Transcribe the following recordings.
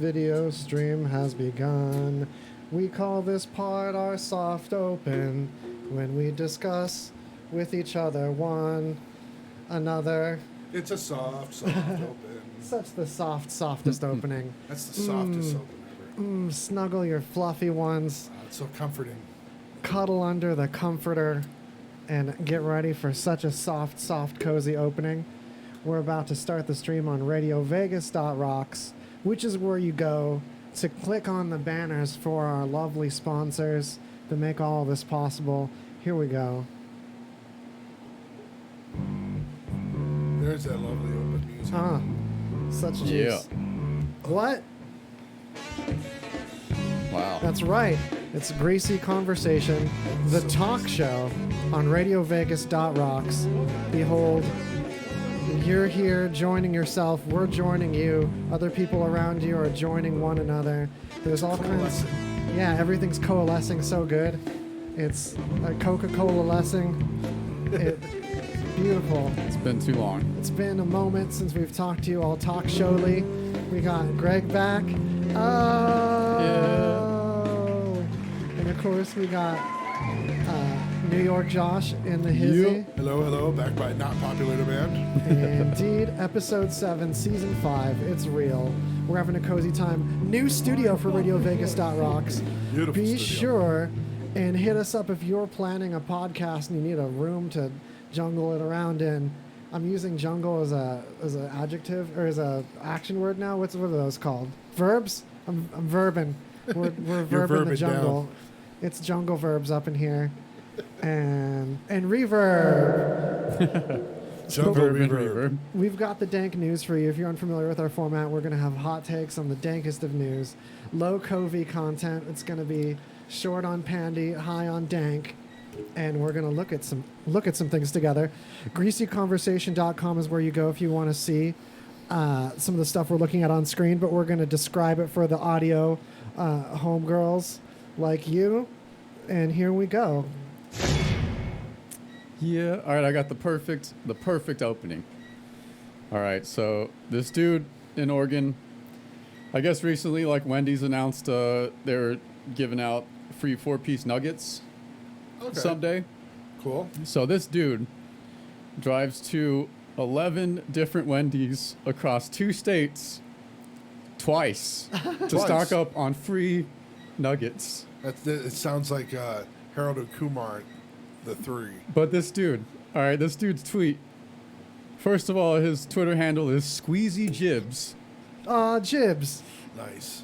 video stream has begun. We call this part our soft open when we discuss with each other one another. It's a soft open. Such the softest opening. That's the softest open ever. Snuggle your fluffy ones. It's so comforting. Cuddle under the comforter and get ready for such a soft, cozy opening. We're about to start the stream on radiovegas.rocks, which is where you go to click on the banners for our lovely sponsors that make all of this possible. Here we go. There's that lovely open music. Such juice. What? Wow. That's right. It's Greasy Conversation, the talk show on radiovegas.rocks. Behold, you're here joining yourself. We're joining you. Other people around you are joining one another. There's all kinds. Yeah, everything's coalescing so good. It's a Coca-Cola-lessing. Beautiful. It's been too long. It's been a moment since we've talked to you all talk showly. We got Greg back. Oh! Yeah. And of course we got New York Josh in the hizzy. Hello, back by Not Popular Demand. Indeed, episode 7, season 5. It's real. We're having a cozy time. New studio for radiovegas.rocks. Beautiful Be studio. sure and hit us up if you're planning a podcast and you need a room to jungle it around in. I'm using jungle as an adjective or as a action word now. What are those called? Verbs? I'm verbing. We're verbing the jungle. Down. It's jungle verbs up in here. And reverb. Jungle reverb. We've got the Dank news for you. If you're unfamiliar with our format, we're going to have hot takes on the dankest of news. Low Covey content. It's going to be short on Pandy, high on Dank. And we're going to look at some things together. GreasyConversation.com is where you go if you want to see some of the stuff we're looking at on screen, but we're going to describe it for the audio homegirls like you. And here we go. Yeah. All right. I got the perfect opening. All right. So this dude in Oregon, I guess recently, like Wendy's announced, they're giving out free 4-piece nuggets. Okay. Someday. Cool. So this dude drives to 11 different Wendy's across 2 states twice to stock up on free nuggets. It sounds like Harold and Kumar, the 3. But this dude's tweet. First of all, his Twitter handle is Squeezy Jibs. Jibs. Nice.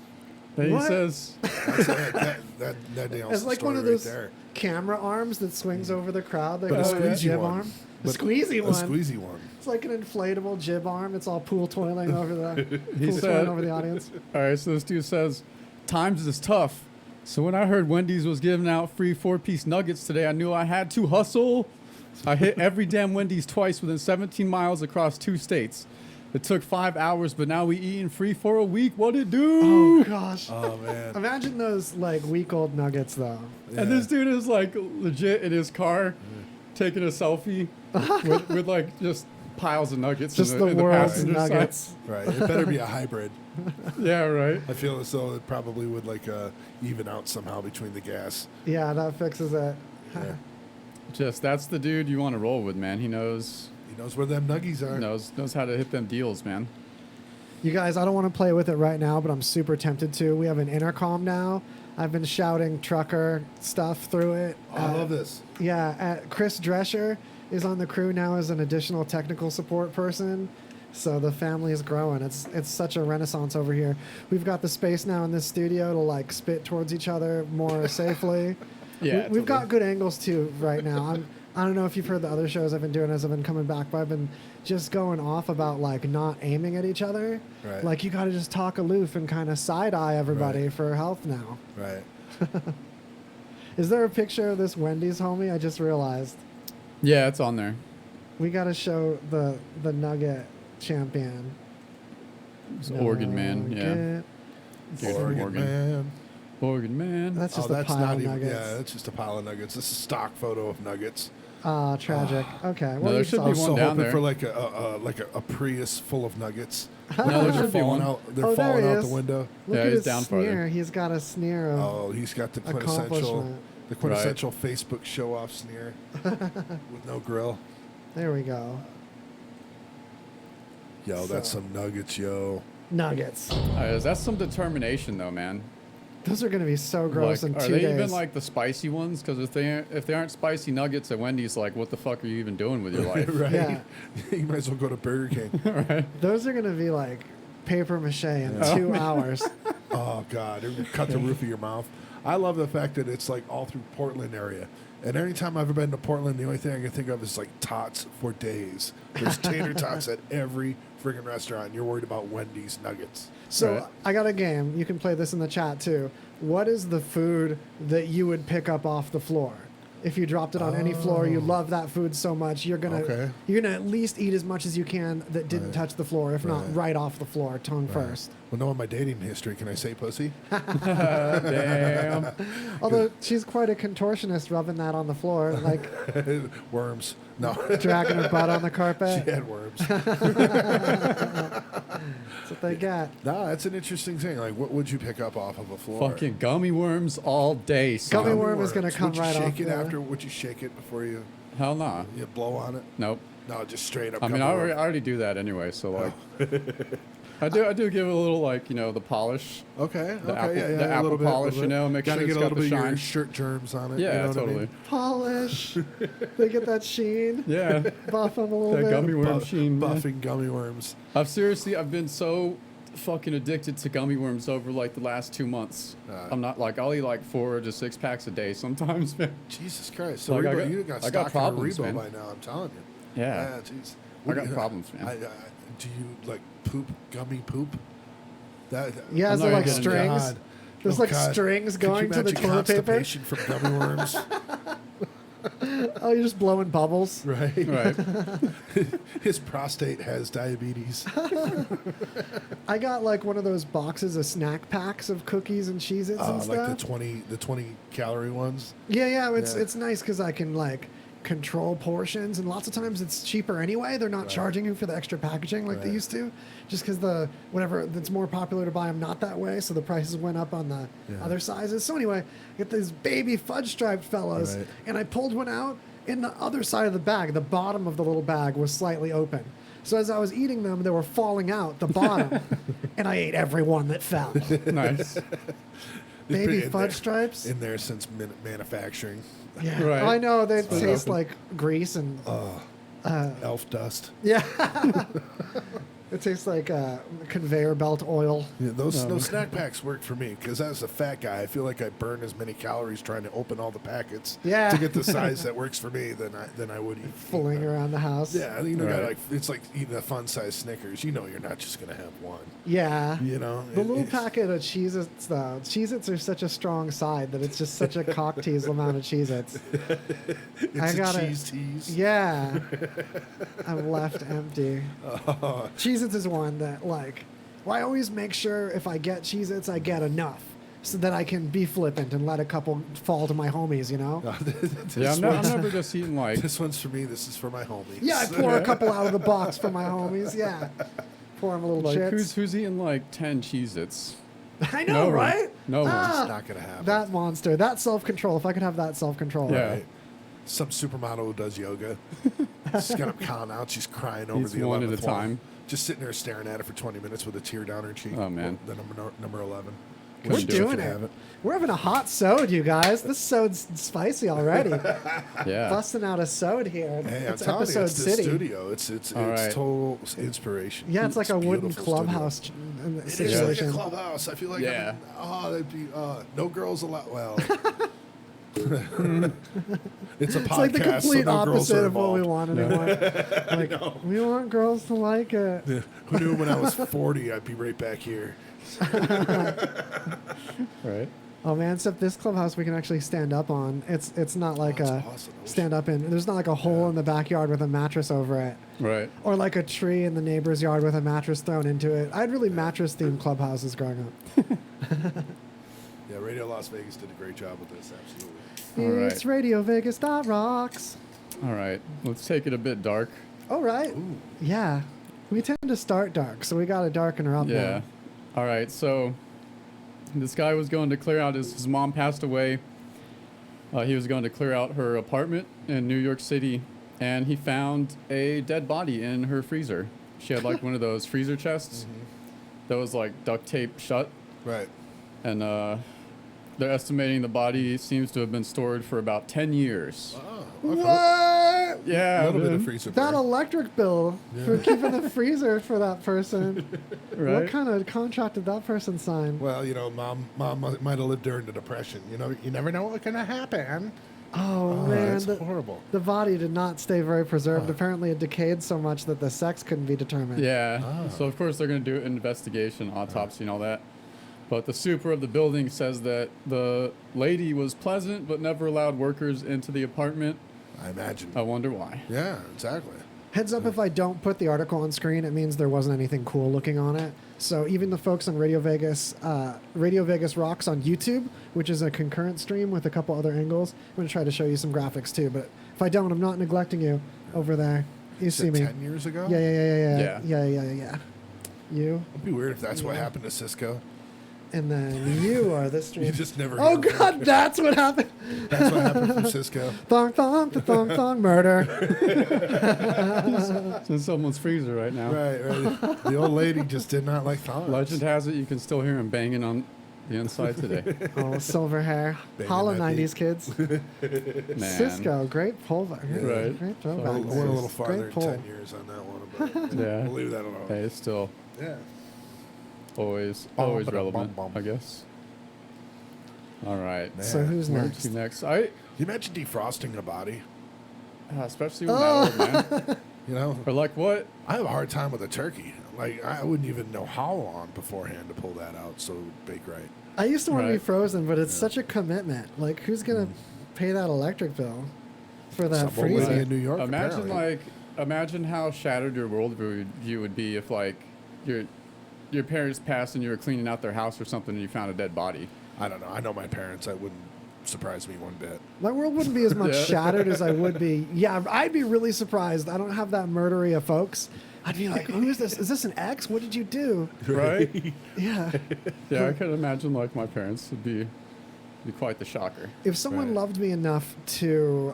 Then What? he says, That nails It's the like story one of right those there. camera arms that swings over the crowd. But a squeezy jib one. arm. But a squeezy one. A squeezy one. It's like an inflatable jib arm. It's all pool toiling over the audience. all right, so this dude says, times is tough. So when I heard Wendy's was giving out free 4-piece nuggets today, I knew I had to hustle. I hit every damn Wendy's twice within 17 miles across 2 states. It took 5 hours, but now we eating free for a week. What it do? Oh, gosh. Oh, man. Imagine those, like, week-old nuggets, though. Yeah. And this dude is like legit in his car taking a selfie with like just piles of nuggets. Just in the in world's passenger side. nuggets. Right. It better be a hybrid. Yeah, right. I feel as though it probably would even out somehow between the gas. Yeah, that fixes it. Yeah. Just that's the dude you want to roll with, man. He knows He knows where them nuggies are. knows how to hit them deals, man. You guys, I don't want to play with it right now, but I'm super tempted to. We have an intercom now. I've been shouting trucker stuff through it. I love this. Yeah, Chris Drescher is on the crew now as an additional technical support person. So the family is growing. It's such a renaissance over here. We've got the space now in this studio to like spit towards each other more safely. Yeah, We've got good angles too right now. I don't know if you've heard the other shows I've been doing as I've been coming back, but I've been just going off about like not aiming at each other. Right. Like you got to just talk aloof and kind of side eye everybody Right. for health now. Right. Is there a picture of this Wendy's homie? I just realized. Yeah, it's on there. We got to show the nugget champion. It's Oregon man. Yeah. Nugget. Dude from Oregon, man. Oregon man. That's just Oh, a that's pile not of even. nuggets. Yeah, that's just a pile of nuggets. This is a stock photo of nuggets. Tragic. Okay. No, Well, there you should saw be I'm one so down hoping there. for like a Prius full of nuggets. No, there They're should be falling one. out. They're Oh, there falling he out is. the window. Look Yeah, at he's his down sneer. farther. He's got a sneer of Oh, he's got the quintessential, accomplishment. Facebook show-off sneer with no grill. There we go. Yo, that's So- some nuggets, yo. Nuggets. That's some determination, though, man. Those are going to be so gross Like, in are 2 they days. even like the spicy ones? Because if they aren't spicy nuggets at Wendy's, like, what the fuck are you even doing with your life? Right? Yeah. You might as well go to Burger King. Those are going to be like paper mache in Yeah. 2 hours. Oh God, it would cut the roof of your mouth. I love the fact that it's like all through Portland area. And anytime I've ever been to Portland, the only thing I can think of is like tots for days. There's tater tots at every friggin' restaurant. And you're worried about Wendy's nuggets. So Right. I got a game. You can play this in the chat too. What is the food that you would pick up off the floor? If you dropped it on any floor, you love that food so much, you're gonna at least eat as much as you can that didn't Right. touch the floor, if not Right. right off the floor, tongue first. Well, knowing my dating history, can I say pussy? Damn. Although she's quite a contortionist, rubbing that on the floor, like Worms. No. dragging her butt on the She carpet. had worms. That's what they got. No, that's an interesting thing. Like, what would you pick up off of a floor? Fucking gummy worms all day, son. Gummy worm is gonna worms. come Would you right shake off it there. after? Would you shake it before you Hell nah. blow on it? Nope. No, just straight up. I mean, gummy I worm. already do that anyway, so like, I do give it a little, like, the polish. Okay, The okay, apple- yeah, the a apple little bit, polish, little bit. make Gotta sure get it's a got little the bit of your shine. shirt germs on it. Yeah, you know what I totally. mean? Polish. They get that sheen. Yeah, Buff them a little that bit. gummy worm sheen. man. Buffing gummy worms. I've been so fucking addicted to gummy worms over like the last 2 months. I'm not like, I'll eat like 4 to 6 packs a day sometimes, man. Jesus Christ! So Like, I Rebo, got- you got I got stock in a problems, Rebo man. by now. I'm telling you. Yeah. Jeez. I got problems, man. Do you like poop gummy poop? That. Yeah, I'm is not there like gonna get into strings? God. There's Oh, like God. strings Could you going to the imagine toilet paper. constipation from gummy worms? Oh, you're just blowing bubbles. Right. Right. His prostate has diabetes. I got like one of those boxes of snack packs of cookies and Cheez-Its and stuff. Like the 20 calorie ones. Yeah, it's Yeah. it's nice because I can like control portions, and lots of times it's cheaper anyway. They're not Right. charging you for the extra packaging like they Right. used to, just because the whatever that's more popular to buy them not that way, so the prices went up on the Yeah. other sizes. So anyway, I get these baby fudge striped fellows, Right. and I pulled one out. In the other side of the bag, the bottom of the little bag was slightly open. So as I was eating them, they were falling out the bottom, and I ate every one that fell. Nice. Baby It's been fudge stripes. in there since manufacturing. Yeah, Right. I know they Split taste open. like grease and Elf dust. yeah. It tastes like conveyor belt oil. Yeah, those snack packs work for me because as a fat guy, I feel like I burn as many calories trying to open all the packets Yeah. to get the size that works for me than I would eat. Fooling around the house. Yeah, Right. like it's like eating a fun size Snickers. You know, you're not just gonna have one. Yeah. You know, The little it's- packet of Cheez-Its, though. Cheez-Its are such a strong side that it's just such a cock tease amount of Cheez-Its. It's I a got it. cheese tease. Yeah. I'm left empty. Cheez-Its is one that, like, well, I always make sure if I get Cheez-Its, I get enough so that I can be flippant and let a couple fall to my homies, you know? Yeah, I'm never just eating like. This one's for me. This is for my homies. Yeah, I pour a couple out of the box for my homies. Yeah. Pour them a little Like chits. who's eating like 10 Cheez-Its? I know, No, right? no one. Ah, It's not gonna happen. that monster, that self-control. If I could have that self-control. Yeah. Right. Some supermodel who does yoga. She's got them counting out. She's crying over Eats the one at 11th a time. Just sitting there staring at it for 20 minutes with a tear down her cheek. Oh, man. The number 11. We're Couldn't do it. doing it. We're having a hot sode, you guys. This sode's spicy already. Yeah. Busting out a sode here. Hey, I'm it's telling episode you, it's the city. studio. It's All right. total inspiration. Yeah, it's like a wooden beautiful clubhouse studio. It is situation. like a clubhouse. I feel like Yeah. that'd be no girls allowed. Well, it's a podcast. It's like the complete so no girls opposite are of what we involved. want anymore. Like, we want girls to like it. Yeah. Who knew when I was 40 I'd be right back here? Right. Oh man, except this clubhouse we can actually stand up on. It's not like that's a awesome. I wish- stand up in. There's not like a hole in the backyard with a mattress over it, Right. or like a tree in the neighbor's yard with a mattress thrown into it. I had really mattress themed clubhouses growing up. Yeah, Radio Las Vegas did a great job with this. Absolutely. All It's right. Radio Vegas that rocks. All right. Let's take it a bit dark. All right. Ooh. Yeah. We tend to start dark, so we got to darken her up Yeah. now. All right. So this guy was going to clear out his mom passed away. He was going to clear out her apartment in New York City, and he found a dead body in her freezer. She had like one of those freezer chests that was like duct tape shut, Right. and they're estimating the body seems to have been stored for about 10 years. Oh, okay. What? Yeah, A little bit of dude. freezer. That burn. electric bill for keeping the freezer for that person. Right? What kind of contract did that person sign? Well, you know, mom might have lived during the Depression. You know, you never know what's gonna happen. Oh, Oh, man. that's horrible. The body did not stay very preserved. Apparently, it decayed so much that the sex couldn't be determined. Yeah. Ah. So of course they're going to do an investigation, autopsy, and all that. But the super of the building says that the lady was pleasant, but never allowed workers into the apartment. I imagine. I wonder why. Yeah, exactly. Heads up, if I don't put the article on screen, it means there wasn't anything cool looking on it. So even the folks on Radio Vegas Rocks on YouTube, which is a concurrent stream with a couple other angles, I'm going to try to show you some graphics too. But if I don't, I'm not neglecting you over there. You see me. 10 years ago? Yeah. You, It'd be weird if that's what happened to Cisco. and then you are the stream. You just never. Oh, hear God, from- that's what happened. That's what happened from Cisco. Thong, thong, thong, thong, murder. It's in someone's freezer right now. Right. The old lady just did not like thongs. Legend has it you can still hear him banging on the inside today. Oh, silver hair. Banging Hollow that 90s kids. Man. Cisco, great pullback. Right. Great I throwback. went a little Great farther in pull. 10 years on that one. But Yeah. we'll leave that alone. Hey, it's still Yeah. always Bum, ba-dum, relevant, bum, bum. I guess. All right. Man. So who's Where next? to next? Can you imagine defrosting a body? Especially when that old man. You know, Or like what? I have a hard time with a turkey. Like, I wouldn't even know how long beforehand to pull that out so bake right. I used to want to be Right. frozen, but it's such a commitment. Like, who's going to pay that electric bill for that Some old lady freezer? in New York. Imagine apparently. imagine how shattered your worldview would be if like your parents passed and you were cleaning out their house or something and you found a dead body. I don't know. I know my parents. That wouldn't surprise me one bit. My world wouldn't be as much Yeah. shattered as I would be. Yeah, I'd be really surprised. I don't have that murdery of folks. I'd be like, who is this? Is this an ex? What did you do? Right? Yeah. Yeah, I could imagine like my parents would be quite the shocker. If someone Right. loved me enough to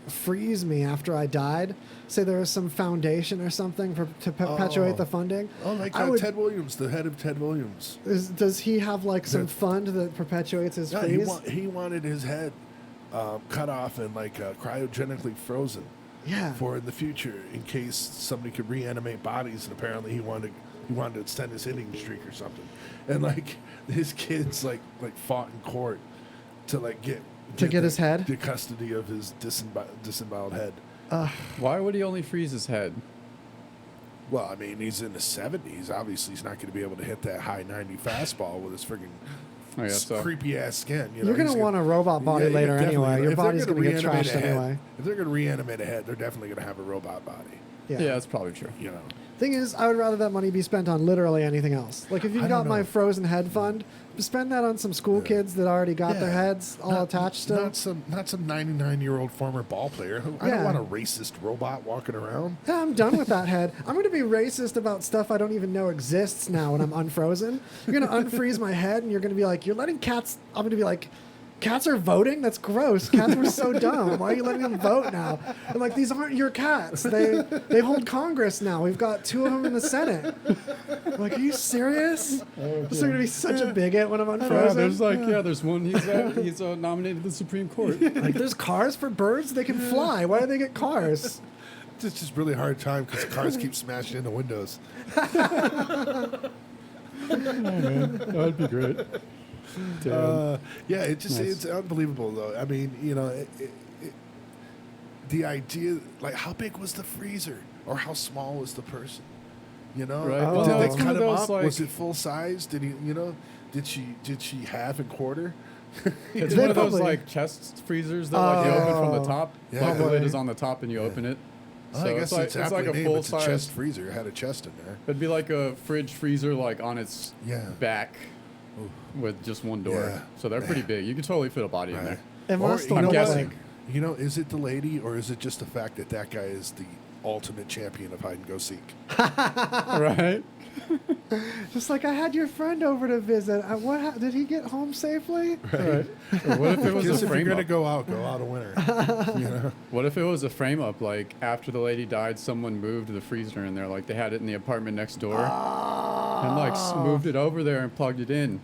freeze me after I died, say there was some foundation or something to perpetuate Oh. the funding. Oh, like I would- Ted Williams, the head of Ted Williams. Does he have like some The- fund that perpetuates his Yeah, freeze? he wanted his head cut off and like cryogenically frozen Yeah. for in the future in case somebody could reanimate bodies. And apparently he wanted to extend his hitting streak or something. And like his kids like fought in court to like get his head? the custody of his disemboweled head. Why would he only freeze his head? Well, I mean, he's in the 70s. Obviously, he's not going to be able to hit that high 90 fastball with his freaking I guess so. creepy ass skin. You know, You're going he's to want a robot body Yeah, later definitely. anyway. Your If they're body's gonna going to get reanimate trashed a head- anyway. If they're going to reanimate a head, they're definitely going to have a robot body. Yeah. Yeah, that's probably true. You know, Thing is, I would rather that money be spent on literally anything else. Like if you've I got don't my know. frozen head fund, spend that on some school Yeah. kids that already got their Yeah. heads all attached still. Not some 99-year-old former ball player. I Yeah. don't want a racist robot walking around. Yeah, I'm done with that head. I'm going to be racist about stuff I don't even know exists now when I'm unfrozen. You're going to unfreeze my head and you're going to be like, you're letting cats. I'm going to be like, cats are voting? That's gross. Cats were so dumb. Why are you letting them vote now? I'm like, these aren't your cats. They hold Congress now. We've got 2 of them in the Senate. I'm like, are you serious? I'm still going to be such a bigot when I'm Yeah, unfrozen. there's one. He's nominated to the Supreme Court. Like, there's cars for birds? They can fly. Why do they get cars? It's just really hard time because cars keep smashing into windows. That'd be great. Damn. Yeah, it's Nice. unbelievable though. I mean, you know, the idea, like, how big was the freezer, or how small was the person? You know, Right. Oh. did Well, they it's one cut of him those, up? like- Was it full size? Did he, you know, did she half and quarter? It's They one of those probably- like chest freezers that like you open from the Oh. top. Yeah. Like the lid Probably. is on the top and you open it. Well, I guess it's like, it's it's like a aptly named. full It's a size. chest freezer. It had a chest in there. It'd be like a fridge freezer like on its Yeah. back with just one door. Yeah. So they're pretty big. You could totally fit a body in Right. there. It Or, must you I'm know look what? guessing. like. You know, is it the lady, or is it just the fact that that guy is the ultimate champion of hide and go seek. Right? Just like, I had your friend over to visit. Did he get home safely? Right. Or what if it was Just a if you're frame gonna up? go out a winner. You know? What if it was a frame up? Like after the lady died, someone moved the freezer in there. Like they had it in the apartment next door, and like moved it over there and plugged it in.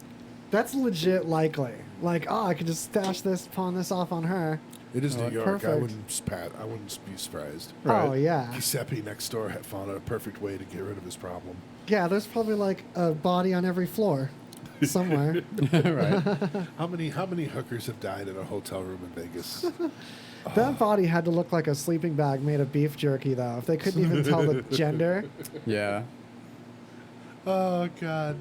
That's legit likely. Like, I could just stash this, pawn this off on her. It is New York. Perfect. I wouldn't be surprised. Oh, Right. yeah. Giuseppe next door had found a perfect way to get rid of his problem. Yeah, there's probably like a body on every floor somewhere. Right. How many hookers have died in a hotel room in Vegas? That body had to look like a sleeping bag made of beef jerky, though. If they couldn't even tell the gender. Yeah. Oh God.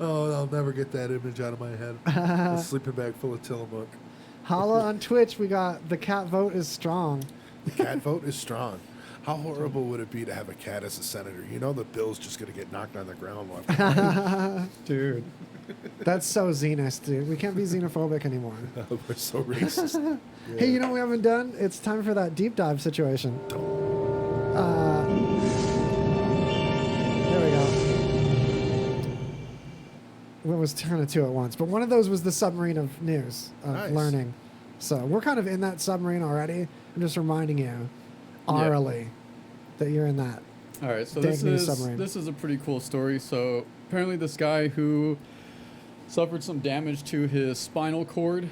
Oh, I'll never get that image out of my head. A sleeping bag full of Tillamook. Holla on Twitch, we got the cat vote is strong. The cat vote is strong. How horrible would it be to have a cat as a senator? You know the bill's just going to get knocked on the ground left and right. Dude. That's so Xenist, dude. We can't be xenophobic anymore. We're so racist. Hey, you know what we haven't done? It's time for that deep dive situation. There we go. Well, it was kind of two at once, but one of those was the submarine of news, of Nice. learning. So we're kind of in that submarine already. I'm just reminding you, orally, that you're in that. All right, so Dank news submarine. this is a pretty cool story. So apparently, this guy who suffered some damage to his spinal cord,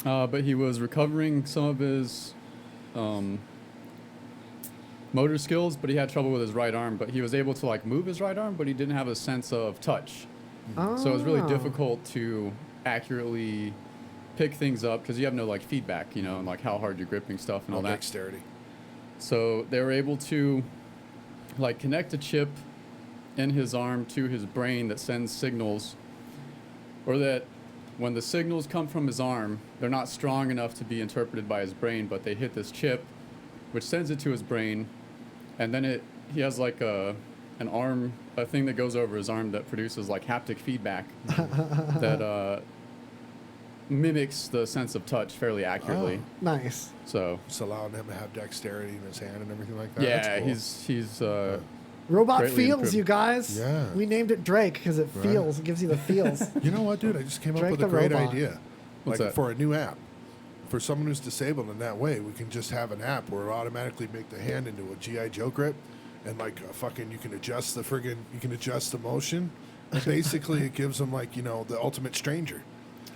but he was recovering some of his motor skills, but he had trouble with his right arm. But he was able to like move his right arm, but he didn't have a sense of touch. So it was really Oh. difficult to accurately pick things up because you have no like feedback, you know, and like how hard you're gripping stuff and all No that. dexterity. So they were able to like connect a chip in his arm to his brain that sends signals, or that when the signals come from his arm, they're not strong enough to be interpreted by his brain, but they hit this chip, which sends it to his brain, and then he has like a thing that goes over his arm that produces like haptic feedback that mimics the sense of touch fairly accurately. Nice. So It's allowing him to have dexterity in his hand and everything like that. yeah, That's cool. he's Robot Greatly feels, improved. you guys. Yeah. We named it Drake because it Right. feels. It gives you the feels. You know what, dude? I just came Drake up with a the great robot. idea. What's like that? for a new app. For someone who's disabled in that way, we can just have an app where it automatically make the hand into a G.I. Joe grip, and like a fucking, you can adjust the motion, and basically it gives them like, you know, the ultimate stranger.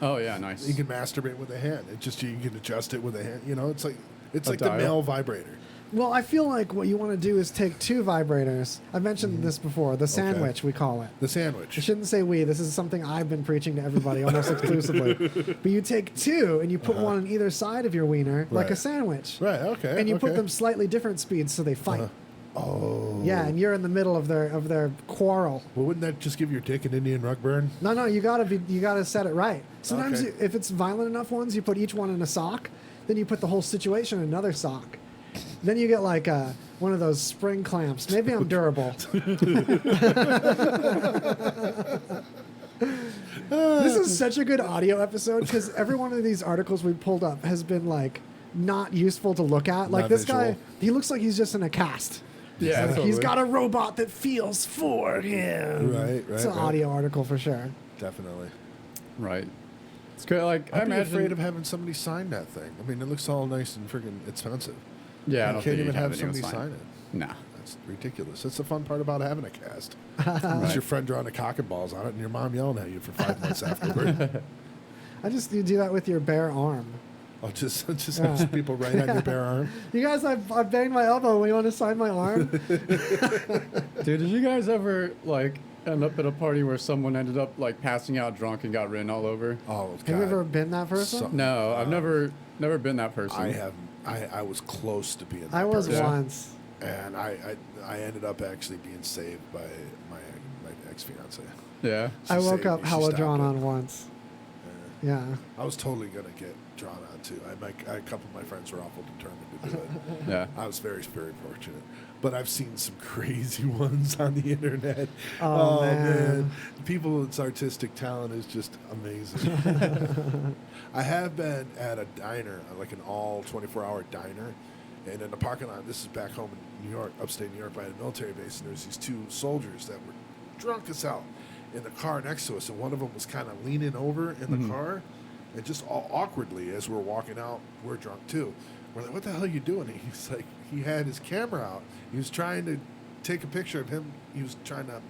oh yeah, nice. You can masturbate with a hand. It just, you can adjust it with a hand. You know, it's like A the dial. male vibrator. Well, I feel like what you want to do is take two vibrators. I mentioned Mm-hmm. this before. The sandwich, we call it. The I sandwich. shouldn't say we. This is something I've been preaching to everybody almost exclusively. But you take two and you put one on either side of your wiener, like a Right. sandwich. Right. Okay. And you put okay. them slightly different speeds so they fight. Oh. Yeah, and you're in the middle of their quarrel. Well, wouldn't that just give your dick an Indian rug burn? No, you gotta set it right. Sometimes Okay. if it's violent enough ones, you put each one in a sock. Then you put the whole situation in another sock. Then you get like one of those spring clamps. Maybe I'm durable. This is such a good audio episode because every one of these articles we pulled up has been like not useful to look at. Like Not this visual. guy, he looks like he's just in a cast. yeah, Like, he's totally. got a robot that feels for him. Right. It's an audio article for sure. Definitely. right. It's good. Like I I'd be imagine. afraid of having somebody sign that thing. I mean, it looks all nice and freaking expensive. yeah, I You don't can't think even you'd have anyone somebody sign it. Nah. That's ridiculous. That's the fun part about having a cast. It's your friend drawing a cock and balls on it and your mom yelling at you for 5 months afterward. You do that with your bare arm. I'll just have people right on your bare arm. You guys, I've banged my elbow. You want to sign my arm? Dude, did you guys ever like end up at a party where someone ended up like passing out drunk and got written all over? Oh, God. Have you ever been that person? So- No, I've never been that person. I have. I was close to being that I was person. once. And I ended up actually being saved by my ex-fiance. Yeah. I woke saved up me. She hella stopped drawn it. on once. Yeah. I was totally going to get drawn on too. A couple of my friends were awful determined to do it. Yeah. I was very, very fortunate. But I've seen some crazy ones on the internet. Oh, man. People's artistic talent is just amazing. I have been at a diner, like an all 24-hour diner, And in the parking lot, this is back home in New York, upstate New York, by the military base, and there's these two soldiers that were drunk as hell in the car next to us, and one of them was kind of leaning over in the car, and just all awkwardly as we're walking out, we're drunk too. We're like, "What the hell are you doing?" And he's like, he had his camera out. He was trying to take a picture of him. He was trying to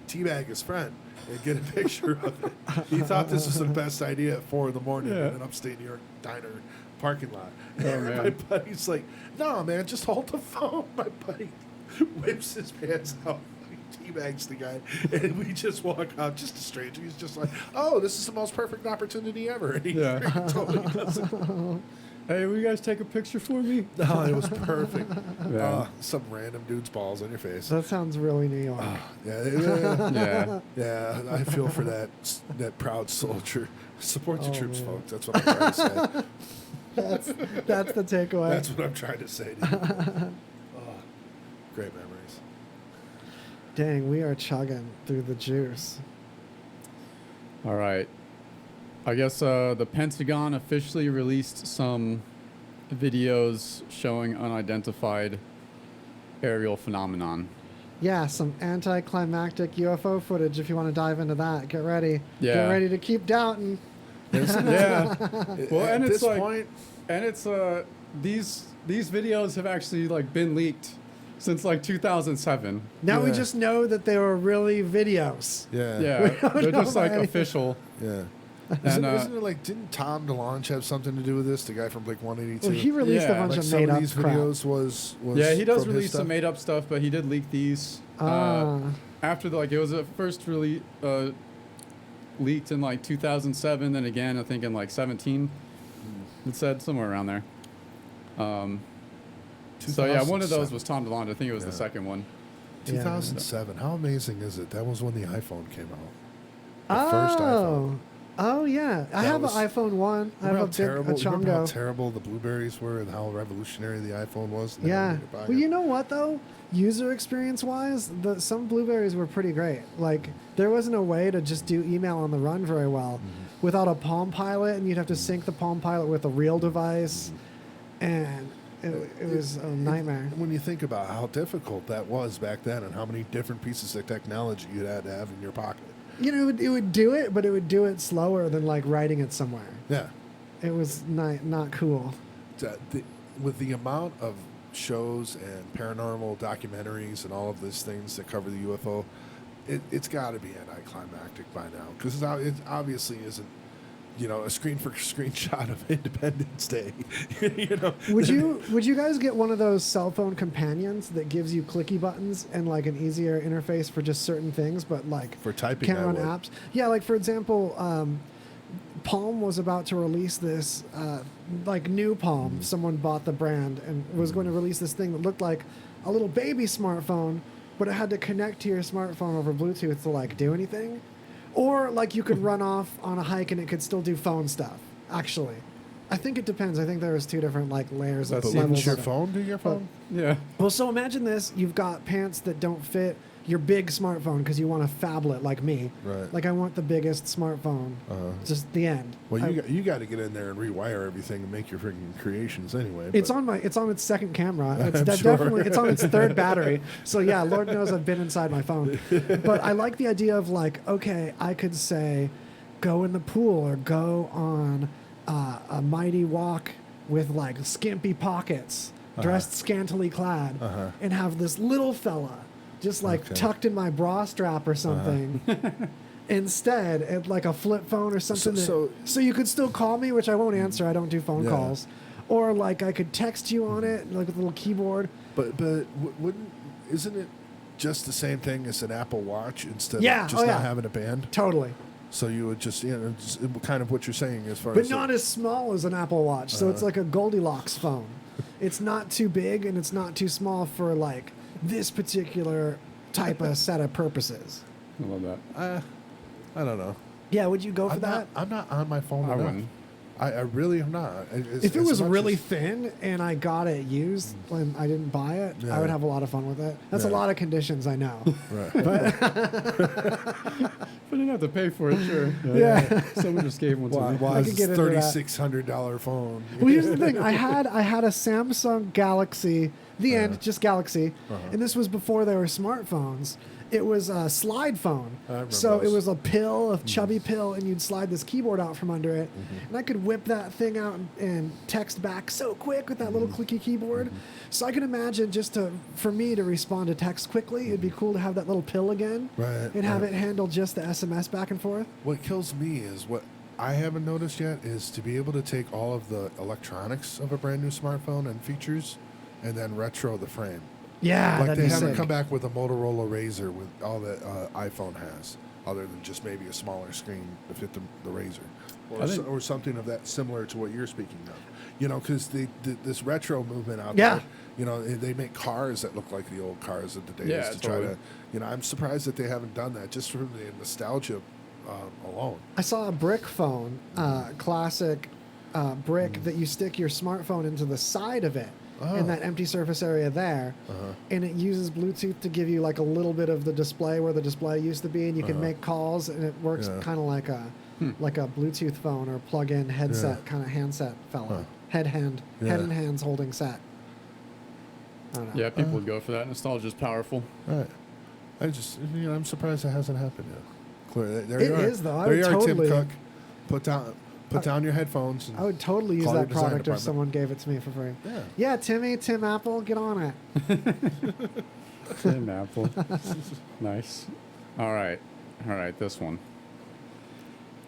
teabag his friend and get a picture of it. He thought this was the best idea at 4 a.m. in an upstate New York diner parking lot. Oh, And man. my buddy's like, "No, man, just hold the phone." My buddy whips his pants out, teabags the guy, and we just walk out. Just a stranger. He's just like, "Oh, this is the most perfect opportunity ever." And he totally doesn't. Hey, will you guys take a picture for me? No, it was perfect. Yeah. Some random dude's balls on your face. That sounds really New York. Yeah. Yeah, I feel for that proud soldier. Support your Oh, troops, man. folks. That's what I'm trying to say. That's the takeaway. That's what I'm trying to say to you. Great memories. Dang, we are chugging through the juice. All right. I guess the Pentagon officially released some videos showing unidentified aerial phenomenon. Yeah, some anticlimactic UFO footage. If you want to dive into that, get ready. Yeah. Get ready to keep doubting. Yeah. Well, At and it's this like, point, and it's these videos have actually like been leaked since like 2007. Now we Yeah. just know that they were really videos. yeah, Yeah, don't they're know just like about anything. official. yeah. And Isn't it like, didn't Tom DeLonge have something to do with this? The guy from Blink 182. Well, he released Yeah. a bunch like of some made of up these crap. videos was Yeah, he does from his release some stuff? made up stuff, but he did leak these. After it was first really leaked in like 2007, then again I think in like 17. It said somewhere around there. So yeah, one of those 2007. was Tom DeLonge. I think it was Yeah. the second one. 2007. How amazing is it? That was when the iPhone came out. The first iPhone. Oh yeah, I That have was- an iPhone 1. I have a big Remember how Chongo. terrible the blueberries were and how revolutionary the iPhone was? And then Yeah. we could buy Well, it? you know what though? User experience wise, some blueberries were pretty great. Like there wasn't a way to just do email on the run very well without a Palm Pilot, and you'd have to sync the Palm Pilot with a real device, and it was a nightmare. When you think about how difficult that was back then and how many different pieces of technology you had to have in your pocket. You know, it would do it, but it would do it slower than like writing it somewhere. Yeah. It was not cool. With the amount of shows and paranormal documentaries and all of these things that cover the UFO, it's got to be anticlimactic by now because it obviously isn't, a screenshot of Independence Day. Would you guys get one of those cell phone companions that gives you clicky buttons and like an easier interface for just certain things, but like For typing, can't I run would. apps? Yeah, like for example, Palm was about to release this like new Palm. Someone bought the brand and was going to release this thing that looked like a little baby smartphone, but it had to connect to your smartphone over Bluetooth to like do anything. Or like you could run off on a hike and it could still do phone stuff. Actually, I think it depends. I think there was 2 different like layers of But levels wouldn't your of it. phone do your phone? Yeah. Well, so imagine this: you've got pants that don't fit your big smartphone because you want a phablet like me. Right. Like I want the biggest smartphone. Just the end. Well, you got to get in there and rewire everything and make your freaking creations anyway. It's but- on its second camera. It's I'm definitely sure. it's on its 3rd battery. So yeah, Lord knows I've been inside my phone. But I like the idea of like, okay, I could say, go in the pool or go on a mighty walk with like skimpy pockets, dressed scantily clad, and have this little fella just like Okay. tucked in my bra strap or something. Instead, at like a flip phone or something. So you could still call me, which I won't answer. I don't do phone Yeah. calls. Or like I could text you on it, like with a little keyboard. But isn't it just the same thing as an Apple Watch instead Yeah, of just oh, not yeah. having a band? Totally. So you would just, just kind of what you're saying as far But as not as small as an Apple Watch. So it's like a Goldilocks phone. It's not too big and it's not too small for like this particular type of set of purposes. I love that. I don't know. Yeah, would you go for I'm that? not on my phone I enough. wouldn't. I really am not. If it was really thin and I got it used and I didn't buy it, I would have a lot of fun with it. That's a lot of conditions, I know. Right. But you didn't have to pay for it, sure. Yeah. Someone just gave one to me. Why I is could this get into that. $3,600 phone? Well, here's the thing. I had a Samsung Galaxy, just Galaxy, and this was before there were smartphones. It was a slide phone. I remember So those. it was a chubby pill, and you'd slide this keyboard out from under it. And I could whip that thing out and text back so quick with that little clicky keyboard. So I can imagine for me to respond to text quickly, it'd be cool to have that little pill again. Right, And have right. it handle just the SMS back and forth. What kills me is what I haven't noticed yet is to be able to take all of the electronics of a brand new smartphone and features and then retro the frame. Yeah, Like that'd they be haven't sick. come back with a Motorola Razr with all that iPhone has, other than just maybe a smaller screen to fit the Razr, or something of that similar to what you're speaking of. You know, because this retro movement out there. You know, they make cars that look like the old cars of the days Yeah, to totally. try to. You know, I'm surprised that they haven't done that just from the nostalgia alone. I saw a brick phone, classic brick that you stick your smartphone into the side of it in that empty surface area there, and it uses Bluetooth to give you like a little bit of the display where the display used to be, and you can make calls, and it works kind of like a Bluetooth phone or plug-in headset kind of handset fella, head and hands holding set. I don't know. Yeah, people would go for that. Nostalgia's powerful. Right. I'm surprised it hasn't happened yet. Clearly, there It you are. is, though. I There would you are, totally- Tim Cook. Put down your headphones. And I would totally use call your that design product if department. someone gave it to me for free. Yeah. Yeah, Tim Apple, get on it. Tim Apple. Nice. All right, this one.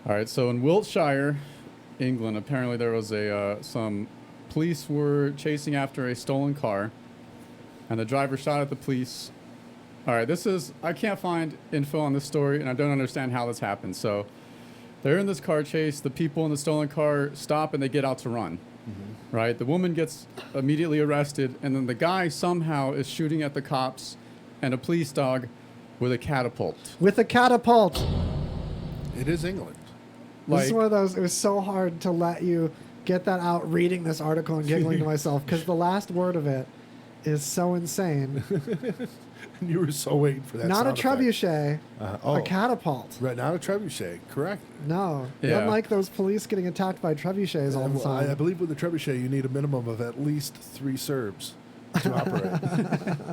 All right, so in Wiltshire, England, apparently there was some police were chasing after a stolen car, and the driver shot at the police. All right, I can't find info on this story, and I don't understand how this happened. So they're in this car chase. The people in the stolen car stop, and they get out to run. Right? The woman gets immediately arrested, and then the guy somehow is shooting at the cops and a police dog with a catapult. With a catapult. It is England. This is Like- one of those, it was so hard to let you get that out reading this article and giggling to myself because the last word of it is so insane. You were so waiting for that. Not a sound effect. trebuchet, Oh. a catapult. Right, not a trebuchet. Correct. No. Yeah. Unlike those police getting attacked by trebuchets all the Well, I time. believe with the trebuchet, you need a minimum of at least 3 Serbs to operate.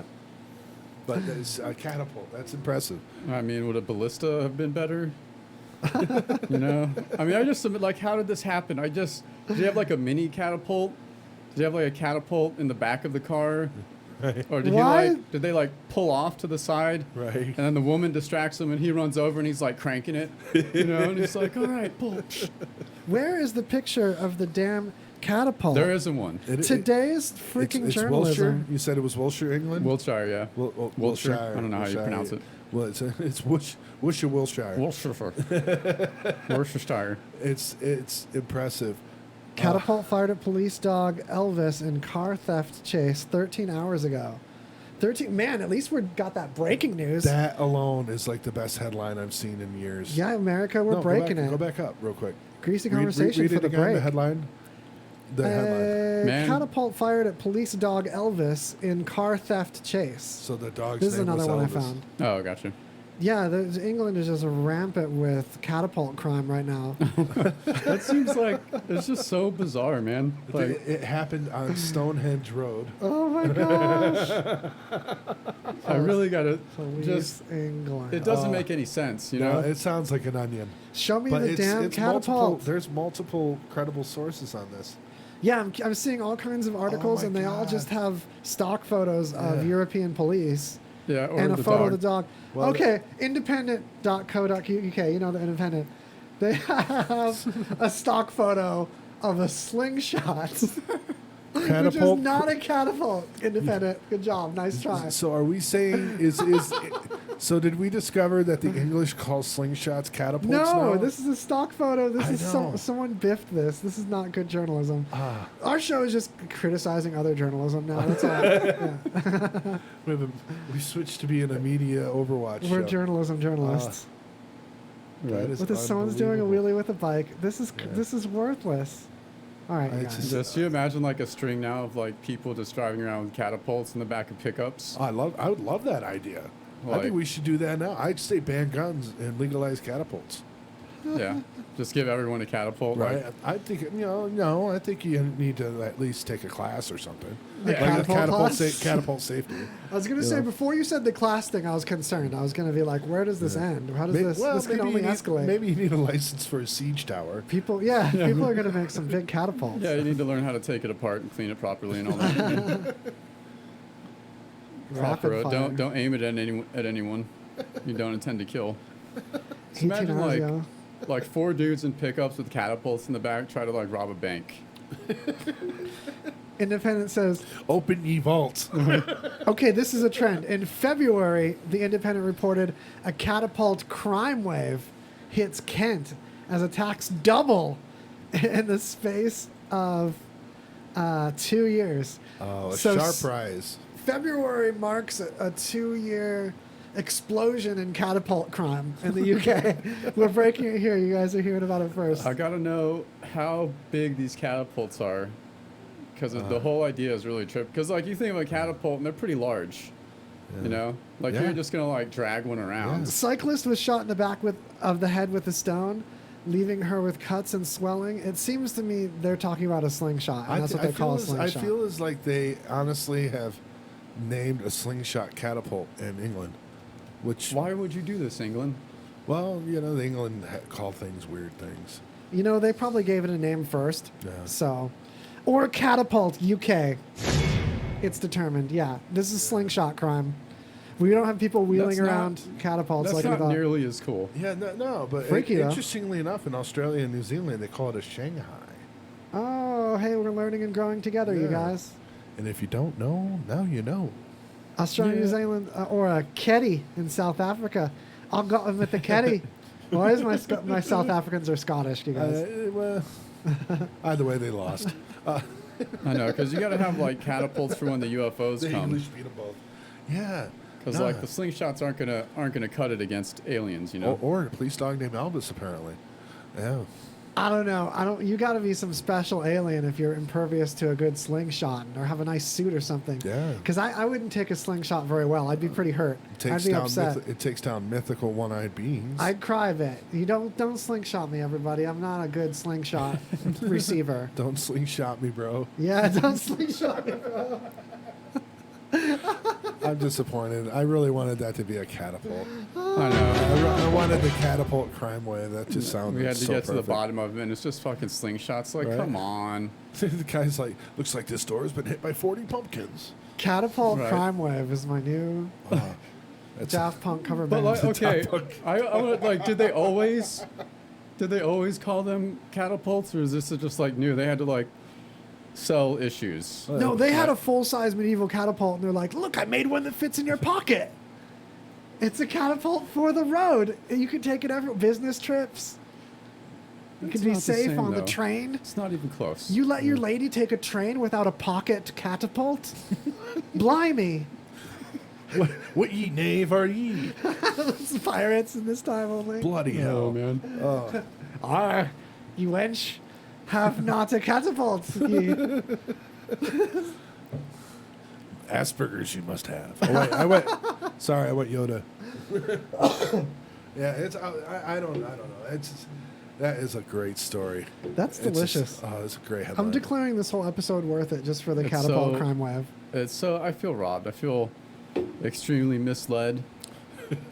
But it's a catapult. That's impressive. I mean, would a ballista have been better? You know? I mean, I just like, how did this happen? Did you have like a mini catapult? Did you have like a catapult in the back of the car? Right. Or did Why? did they like pull off to the side? Right. And then the woman distracts him and he runs over and he's like cranking it, you know? And he's like, all right, pull. Where is the picture of the damn catapult? There isn't one. Today's freaking it's journalism. Wiltshire. You said it was Wiltshire, England? Wiltshire, yeah. Wiltshire. I don't know how you pronounce it. Well, it's Wiltshire, Wiltshire. Worcestershire. It's impressive. Catapult fired at police dog Elvis in car theft chase 13 hours ago. 13, man, at least we got that breaking news. That alone is like the best headline I've seen in years. Yeah, America, we're No, breaking it. Go back up real quick. Greasy Read conversation it for the again, break. The headline. The headline. Man. Catapult fired at police dog Elvis in car theft chase. So the dog's This is name another was one I Elvis. found. Oh, gotcha. Yeah, England is just rampant with catapult crime right now. That seems like it's just so bizarre, man. Like, It happened on Stonehenge Road. Oh my gosh. I really gotta Police just. England. It doesn't make any sense, you know. No, it sounds like an onion. Show me But the damn it's multiple. catapult. There's multiple credible sources on this. Yeah, I'm seeing all kinds of articles, my and they all God. just have stock photos of European police Yeah, or and a the photo dog. of the dog. Well, okay, independent.co.uk, you know the Independent. They have a stock photo of a slingshot, which is Catapult. not a catapult. Independent, good job, nice try. So are we saying is so did we discover that the English call slingshots catapults No, now? this is a stock photo. This I is know. someone biffed this. This is not good journalism. Our show is just criticizing other journalism now. That's all. Yeah. We switched to being a media Overwatch We're show. journalism journalists. Right. is With this, someone's doing a unbelievable. wheelie with a bike. This is worthless. All right, you It's guys. Just you imagine like a string now of like people just driving around with catapults in the back of pickups. I would love that idea. I Like- think we should do that now. I'd say ban guns and legalize catapults. Yeah, just give everyone a catapult. Right? Like, I think no. I think you need to at least take a class or something. The Like catapult a class? catapult safety. I was gonna You say know? before you said the class thing, I was concerned. I was gonna be like, where does this end? How does this can only escalate? Maybe you need a license for a siege tower. People, people are gonna make some big catapults. yeah, you need to learn how to take it apart and clean it properly and all that. Rapid Proper. fire. Don't aim it at anyone you don't intend to kill. Just 18 imagine hours like ago. like 4 dudes in pickups with catapults in the back try to like rob a bank. Independent says, Open ye vaults. okay, this is a trend. In February, the Independent reported a catapult crime wave hits Kent as attacks double in the space of 2 years. Oh, a So sharp s- prize. February marks a 2-year explosion in catapult crime in the UK. We're breaking it here. You guys are hearing about it first. I gotta know how big these catapults are, because the whole idea is really trip. Because like you think of a catapult and they're pretty large, you know, like Yeah. you're just gonna like drag one around. The cyclist was shot in the back of the head with a stone, leaving her with cuts and swelling. It seems to me they're talking about a slingshot, and that's what they call a I slingshot. feel as like they honestly have named a slingshot catapult in England, which Why would you do this, England? well, you know, England call things weird things. You know, they probably gave it a name first. Yeah. So, or catapult UK. It's determined. Yeah, this is slingshot crime. We don't have people wheeling That's not- around catapults That's like we not thought. nearly as cool. Yeah, no, but Freaky, though. interestingly enough, in Australia and New Zealand, they call it a Shanghai. Oh, hey, we're learning and growing together, you Yeah. guys. And if you don't know, now you know. Australia, New Yeah. Zealand, or a Keddy in South Africa. I'll go with the Keddy. Why is my South Africans are Scottish, you guys? Well, either way, they lost. I know, because you gotta have like catapults for when the UFOs The come. English beat them both. Yeah. Because like the slingshots aren't gonna cut it against aliens, you know. or a police dog named Elvis, apparently. Yeah. I don't know. You got to be some special alien if you're impervious to a good slingshot or have a nice suit or something. Yeah. Because I wouldn't take a slingshot very well. I'd be pretty hurt. I'd be upset. It takes down mythical one-eyed beings. I'd cry a bit. You don't slingshot me, everybody. I'm not a good slingshot receiver. Don't slingshot me, bro. Yeah, don't slingshot me, bro. I'm disappointed. I really wanted that to be a catapult. I know. I wanted the catapult crime wave. That just sounded We had to so get to the perfect. bottom of it, and it's just fucking slingshots. Like, Right. come on. The guy's like, looks like this door has been hit by 40 pumpkins. Catapult Right. Crime Wave is my new That's Daft Punk cover But band. like, okay, Top hook. I would like. Did they always call them catapults, or is this just like new? They had to like sell issues. No, they had a full-size medieval catapult, and they're like, "Look, I made one that fits in your pocket. It's a catapult for the road. You can take it every business trips. You It's can be not the safe same, on the though. train. It's not even close. You let your lady take a train without a pocket catapult? Blimey! What ye knave are ye? It's pirates in this time only. Bloody hell. oh man. Oh. Arr, you wench, have not a catapult. ye. Asperger's you must have. Oh, wait, I went Yoda. Yeah, it's I don't know. That is a great story. That's It's delicious. it's a great headline. I'm declaring this whole episode worth it just for the It's catapult so- crime wave. It's so I feel robbed. I feel extremely misled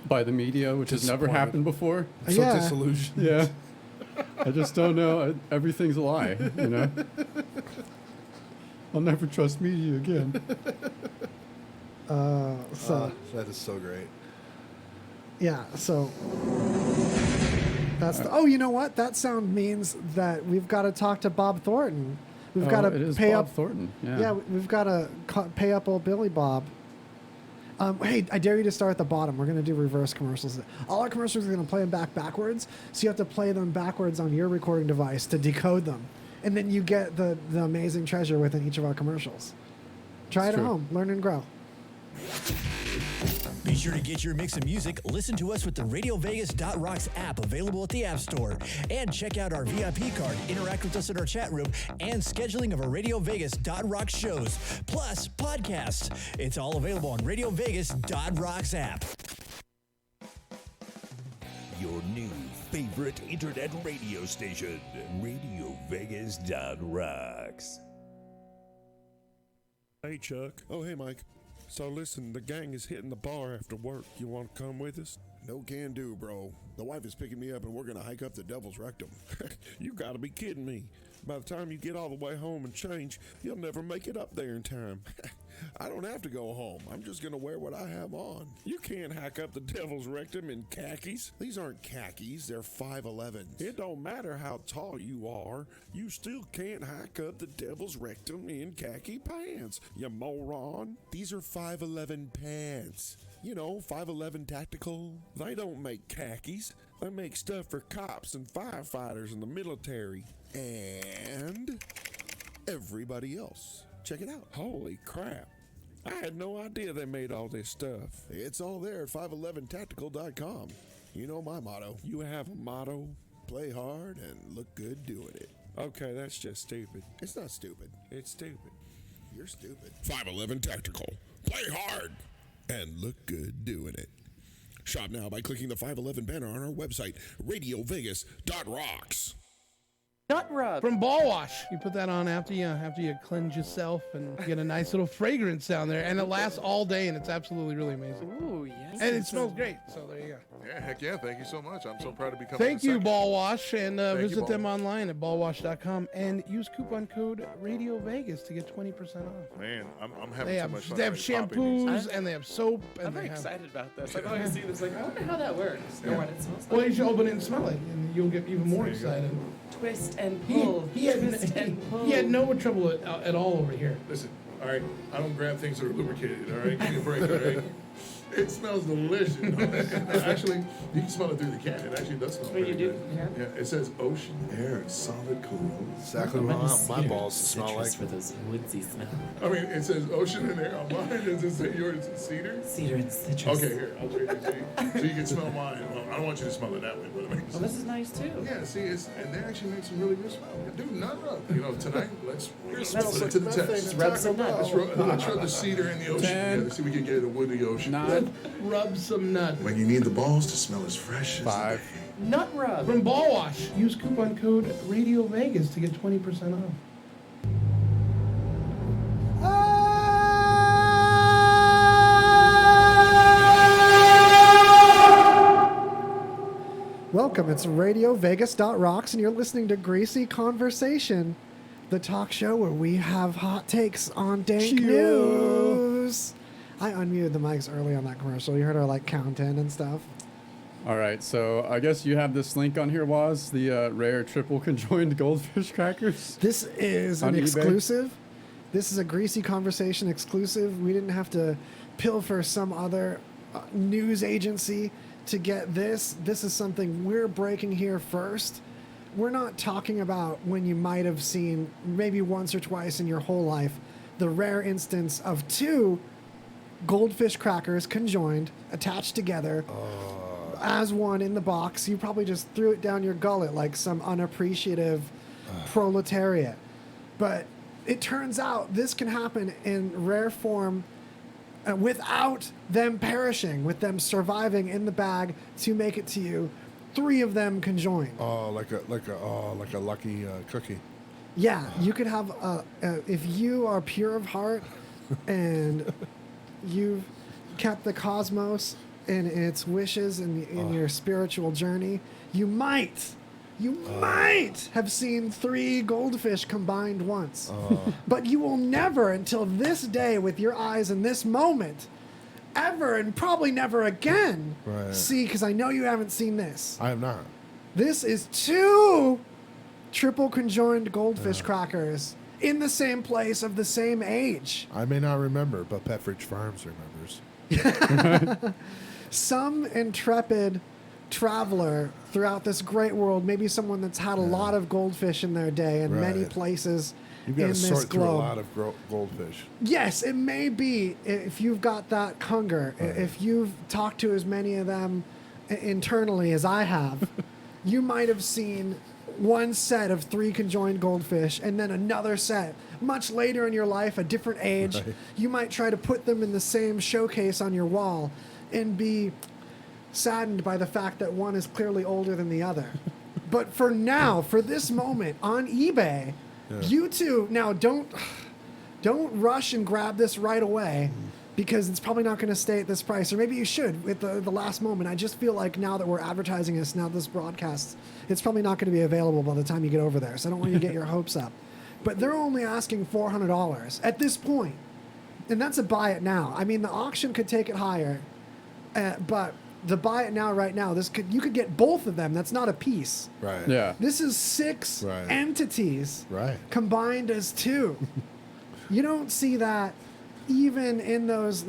by the media, which has never Disappointed. happened before. so Yeah. disillusioned. Yeah. I just don't know. Everything's a lie, you know? I'll never trust media again. That is so great. Yeah, so that's oh, you know what? That sound means that we've got to talk to Bob Thornton. We've got it to is pay Bob up. Thornton. Yeah. Yeah, we've got to pay up old Billy Bob. Hey, I dare you to start at the bottom. We're going to do reverse commercials. All our commercials are going to play them backwards, so you have to play them backwards on your recording device to decode them. And then you get the amazing treasure within each of our commercials. Try It's it at true. home. Learn and grow. Be sure to get your mix of music. Listen to us with the RadioVegas.rocks app available at the App Store. And check out our VIP card, interact with us in our chat room, and scheduling of our RadioVegas.rocks shows, plus podcasts. It's all available on RadioVegas.rocks app. Your new favorite internet radio station, RadioVegas.rocks. Hey, Chuck. Oh, hey, Mike. So listen, the gang is hitting the bar after work. You want to come with us? No can do, bro. The wife is picking me up and we're gonna hike up the Devil's Rectum. You gotta be kidding me. By the time you get all the way home and change, you'll never make it up there in time. I don't have to go home. I'm just gonna wear what I have on. You can't hike up the Devil's Rectum in khakis. These aren't khakis, they're 5'11s. It don't matter how tall you are, you still can't hike up the Devil's Rectum in khaki pants, you moron. These are 5'11 pants. You know, 5'11 tactical. They don't make khakis. They make stuff for cops and firefighters in the military. And everybody else. Check it out. Holy crap. I had no idea they made all this stuff. It's all there at 511tactical.com. You know my motto. You have a motto? Play hard and look good doing it. Okay, that's just stupid. It's not stupid. It's stupid. You're stupid. 511 Tactical. Play hard and look good doing it. Shop now by clicking the 511 banner on our website, RadioVegas.rocks. Nut rub from Ball Wash. You put that on after you cleanse yourself and get a nice little fragrance down there, and it lasts all day, and it's absolutely really amazing. Ooh, yes. And it smells great. So there you go. Yeah, heck yeah. Thank you so much. I'm so proud to be coming. Thank you, Ball Wash, and visit Ball. them online at ballwash.com and use coupon code Radio Vegas to get 20% off. Man, I'm having so much fun. They have shampoos and they have soap. And I'm very excited about this. I've always seen this. Like, I wonder how that works. Yeah. What it smells like. Well, you should open it and smell it, and you'll get even more excited. Twist and pull. He had no trouble at all over here. Listen, all right, I don't grab things that are lubricated, all right? Give me a break, all right? It smells delicious. Actually, you can smell it through the can. It actually does smell you do? good. Yeah, it says ocean air and solid cologne. Exactly what I want my balls to smell like. For those woodsy smell. I mean, it says ocean and air on mine. Does it say yours is cedar? Cedar and citrus. Okay, here, I'll trade it to you. So you can smell mine. Well, I don't want you to smell it that way, but it makes Well, this is nice too. Yeah, see, and they actually make some really good smell. Dude, nut rub. You know, tonight, let's put it like to the test. Just rub some nuts. Let's rub the cedar and the ocean together. See if we can get a woody ocean. 9. Rub some nuts. When you need the balls to smell as fresh as 5. Nut rub from Ball Wash. Use coupon code Radio Vegas to get 20% off. Welcome, it's RadioVegas.rocks, and you're listening to Greasy Conversation, the talk show where we have hot takes on Dank news. I unmuted the mics early on that commercial. You heard our count in and stuff. All right, so I guess you have this link on here, Waz, the rare triple-conjoined goldfish crackers. This is an exclusive. This is a Greasy Conversation exclusive. We didn't have to pilfer some other news agency to get this. This is something we're breaking here first. We're not talking about when you might have seen maybe once or twice in your whole life the rare instance of 2 goldfish crackers conjoined, attached together as one in the box. You probably just threw it down your gullet like some unappreciative proletariat. But it turns out this can happen in rare form without them perishing, with them surviving in the bag to make it to you. 3 of them conjoined. Oh, like a lucky cookie. Yeah, you could have if you are pure of heart and you've kept the cosmos in its wishes in your spiritual journey, you might have seen 3 goldfish combined once. But you will never, until this day, with your eyes in this moment, ever and probably never again see, because I know you haven't seen this. I have not. This is 2 triple-conjoined goldfish crackers in the same place of the same age. I may not remember, but Petridge Farms remembers. Some intrepid traveler throughout this great world, maybe someone that's had a lot of goldfish in their day in many places, You've got in to this sort through a globe. lot of goldfish. Yes, it may be if you've got that hunger. If you've talked to as many of them internally as I have, you might have seen one set of 3 conjoined goldfish and then another set much later in your life, a different age. Right. You might try to put them in the same showcase on your wall and be saddened by the fact that one is clearly older than the other. But for now, for this moment on eBay, you two now don't rush and grab this right away because it's probably not going to stay at this price. Or maybe you should at the last moment. I just feel like now that we're advertising this, now this broadcast, it's probably not going to be available by the time you get over there. So I don't want you to get your hopes up. But they're only asking $400 at this point. And that's a buy it now. I mean, the auction could take it higher, but the buy it now right now, you could get both of them. That's not a piece. Right. Yeah. This is 6 entities combined as 2. You don't see that even in those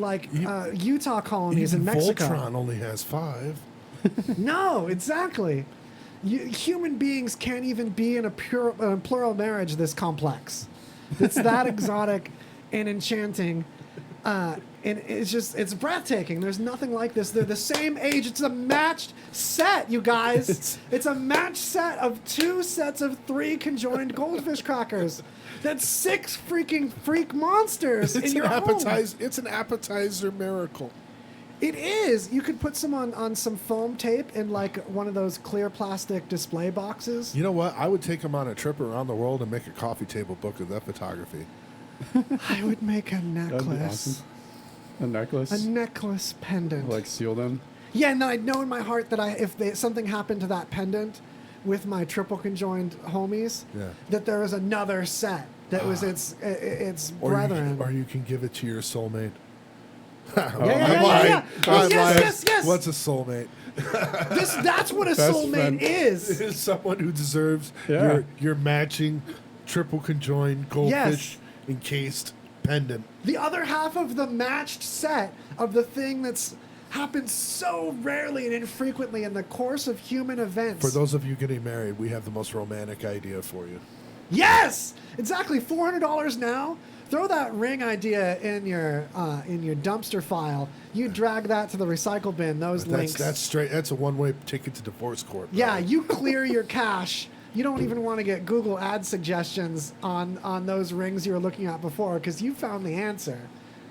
Utah colonies in Mexico. Voltron only has 5. No, exactly. Human beings can't even be in a plural marriage this complex. It's that exotic and enchanting. And it's breathtaking. There's nothing like this. They're the same age. It's a matched set, you guys. It's a matched set of 2 sets of 3 conjoined goldfish crackers. That's 6 freaking freak monsters in your home. It's an appetizer miracle. It is. You could put some on some foam tape in like one of those clear plastic display boxes. You know what? I would take them on a trip around the world and make a coffee table book of that photography. I would make a necklace. That'd be awesome. A necklace? A necklace pendant. Like seal them? Yeah, and then I'd know in my heart that if something happened to that pendant with my triple conjoined homies, that there was another set that was its brethren. Or you can give it to your soulmate. Yes. What's a soulmate? That's what a soulmate is. It's someone who deserves your matching triple conjoined goldfish encased pendant. The other half of the matched set of the thing that's happened so rarely and infrequently in the course of human events. For those of you getting married, we have the most romantic idea for you. Yes, exactly. $400 now. Throw that ring idea in your dumpster file. You drag that to the recycle bin. Those links. That's straight. That's a one-way ticket to divorce court. Bro. Yeah, you clear your cache. You don't even want to get Google ad suggestions on those rings you were looking at before because you found the answer.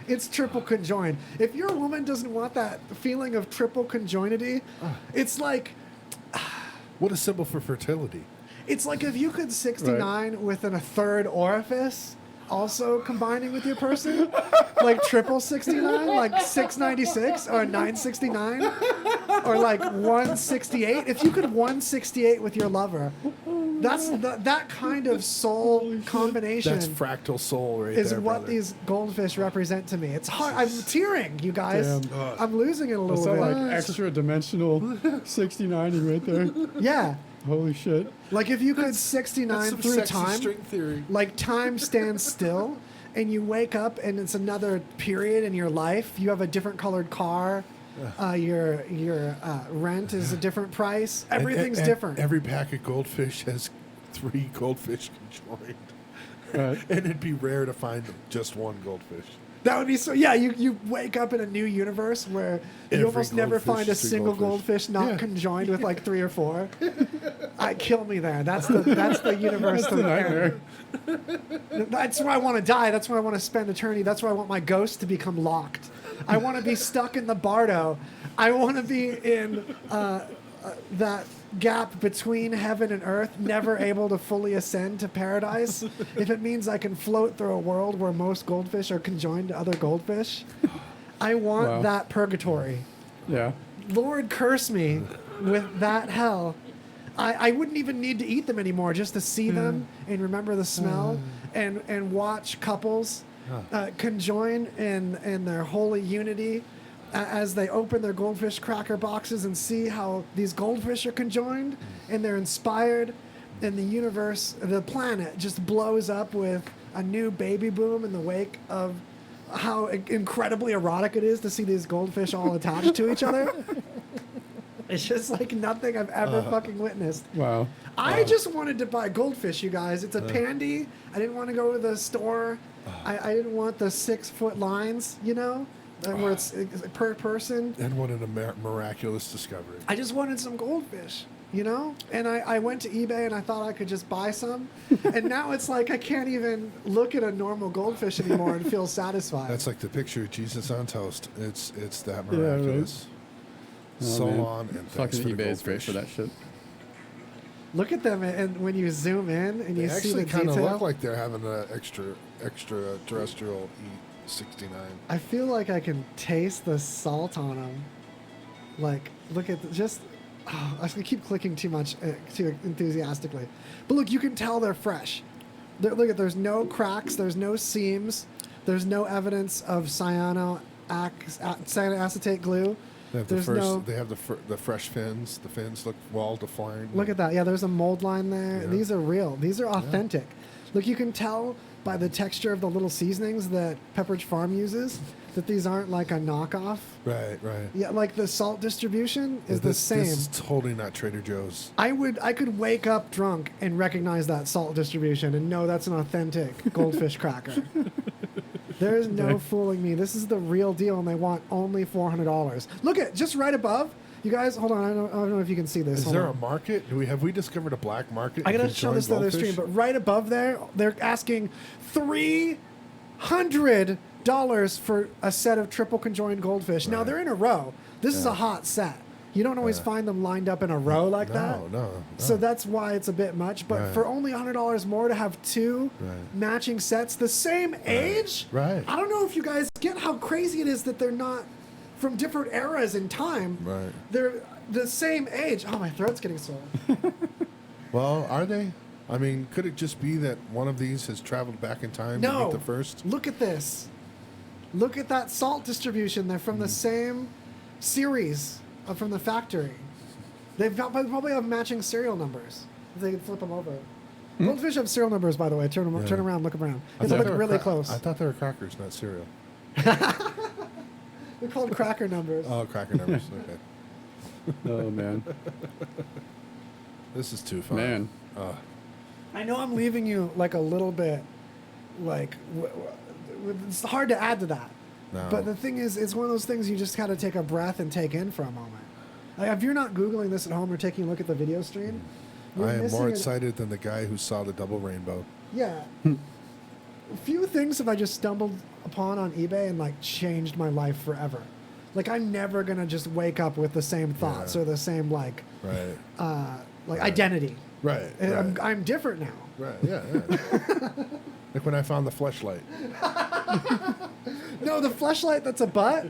It's triple conjoined. If your woman doesn't want that feeling of triple conjoinity, it's like... What a symbol for fertility. It's like if you could 69 with a third orifice also combining with your person, like triple 69, like 696 or 969 or like 168. If you could 168 with your lover, that's that kind of soul combination. That's fractal soul right is there, what brother. These goldfish represent to me. It's hard. I'm tearing, you guys. Damn. I'm losing it a little That's bit. like extra dimensional 69ing right there. Yeah. Holy shit. Like if you could 69 some through sexy time, string theory. like time stands still and you wake up and it's another period in your life. You have a different colored car. Your rent is a different price. Everything's different. Every pack of goldfish has 3 goldfish conjoined. Right. And it'd be rare to find just one goldfish. That would be so. Yeah, you wake up in a new universe where you Every almost never goldfish find a is a single goldfish. goldfish not conjoined with like 3 or 4. Kill me there. That's the universe. That's the nightmare. That's where I want to die. That's where I want to spend eternity. That's where I want my ghost to become locked. I want to be stuck in the bardo. I want to be in that gap between heaven and earth, never able to fully ascend to paradise. If it means I can float through a world where most goldfish are conjoined to other goldfish, I want that purgatory. Yeah. Lord, curse me with that hell. I wouldn't even need to eat them anymore just to see them and remember the smell and watch couples conjoin in their holy unity as they open their goldfish cracker boxes and see how these goldfish are conjoined and they're inspired and the universe, the planet just blows up with a new baby boom in the wake of how incredibly erotic it is to see these goldfish all attached to each other. It's just like nothing I've ever fucking witnessed. Wow. I just wanted to buy goldfish, you guys. It's a pandy. I didn't want to go to the store. I didn't want the 6-foot lines, you know, where it's per person. And what a miraculous discovery. I just wanted some goldfish, you know? And I went to eBay and I thought I could just buy some. And now it's like I can't even look at a normal goldfish anymore and feel satisfied. That's like the picture of Jesus on toast. It's that miraculous. Oh, so man. on and thanks Fucking for the eBay is great goldfish. for that shit. Look at them, and when you zoom in and you They see the actually kind of detail. look like they're having an extraterrestrial E69. I feel like I can taste the salt on them. Like, look at I was gonna keep clicking too much, too enthusiastically. But look, you can tell they're fresh. There's no cracks, there's no seams, there's no evidence of cyanoacetate glue. They have the fresh fins. The fins look well defined. Look at that. Yeah, there's a mold line there. Yeah. These are real. These are authentic. Look, you can tell by the texture of the little seasonings that Pepperidge Farm uses that these aren't like a knockoff. Right. Yeah, like the salt distribution is the same. This is totally not Trader Joe's. I could wake up drunk and recognize that salt distribution and know that's an authentic goldfish cracker. There is no fooling me. This is the real deal, and they want only $400. Look at just right above. You guys, hold on. I don't know if you can see this. Is Hold there on. a market? Have we discovered a black market? I gotta in show this to conjoined the stream, goldfish? but right above there, they're asking $300 for a set of triple conjoined goldfish. Now they're in a row. This is a hot set. You don't always find them lined up in a row like that. No. So that's why it's a bit much. But for only $100 more to have two matching sets the same age, Right. I don't know if you guys get how crazy it is that they're not from different eras in time. Right. They're the same age. Oh, my throat's getting sore. Well, are they? I mean, could it just be that one of these has traveled back in time to No. meet the first? Look at this. Look at that salt distribution. They're from the same series from the factory. They've got probably have matching serial numbers. If they could flip them over. Goldfish have serial numbers, by the way. Turn around, look around. They look really close. I thought they were crackers, not cereal. They're called cracker numbers. Oh, cracker numbers. Okay. Oh, man. This is too fun. Man. I know I'm leaving you like a little bit, like it's hard to add to that. No. But the thing is, it's one of those things you just got to take a breath and take in for a moment. Like, if you're not Googling this at home or taking a look at the video stream, you're I am missing more an- excited than the guy who saw the double rainbow. Yeah. Few things have I just stumbled upon on eBay and like changed my life forever. Like I'm never gonna just wake up with the same thoughts or the same like identity. Right. I'm different now. Right. Yeah. Like when I found the fleshlight. No, the fleshlight that's a butt.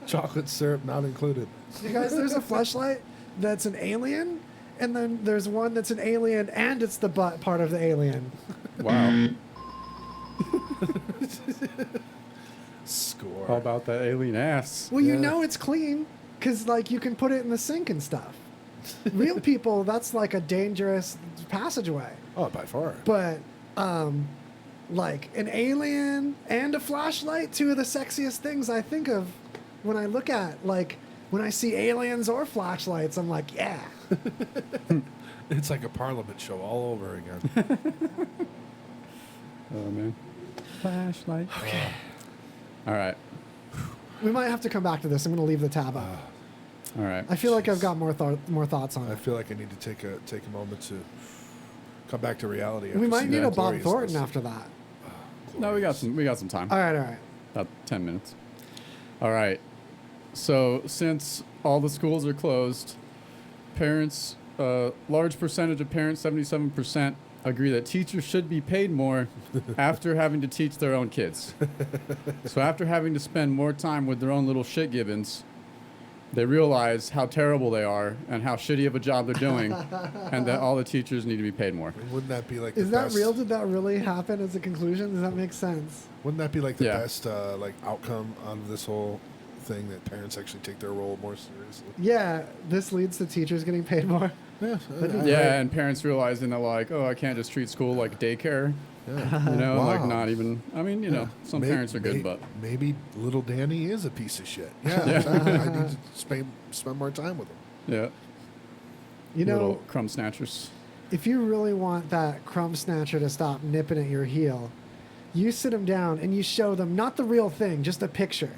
Chocolate syrup not included. You guys, there's a fleshlight that's an alien, and then there's one that's an alien and it's the butt part of the alien. Wow. Score. How about that alien ass? Well, you know it's clean because like you can put it in the sink and stuff. Real people, that's like a dangerous passageway. Oh, by far. But like an alien and a flashlight, two of the sexiest things I think of when I look at like when I see aliens or flashlights, I'm like, yeah. It's like a Parliament show all over again. Oh, man. Flashlight. Okay. All right. We might have to come back to this. I'm going to leave the tab up. All right. I feel like I've got more thoughts on I it. feel like I need to take a moment to come back to reality. We might need a Bob gloriousness. Thornton after that. No, we got some time. All right. About 10 minutes. All right. So since all the schools are closed, parents, large percentage of parents, 77%, agree that teachers should be paid more after having to teach their own kids. So after having to spend more time with their own little shit gibbons, they realize how terrible they are and how shitty of a job they're doing, and that all the teachers need to be paid more. Wouldn't that be like Is the that best, real? Did that really happen as a conclusion? Does that make sense? Wouldn't that be like the best like outcome out of this whole thing, that parents actually take their role more seriously? Yeah, this leads to teachers getting paid more. Yeah. Yeah, and parents realizing that like, oh, I can't just treat school like daycare. Yeah. You know, like Wow. not even. I mean, you know, some parents are good, but maybe little Danny is a piece of shit. Yeah, I need to spend more time with him. yeah. You Little know, crumb snatchers. if you really want that crumb snatcher to stop nipping at your heel, you sit them down and you show them not the real thing, just a picture.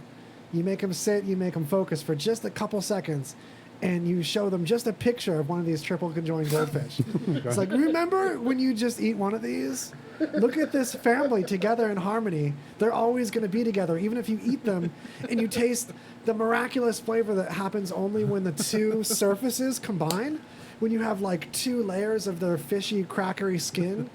You make them sit, you make them focus for just a couple seconds, and you show them just a picture of one of these triple-conjoined goldfish. It's like, remember when you just eat one of these? Look at this family together in harmony. They're always going to be together, even if you eat them and you taste the miraculous flavor that happens only when the two surfaces combine. When you have like two layers of their fishy, crackery skin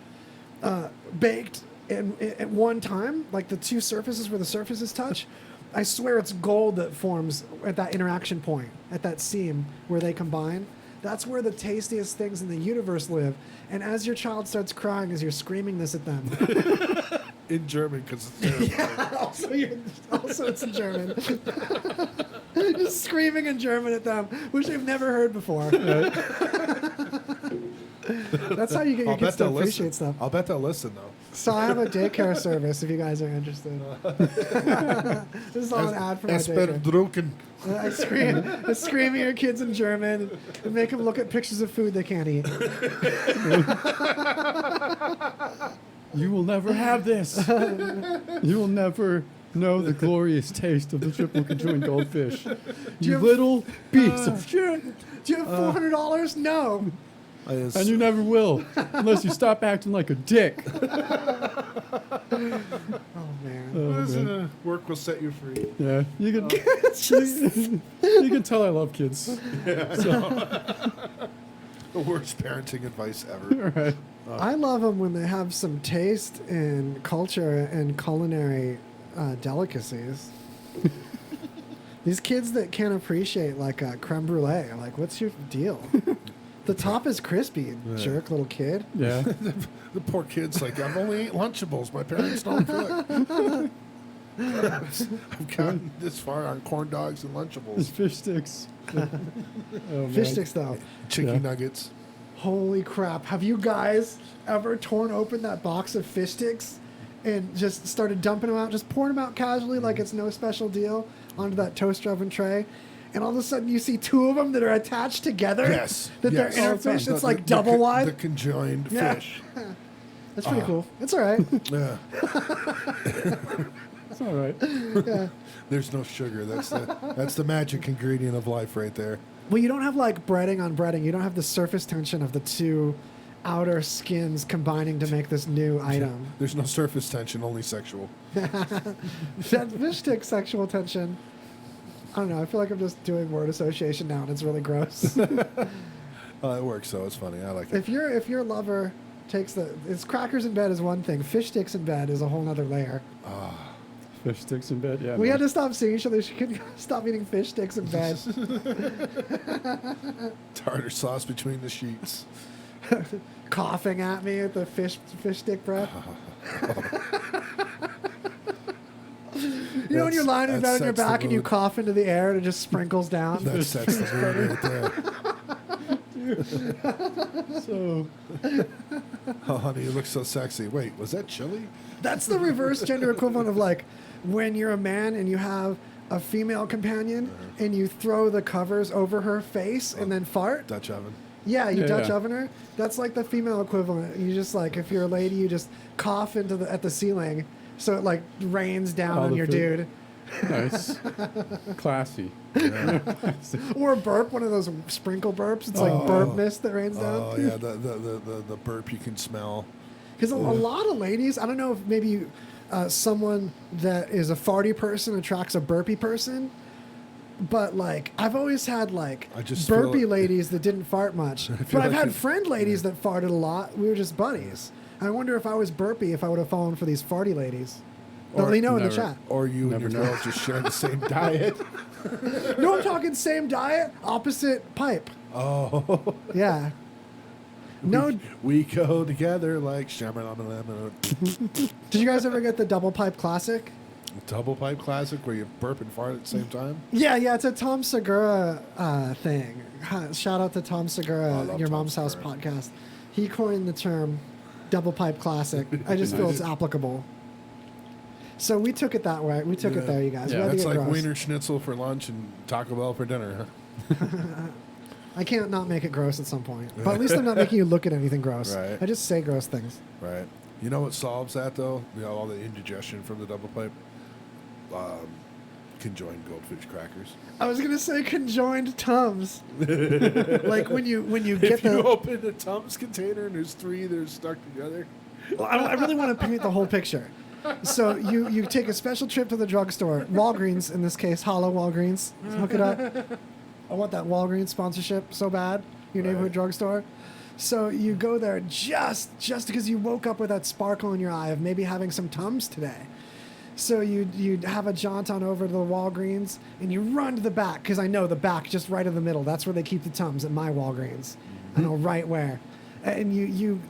baked at one time, like the two surfaces where the surfaces touch. I swear it's gold that forms at that interaction point, at that seam where they combine. That's where the tastiest things in the universe live. And as your child starts crying, as you're screaming this at them. In German, because it's terrible. Yeah, also it's in German. Just screaming in German at them, which they've never heard before. That's how you get your kids to appreciate stuff. I'll bet they'll listen, though. So I have a daycare service if you guys are interested. This is all an ad for my daycare. Drucken. I scream at your kids in German and make them look at pictures of food they can't eat. You will never have this. You will never know the glorious taste of the triple-conjoined goldfish. You little piece of shit. Do you have $400? No. And you never will, unless you stop acting like a dick. Oh, man. Listen, work will set you free. Yeah, you can. You can tell I love kids. Yeah. So. The worst parenting advice ever. Right. I love them when they have some taste and culture and culinary delicacies. These kids that can't appreciate like a creme brulee, like, what's your deal? The top is crispy, jerk little kid. Yeah. The poor kid's like, I've only ate Lunchables. My parents don't cook. I've gotten this far on corn dogs and Lunchables. Fish sticks. Fish sticks, though. Chicken nuggets. Holy crap. Have you guys ever torn open that box of fish sticks and just started dumping them out, just pouring them out casually like it's no special deal onto that toaster oven tray? And all of a sudden you see two of them that are attached together? Yes. That they're interfish. It's like double wide? The conjoined fish. That's pretty cool. It's all right. Yeah. It's all right. Yeah. There's no sugar. That's the magic ingredient of life right there. Well, you don't have like breading on breading. You don't have the surface tension of the two outer skins combining to make this new item. There's no surface tension, only sexual. Fish stick sexual tension. I don't know. I feel like I'm just doing word association now, and it's really gross. It works, though. It's funny. I like it. If your lover takes it's crackers in bed is one thing. Fish sticks in bed is a whole other layer. Fish sticks in bed, yeah. We had to stop seeing each other. She couldn't stop eating fish sticks in bed. Tartar sauce between the sheets. Coughing at me with the fish stick breath. You know when you're lying in bed on your back and you cough into the air and it just sprinkles down? That sets the mood right there. So, oh, honey, you look so sexy. Wait, was that chili? That's the reverse gender equivalent of like when you're a man and you have a female companion and you throw the covers over her face and then fart. Dutch oven. Yeah, you Dutch yeah. oven her. That's like the female equivalent. You just like, if you're a lady, you just cough at the ceiling so it like rains down All on the your food. dude. Nice. Classy. Or burp, one of those sprinkle burps. It's like burp mist that rains down. Oh, yeah, the burp you can smell. Because a lot of ladies, I don't know if maybe someone that is a farty person attracts a burpy person, but like I've always had like burpy ladies that didn't fart much. But I've had friend ladies that farted a lot. We were just buddies. I wonder if I was burpy, if I would have fallen for these farty ladies. Let me know in the chat. Or you and your girls just share the same diet. No, I'm talking same diet, opposite pipe. Oh. Yeah. No. We go together like shamalama. Did you guys ever get the double pipe classic? Double pipe classic where you burp and fart at the same time? Yeah, it's a Tom Segura thing. Shout out to Tom Segura, Your Tom Mom's House Segura. podcast. He coined the term Double pipe classic. I just feel it's applicable. So we took it that way. We took it there, you guys. Yeah. We had to That's get like gross. Wiener Schnitzel for lunch and Taco Bell for dinner, huh? I can't not make it gross at some point. But at least I'm not making you look at anything gross. Right. I just say gross things. Right. You know what solves that, though? You know, all the indigestion from the double pipe? Conjoined goldfish crackers. I was gonna say conjoined Tums. Like when you get If you open a Tums container and there's 3 that are stuck together. Well, I really want to paint the whole picture. So you take a special trip to the drugstore, Walgreens in this case, Hollow Walgreens. Hook it up. I want that Walgreens sponsorship so bad. Your neighborhood drugstore. So you go there just because you woke up with that sparkle in your eye of maybe having some Tums today. So you'd have a jaunt on over to the Walgreens and you run to the back because I know the back just right in the middle. That's where they keep the Tums at my Walgreens. I know right where. And you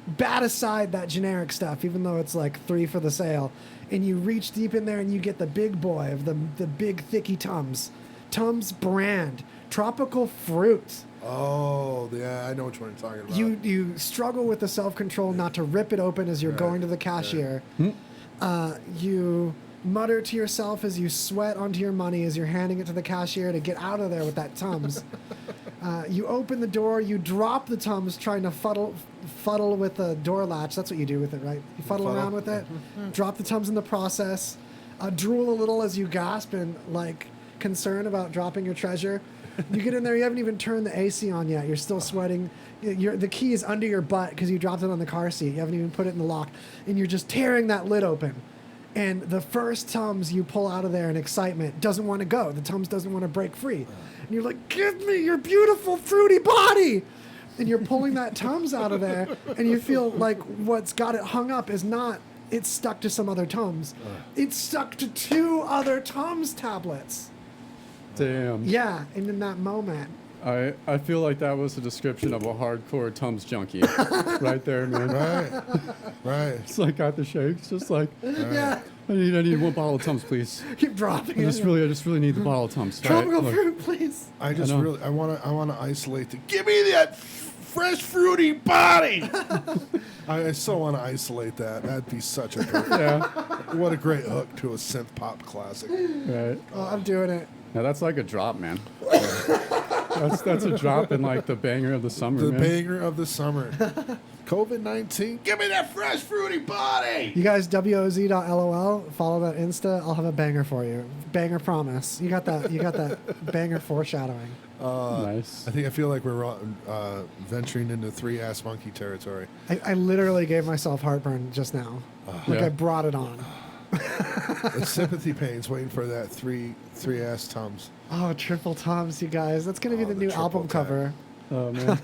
bat aside that generic stuff, even though it's like 3 for the sale, and you reach deep in there and you get the big boy of the big thicky Tums. Tums brand. Tropical fruit. Oh, yeah, I know which one you're talking about. You struggle with the self-control not to rip it open as you're going to the cashier. You mutter to yourself as you sweat onto your money as you're handing it to the cashier to get out of there with that Tums. You open the door, you drop the Tums trying to fuddle with the door latch. That's what you do with it, right? You fuddle around with it, drop the Tums in the process, drool a little as you gasp and like concern about dropping your treasure. You get in there, you haven't even turned the AC on yet. You're still sweating. The key is under your butt because you dropped it on the car seat. You haven't even put it in the lock. And you're just tearing that lid open. And the first Tums you pull out of there in excitement doesn't want to go. The Tums doesn't want to break free. And you're like, give me your beautiful fruity body. And you're pulling that Tums out of there. And you feel like what's got it hung up is not, it's stuck to some other Tums. It's stuck to 2 other Tums tablets. Damn. Yeah, and in that moment. I feel like that was a description of a hardcore Tums junkie. Right there, man. Right. It's like got the shakes, just like, Yeah. I need 1 bottle of Tums, please. Keep dropping I it. just really need the bottle of Tums. Tropical Look, fruit, please. I want to isolate the. Give me that fresh fruity body. I so want to isolate that. That'd be such a perfect. Yeah. What a great hook to a synth pop classic. Right. Oh, I'm doing it. Now that's like a drop, man. That's a drop in like the banger of the summer, The man. banger of the summer. COVID-19. Give me that fresh fruity body. You guys, WOZ.LOL, follow that Insta. I'll have a banger for you. Banger promise. You got that banger foreshadowing. Nice. I feel like we're venturing into 3-ass monkey territory. I literally gave myself heartburn just now. Like Yeah. I brought it on. It's sympathy pains waiting for that 3-ass Tums. Oh, triple Tums, you guys. That's going to be the new triple album tap. cover. Oh, man.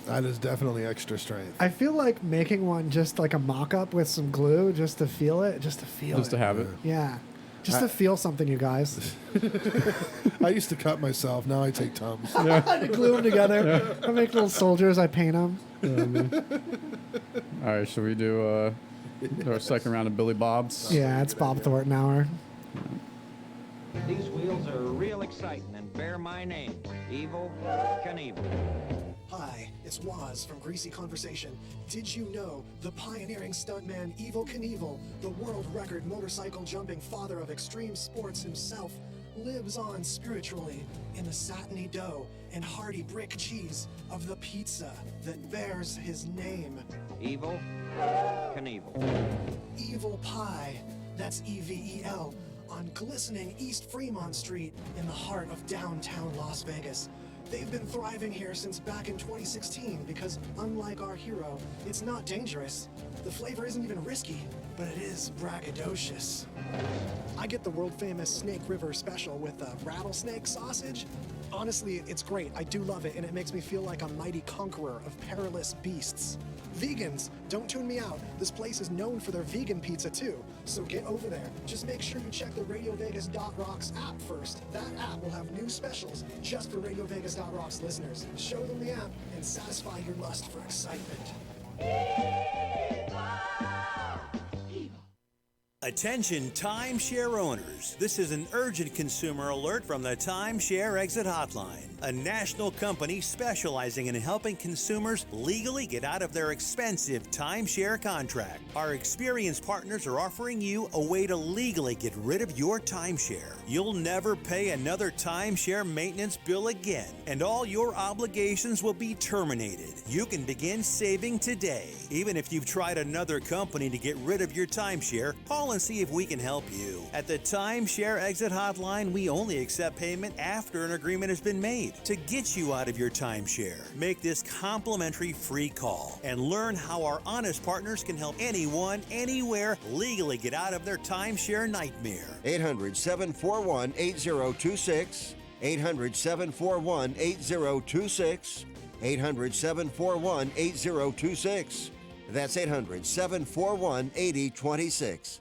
That is definitely extra strength. I feel like making one just like a mock-up with some glue just to feel it. Just to have it. Yeah. Just to feel something, you guys. I used to cut myself. Now I take Tums. I glue them together. I make little soldiers. I paint them. All right, should we do our second round of Billy Bob's? Yeah, it's Bob Thornton hour. These wheels are real exciting and bear my name, Evil Knievel. Hi, it's Waz from Greasy Conversation. Did you know the pioneering stuntman Evil Knievel, the world record motorcycle jumping father of extreme sports himself, lives on spiritually in the satiny dough and hearty brick cheese of the pizza that bears his name? Evil Knievel. Evil Pie, that's EVEL, on glistening East Fremont Street in the heart of downtown Las Vegas. They've been thriving here since back in 2016 because, unlike our hero, it's not dangerous. The flavor isn't even risky, but it is braggadocious. I get the world-famous Snake River special with the rattlesnake sausage. Honestly, it's great. I do love it, and it makes me feel like a mighty conqueror of perilous beasts. Vegans, don't tune me out. This place is known for their vegan pizza too, so get over there. Just make sure you check the RadioVegas.rocks app first. That app will have new specials just for RadioVegas.rocks listeners. Show them the app and satisfy your lust for excitement. Attention timeshare owners. This is an urgent consumer alert from the Timeshare Exit Hotline, a national company specializing in helping consumers legally get out of their expensive timeshare contract. Our experienced partners are offering you a way to legally get rid of your timeshare. You'll never pay another timeshare maintenance bill again, and all your obligations will be terminated. You can begin saving today. Even if you've tried another company to get rid of your timeshare, call and see if we can help you. At the Timeshare Exit Hotline, we only accept payment after an agreement has been made to get you out of your timeshare. Make this complimentary free call and learn how our honest partners can help anyone, anywhere, legally get out of their timeshare nightmare. 800-741-8026. 800-741-8026. 800-741-8026. That's 800-741-8026.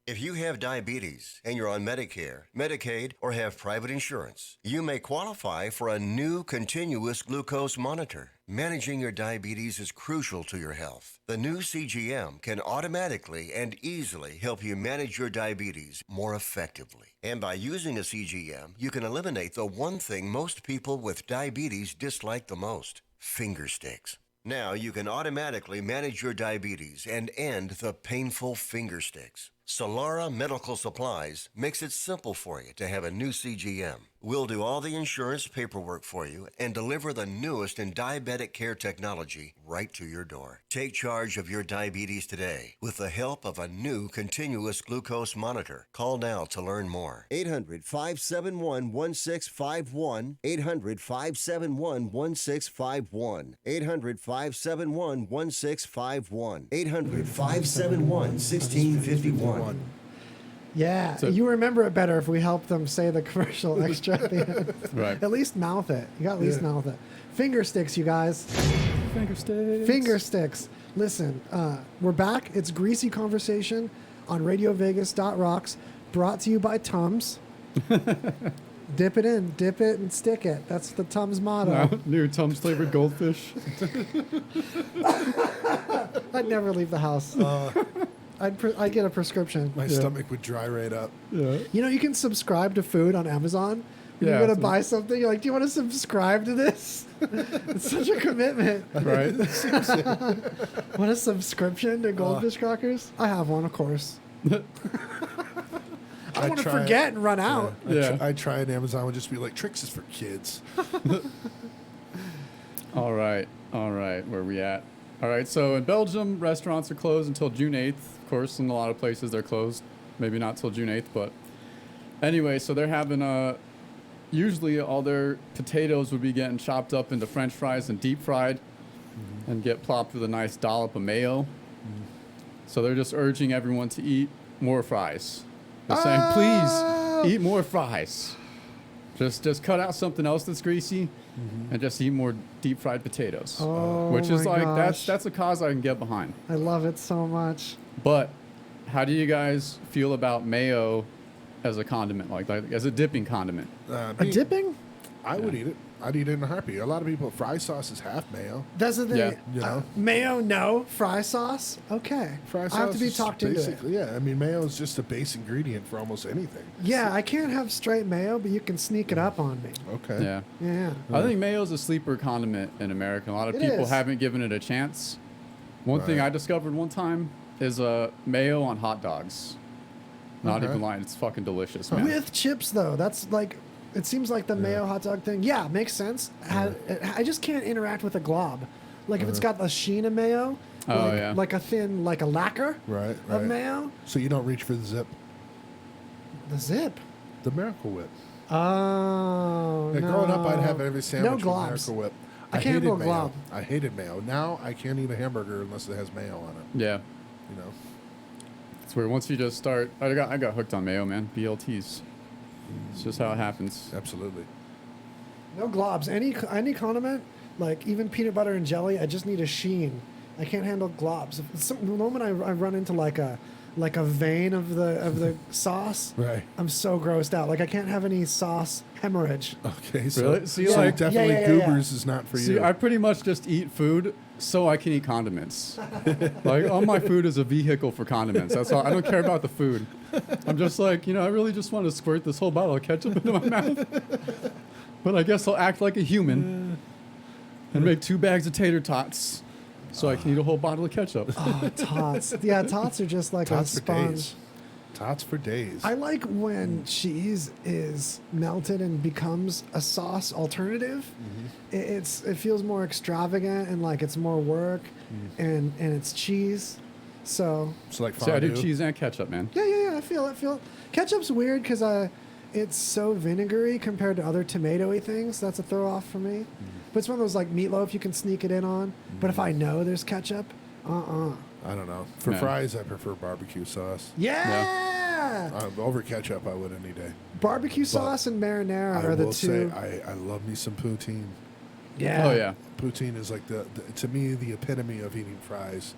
If you have diabetes and you're on Medicare, Medicaid, or have private insurance, you may qualify for a new continuous glucose monitor. Managing your diabetes is crucial to your health. The new CGM can automatically and easily help you manage your diabetes more effectively. And by using a CGM, you can eliminate the one thing most people with diabetes dislike the most: finger sticks. Now you can automatically manage your diabetes and end the painful finger sticks. Solara Medical Supplies makes it simple for you to have a new CGM. We'll do all the insurance paperwork for you and deliver the newest in diabetic care technology right to your door. Take charge of your diabetes today with the help of a new continuous glucose monitor. Call now to learn more. 800-571-1651. 800-571-1651. 800-571-1651. 800-571-1651. Yeah, So- you remember it better if we help them say the commercial extra at the end. Right. At least mouth it. You got to at least mouth it. Finger sticks, you guys. Finger sticks. Finger sticks. Listen, we're back. It's Greasy Conversation on RadioVegas.rocks, brought to you by Tums. Dip it in, dip it, and stick it. That's the Tums motto. New Tums flavored goldfish. I'd never leave the house. I'd get a prescription. My stomach would dry right up. Yeah. You know, you can subscribe to food on Amazon. When Yeah, you're going to so- buy something, you're like, do you want to subscribe to this? It's such a commitment. Right. Want a subscription to Goldfish Crackers? I have one, of course. I don't want to forget and run out. I try it. Amazon would just be like, Tricks is for kids. All right. Where we at? All right. So in Belgium, restaurants are closed until June 8th. Of course, in a lot of places they're closed. Maybe not till June 8th, but anyway, so they're having usually all their potatoes would be getting chopped up into French fries and deep fried and get plopped with a nice dollop of mayo. So they're just urging everyone to eat more fries. They're saying, please eat more fries. Just cut out something else that's greasy and just eat more deep fried potatoes. Which is my like, gosh. that's a cause I can get behind. I love it so much. But how do you guys feel about mayo as a condiment, like as a dipping condiment? A dipping? I would eat it. I'd eat it in a heartbeat. A lot of people, fry sauce is half mayo. That's the thing. Yeah. You know? Mayo, no. Fry sauce, okay. Fry sauce I have to be is talked into it. basically, yeah. I mean, mayo is just a base ingredient for almost anything. Yeah, I can't have straight mayo, but you can sneak it up on me. Okay. Yeah. Yeah. I think mayo is a sleeper condiment in America. A lot of It people is. haven't given it a chance. One thing Right. I discovered one time is mayo on hot dogs. Not Okay. even lying. It's fucking delicious, man. With chips, though, that's like, it seems like the mayo hot dog thing. Yeah, makes sense. I just can't interact with a glob. Like if it's got a sheen of mayo, like a thin, like a lacquer Right. of mayo. So you don't reach for the zip. The zip. The Miracle Whip. Oh, Yeah, no. growing up, I'd have every sandwich No with globs. Miracle Whip. I can't hated go mayo. glob. I hated mayo. Now I can't eat a hamburger unless it has mayo on it. Yeah. You know. It's where once you just start, I got hooked on mayo, man. BLTs. It's just how it happens. Absolutely. No globs. Any condiment, like even peanut butter and jelly, I just need a sheen. I can't handle globs. The moment I run into like a like a vein of the sauce. Right. I'm so grossed out. Like I can't have any sauce hemorrhage. Okay, so, Really? See, so like- definitely Goobers is not for See, you. I pretty much just eat food so I can eat condiments. Like all my food is a vehicle for condiments. That's all. I don't care about the food. I'm just like, I really just want to squirt this whole bottle of ketchup into my mouth. But I guess I'll act like a human and make 2 bags of tater tots so I can eat a whole bottle of ketchup. Oh, tots. Yeah, tots are just like Tots a for sponge. days. Tots for days. I like when cheese is melted and becomes a sauce alternative. It feels more extravagant and like it's more work, and it's cheese. So like See, I do cheese and ketchup, man. yeah. I feel it. Ketchup's weird because it's so vinegary compared to other tomatoey things. That's a throw off for me. But it's one of those like meatloaf you can sneak it in on. But if I know there's ketchup, I don't know. For fries, I prefer barbecue sauce. Yeah. Over ketchup, I would any day. Barbecue sauce and marinara I are the will two. say, I love me some poutine. Yeah. Oh, yeah. Poutine is like to me the epitome of eating fries.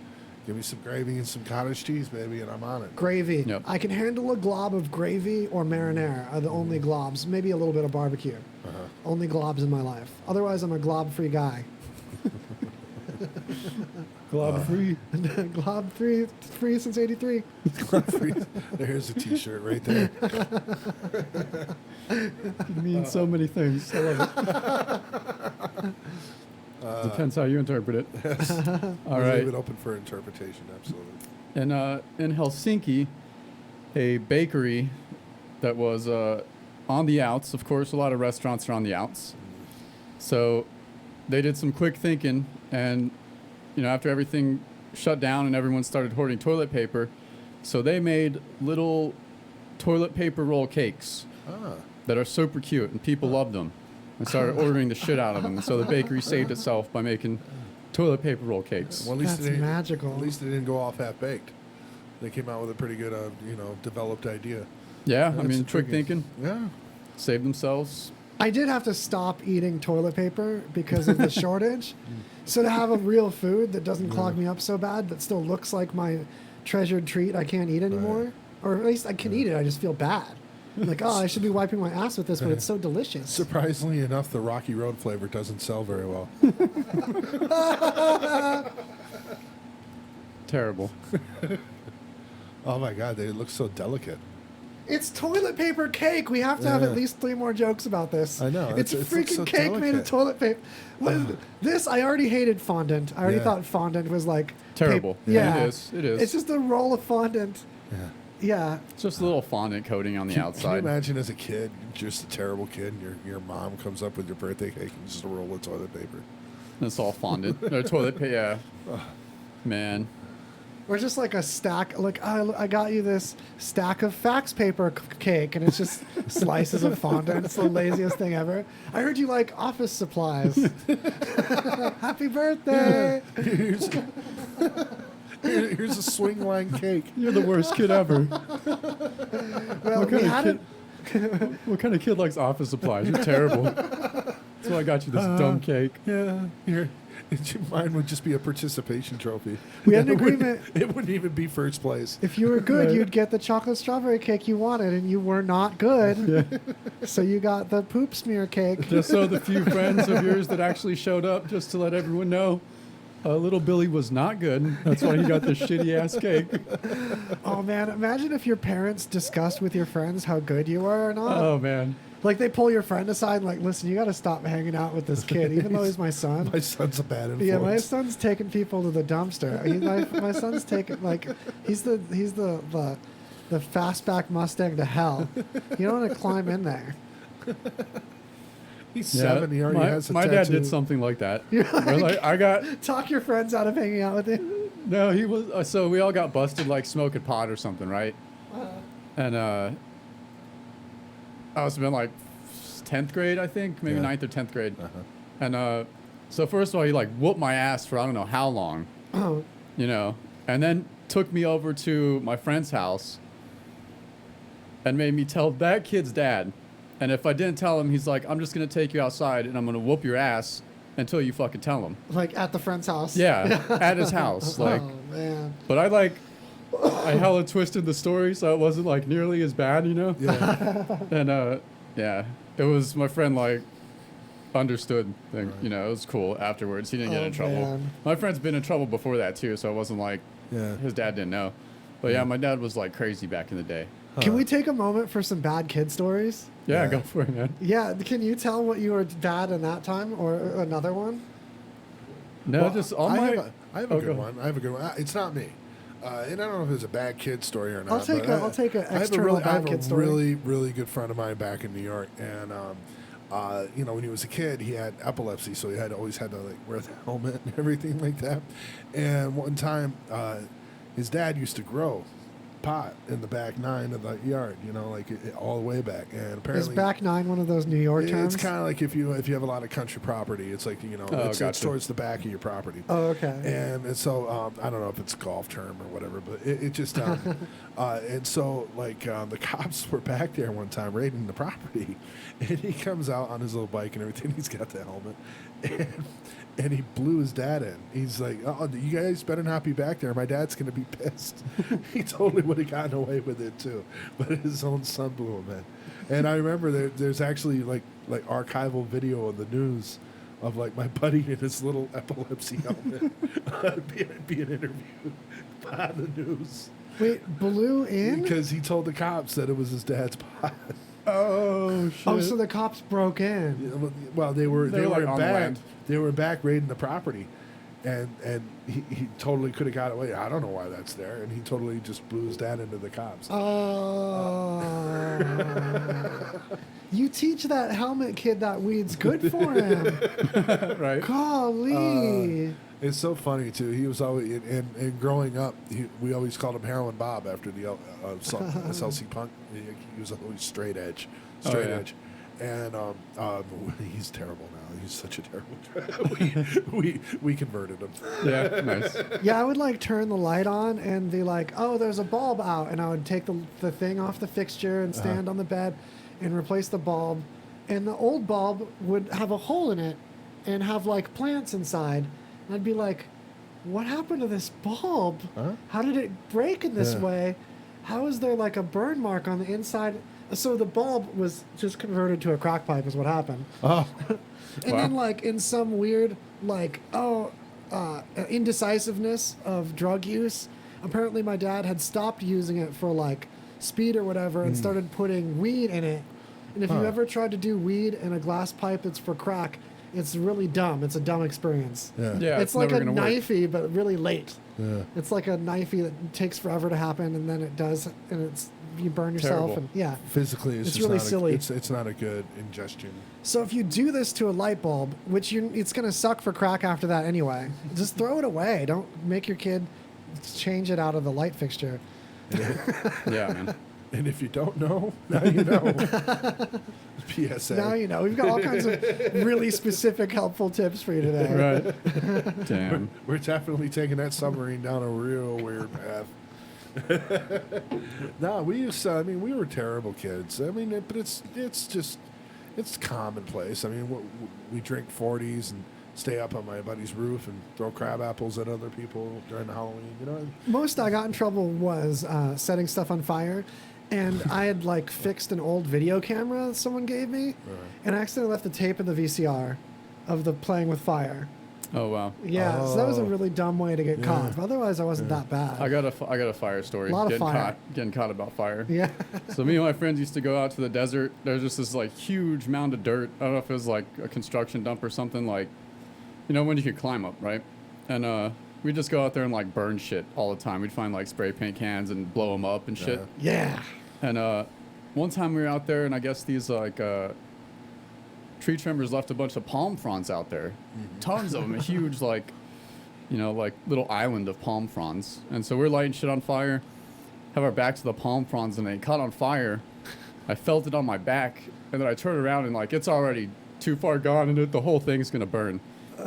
Give me some gravy and some cottage cheese, baby, and I'm on it. Gravy. Yep. I can handle a glob of gravy or marinara are the only globs. Maybe a little bit of barbecue. Only globs in my life. Otherwise, I'm a glob-free guy. Glob free. Glob free since '83. There's a T-shirt right there. It means so many things. I love it. Depends how you interpret it. All right. Leave it open for interpretation, absolutely. And in Helsinki, a bakery that was on the outs. Of course, a lot of restaurants are on the outs. So they did some quick thinking, and after everything shut down and everyone started hoarding toilet paper, so they made little toilet paper roll cakes that are super cute, and people loved them and started ordering the shit out of them. So the bakery saved itself by making toilet paper roll cakes. Well, at least That's magical. At least they didn't go off half-baked. They came out with a pretty good, developed idea. Yeah, That's I mean, quick intriguing. thinking. Yeah. Saved themselves. I did have to stop eating toilet paper because of the shortage. So to have a real food that doesn't clog me up so bad, that still looks like my treasured treat I can't eat anymore, or at least I can eat it, I just feel bad. Like, I should be wiping my ass with this, but it's so delicious. Surprisingly enough, the Rocky Road flavor doesn't sell very well. Terrible. Oh my God, they look so delicate. It's toilet paper cake. We have to have at least 3 more jokes about this. I know. It's It looks freaking so cake made of delicate. toilet paper. This, I already hated fondant. I already thought fondant was like... Terrible. Yeah. It is. It is. It's just a roll of fondant. Yeah. It's just a little fondant coating on the Can you outside. imagine as a kid, just a terrible kid, and your mom comes up with your birthday cake and just a roll of toilet paper? And it's all fondant. Or toilet paper, yeah. Man. Or just like a stack, like, I got you this stack of fax paper cake, and it's just slices of fondant. It's the laziest thing ever. I heard you like office supplies. Happy birthday. Here's a swing line cake. You're the worst kid ever. Well, we had it. What kind of kid likes office supplies? You're terrible. That's why I got you this dumb cake. Yeah. Mine would just be a participation trophy. We had an agreement. It wouldn't even be first place. If you were good, Right. you'd get the chocolate strawberry cake you wanted, and you were not good. So you got the poop smear cake. Just so the few friends of yours that actually showed up, just to let everyone know, little Billy was not good. That's why he got this shitty ass cake. Oh man, imagine if your parents discussed with your friends how good you were or not. Oh man. Like they pull your friend aside and like, listen, you got to stop hanging out with this kid, even though he's my son. My son's a bad influence. Yeah, my son's taking people to the dumpster. My son's taking he's the fastback Mustang to hell. You don't want to climb in there. He's 7. He already has a my tattoo. dad did something like that. You're Where, like, I got talk your friends out of hanging out with him. no. He was so we all got busted like smoking pot or something, right? And I must have been like 10th grade, I think, maybe 9th or 10th grade. And so first of all, he like whooped my ass for I don't know how long, Oh, and then took me over to my friend's house and made me tell that kid's dad. And if I didn't tell him, he's like, I'm just going to take you outside and I'm going to whoop your ass until you fucking tell him. like at the friend's house. Yeah, at his house. Like, oh man. but I like I hella twisted the story so it wasn't like nearly as bad, you know? Yeah. And yeah, it was my friend like understood thing, you know, it was cool afterwards. He didn't get in trouble. Man. My friend's been in trouble before that too, so it wasn't like his dad didn't know. But yeah, my dad was like crazy back in the day. Can we take a moment for some bad kid stories? Yeah, go for it, man. Yeah, can you tell what you were bad in that time or another one? No, Well, just all I my. have a good one. I have a good one. It's not me. And I don't know if it's a bad kid story or not. I'll take an external bad kid story. I have a really, really good friend of mine back in New York, and you know, when he was a kid, he had epilepsy, so he always had to like wear the helmet and everything like that. And one time, his dad used to grow pot in the back 9 of the yard, you know, like all the way back. And apparently, is back 9 one of those New York terms? It's kind of like if you have a lot of country property, it's like, you know, it's towards the back of your property. Oh, okay. And so I don't know if it's a golf term or whatever, but it just and so like the cops were back there one time raiding the property, and he comes out on his little bike and everything. He's got the helmet, and he blew his dad in. He's like, "Oh, you guys better not be back there. My dad's going to be pissed." He totally would have gotten away with it too, but his own son blew him in. And I remember there's actually like archival video of the news of like my buddy in his little epilepsy helmet being interviewed by the news. Wait, blew in? Because he told the cops that it was his dad's pot. Oh shit! Oh, so the cops broke in. Well, they were like on back. land. They were back raiding the property, and he totally could have got away. I don't know why that's there, and he totally just blew his dad into the cops. Oh. You teach that helmet kid that weed's good for him. Right? Golly. It's so funny too. He was always and growing up. We always called him Heroin Bob after the SLC Punk. He was always straight edge, edge, and he's terrible now. He's such a terrible guy. we converted him. Yeah, nice. Yeah, I would like turn the light on and be like, "Oh, there's a bulb out," and I would take the thing off the fixture and stand on the bed and replace the bulb, and the old bulb would have a hole in it and have like plants inside. And I'd be like, what happened to this bulb? Huh? How did it break in this way? How is there like a burn mark on the inside? So the bulb was just converted to a crack pipe is what happened. Oh. And then like in some weird like, indecisiveness of drug use, apparently my dad had stopped using it for like speed or whatever and started putting weed in it. And if you ever tried to do weed in a glass pipe that's for crack, it's really dumb. It's a dumb experience. Yeah. It's like a never gonna work. knifey, but really late. Yeah. It's like a knifey that takes forever to happen, and then it does, and you burn yourself. Terrible. And yeah, Physically, it's just really not silly. It's not a good ingestion. So if you do this to a light bulb, which it's going to suck for crack after that anyway, just throw it away. Don't make your kid change it out of the light fixture. Yeah, man. And if you don't know, now you know. PSA. Now you know. We've got all kinds of really specific, helpful tips for you today. Right. Damn. We're definitely taking that submarine down a real weird path. No, we used to, I mean, we were terrible kids. I mean, but it's commonplace. I mean, we drink 40s and stay up on my buddy's roof and throw crab apples at other people during Halloween, you know? Most I got in trouble was setting stuff on fire. And I had like fixed an old video camera that someone gave me, and I accidentally left the tape in the VCR of the playing with fire. Oh wow. Yeah, so that was a really dumb way to get caught. Otherwise, I wasn't that bad. I got a fire story. A lot of fire. Getting caught about fire. Yeah. So me and my friends used to go out to the desert. There's just this like huge mound of dirt. I don't know if it was like a construction dump or something, like, you know, when you could climb up, right? And we'd just go out there and like burn shit all the time. We'd find like spray paint cans and blow them up and shit. Yeah. And one time we were out there, and I guess these like tree trimmers left a bunch of palm fronds out there, tons of them, a huge like, you know, like little island of palm fronds. And so we're lighting shit on fire, have our backs to the palm fronds, and they caught on fire. I felt it on my back, and then I turned around and like it's already too far gone, and the whole thing's gonna burn.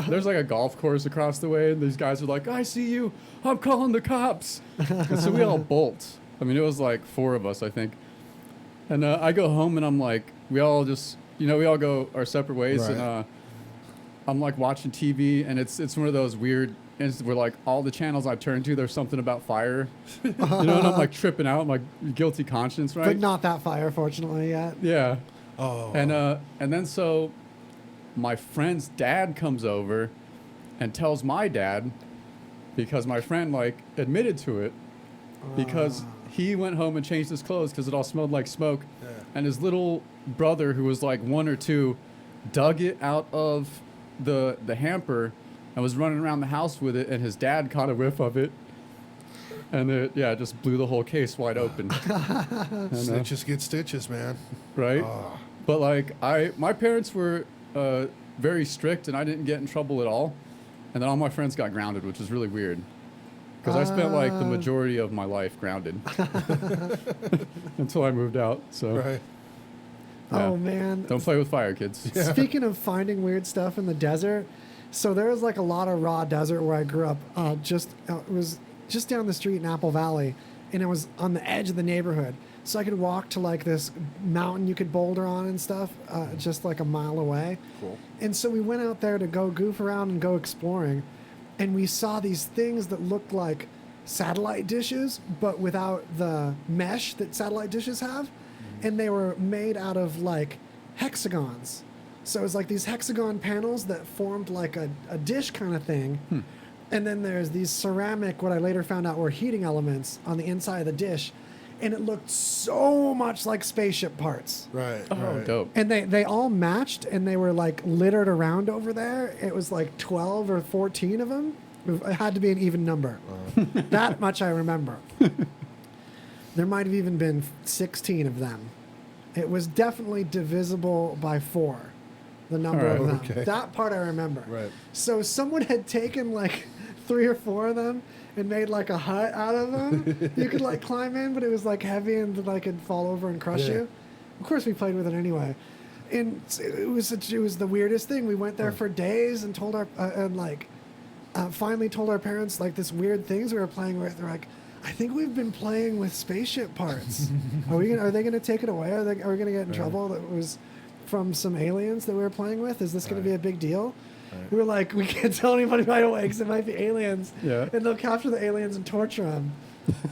There's like a golf course across the way, and these guys are like, "I see you, I'm calling the cops." And so we all bolt. I mean, it was like 4 of us, I think. And I go home, and I'm like, we all just, you know, we all go our separate ways. Right. And I'm like watching TV, and it's one of those weird and we're like all the channels I turn to, there's something about fire. You know, and I'm like tripping out, my guilty conscience, right? But not that fire, fortunately, yet. Yeah. Oh. And then so my friend's dad comes over and tells my dad, because my friend like admitted to it, because he went home and changed his clothes because it all smelled like smoke. Yeah. And his little brother, who was like 1 or 2, dug it out of the hamper and was running around the house with it, and his dad caught a whiff of it. And it just blew the whole case wide open. Snitches get stitches, man. Right? But like my parents were very strict, and I didn't get in trouble at all. And then all my friends got grounded, which is really weird. Because I spent like the majority of my life grounded until I moved out. So, Right. yeah. Oh, man. Don't play with fire, kids. Speaking of finding weird stuff in the desert, so there was like a lot of raw desert where I grew up. It was just down the street in Apple Valley, and it was on the edge of the neighborhood. So I could walk to like this mountain you could boulder on and stuff, just like a mile away. Cool. And so we went out there to go goof around and go exploring, and we saw these things that looked like satellite dishes, but without the mesh that satellite dishes have. And they were made out of like hexagons. So it was like these hexagon panels that formed like a dish kind of thing. And then there's these ceramic, what I later found out were heating elements on the inside of the dish. And it looked so much like spaceship parts. Right. Oh, right. dope. And they all matched, and they were like littered around over there. It was like 12 or 14 of them. It had to be an even number. That much I remember. There might have even been 16 of them. It was definitely divisible by 4, the number of them. Okay. That part I remember. Right. So someone had taken like 3 or 4 of them and made like a hut out of them. You could like climb in, but it was like heavy and like it'd fall over and crush you. Of course, we played with it anyway. And it was the weirdest thing. We went there for days and told our finally told our parents like this weird things we were playing with. They're like, I think we've been playing with spaceship parts. Are they gonna take it away? Are we gonna get in trouble? That was from some aliens that we were playing with. Is this gonna be a big deal? We were like, we can't tell anybody right away because it might be aliens. Yeah. And they'll capture the aliens and torture them.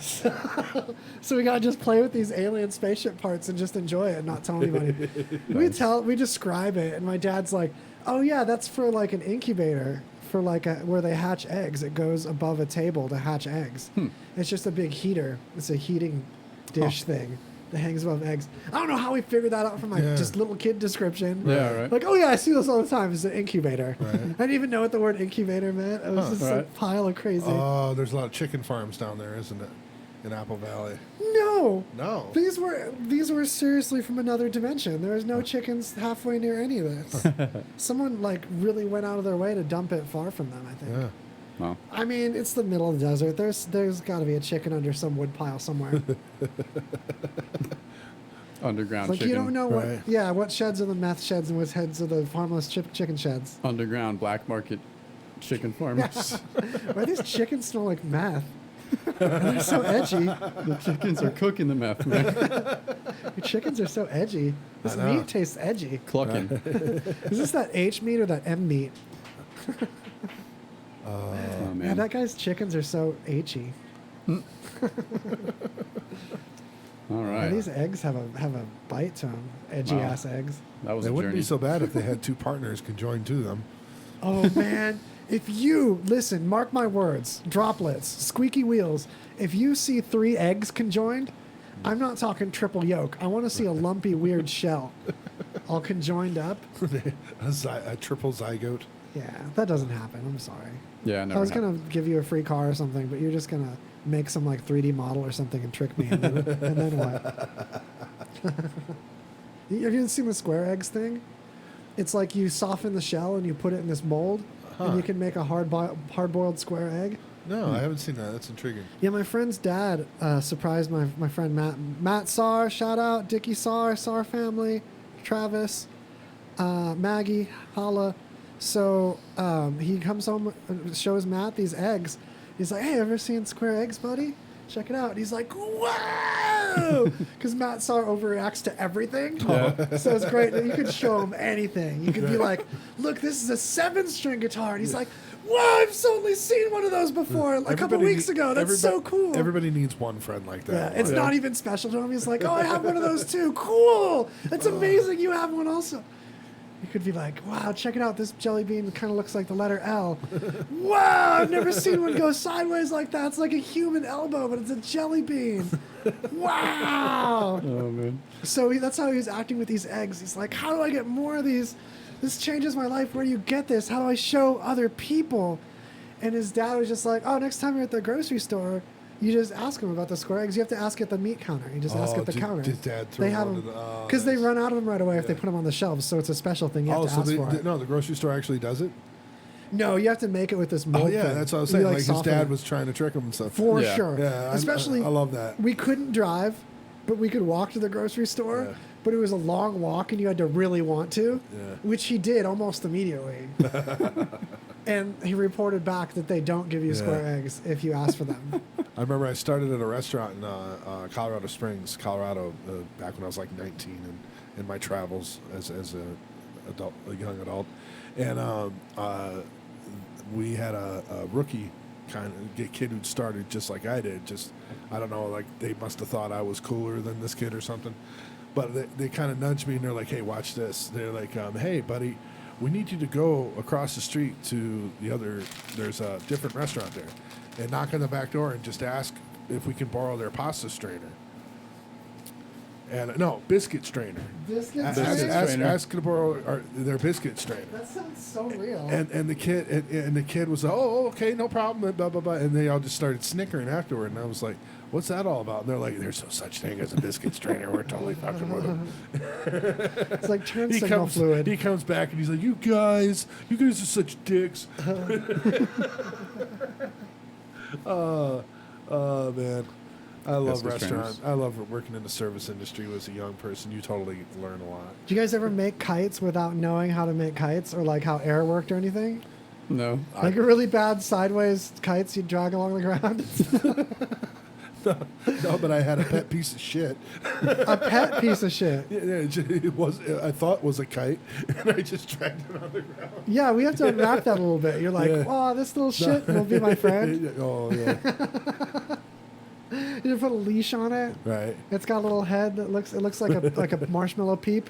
So we gotta just play with these alien spaceship parts and just enjoy it and not tell anybody. We describe it, and my dad's like, oh yeah, that's for like an incubator for like where they hatch eggs. It goes above a table to hatch eggs. It's just a big heater. It's a heating dish thing that hangs above eggs. I don't know how we figured that out from my just little kid description. Yeah, right. Like, oh yeah, I see this all the time. It's an incubator. Right. I didn't even know what the word incubator meant. It was just a pile of crazy. Oh, there's a lot of chicken farms down there, isn't it? In Apple Valley. No. No. These were seriously from another dimension. There was no chickens halfway near any of this. Someone like really went out of their way to dump it far from them, I think. Yeah. Wow. I mean, it's the middle of the desert. There's got to be a chicken under some wood pile somewhere. Underground Like chicken. you don't know what sheds are the meth sheds and what heads are the harmless chicken sheds. Underground black market chicken farms. Why these chickens smell like meth? They're so edgy. The chickens are cooking the meth, man. Your chickens are so edgy. This meat tastes edgy. Clucking. Is this that H meat or that M meat? Oh, Man, man. that guy's chickens are so H-y. All right. These eggs have a bite to them. Edgy ass eggs. That was They a wouldn't journey. be so bad if they had 2 partners conjoined to them. Oh man, if you listen, mark my words, droplets, squeaky wheels. If you see 3 eggs conjoined, I'm not talking triple yolk. I want to see a lumpy weird shell, all conjoined up. a triple zygote. Yeah, that doesn't happen. I'm sorry. Yeah, I was gonna give you a free car or something, but you're just gonna make some like 3D model or something and trick me, and then what? Have you seen the square eggs thing? It's like you soften the shell and you put it in this mold, and you can make a hard-boiled square egg. No, I haven't seen that. That's intriguing. Yeah, my friend's dad surprised my friend Matt Saar, shout out, Dickie Saar family, Travis, Maggie, holla. So he comes home and shows Matt these eggs. He's like, hey, ever seen square eggs, buddy? Check it out. And he's like, wow! whoa, because Matt Saar overreacts to everything. So it's great that you could show him anything. You could be like, look, this is a 7-string guitar, and he's like, whoa, I've only seen one of those before a couple weeks ago. That's so cool. Everybody needs one friend like that. Yeah, it's not even special to him. He's like, oh, I have one of those too. Cool. That's amazing. You have one also. You could be like, wow, check it out. This jelly bean kind of looks like the letter L. Wow, I've never seen one go sideways like that. It's like a human elbow, but it's a jelly bean. Wow. Oh, man. So that's how he was acting with these eggs. He's like, how do I get more of these? This changes my life. Where do you get this? How do I show other people? And his dad was just like, oh, next time you're at the grocery store, you just ask them about the square eggs. You have to ask at the meat counter. You just ask at the counter. Did Dad throw they have them because they run out of them right away if they put them on the shelves. So it's a special thing. You have to ask for it. No, the grocery store actually does it. No, you have to make it with this mold. Oh yeah, thing. that's what I was saying. Like his soften dad it. was trying to trick him and stuff. For sure. Yeah, Especially, I love that. We couldn't drive, but we could walk to the grocery store. Yeah. But it was a long walk, and you had to really want to, which he did almost immediately. And he reported back that they don't give you square eggs if you ask for them. I remember I started at a restaurant in Colorado Springs, Colorado, back when I was like 19, and in my travels as a young adult, and we had a rookie kind of kid who started just like I did. Just I don't know, like they must have thought I was cooler than this kid or something. But they kind of nudged me and they're like, "Hey, watch this." They're like, "Hey, buddy, we need you to go across the street to the other. There's a different restaurant there, and knock on the back door and just ask if we can borrow their pasta strainer." And no, biscuit strainer. Biscuit strainer. Ask to borrow their biscuit strainer. That sounds so real. And the kid was, oh, okay, no problem, blah blah blah, and they all just started snickering afterward, and I was like, what's that all about? And they're like, there's no such thing as a biscuit strainer. We're totally fucking with them. It's like turn signal fluid. He comes back and he's like, you guys are such dicks. Oh man. I love restaurants. I love working in the service industry as a young person. You totally learn a lot. Do you guys ever make kites without knowing how to make kites or like how air worked or anything? No. Like a really bad sideways kites you drag along the ground? No, but I had a pet piece of shit. A pet piece of shit? Yeah, it was. I thought it was a kite, and I just dragged it on the ground. Yeah, we have to unwrap that a little bit. You're like, oh, this little shit will be my friend. Oh, yeah. You put a leash on it. Right. It's got a little head that looks like a marshmallow peep.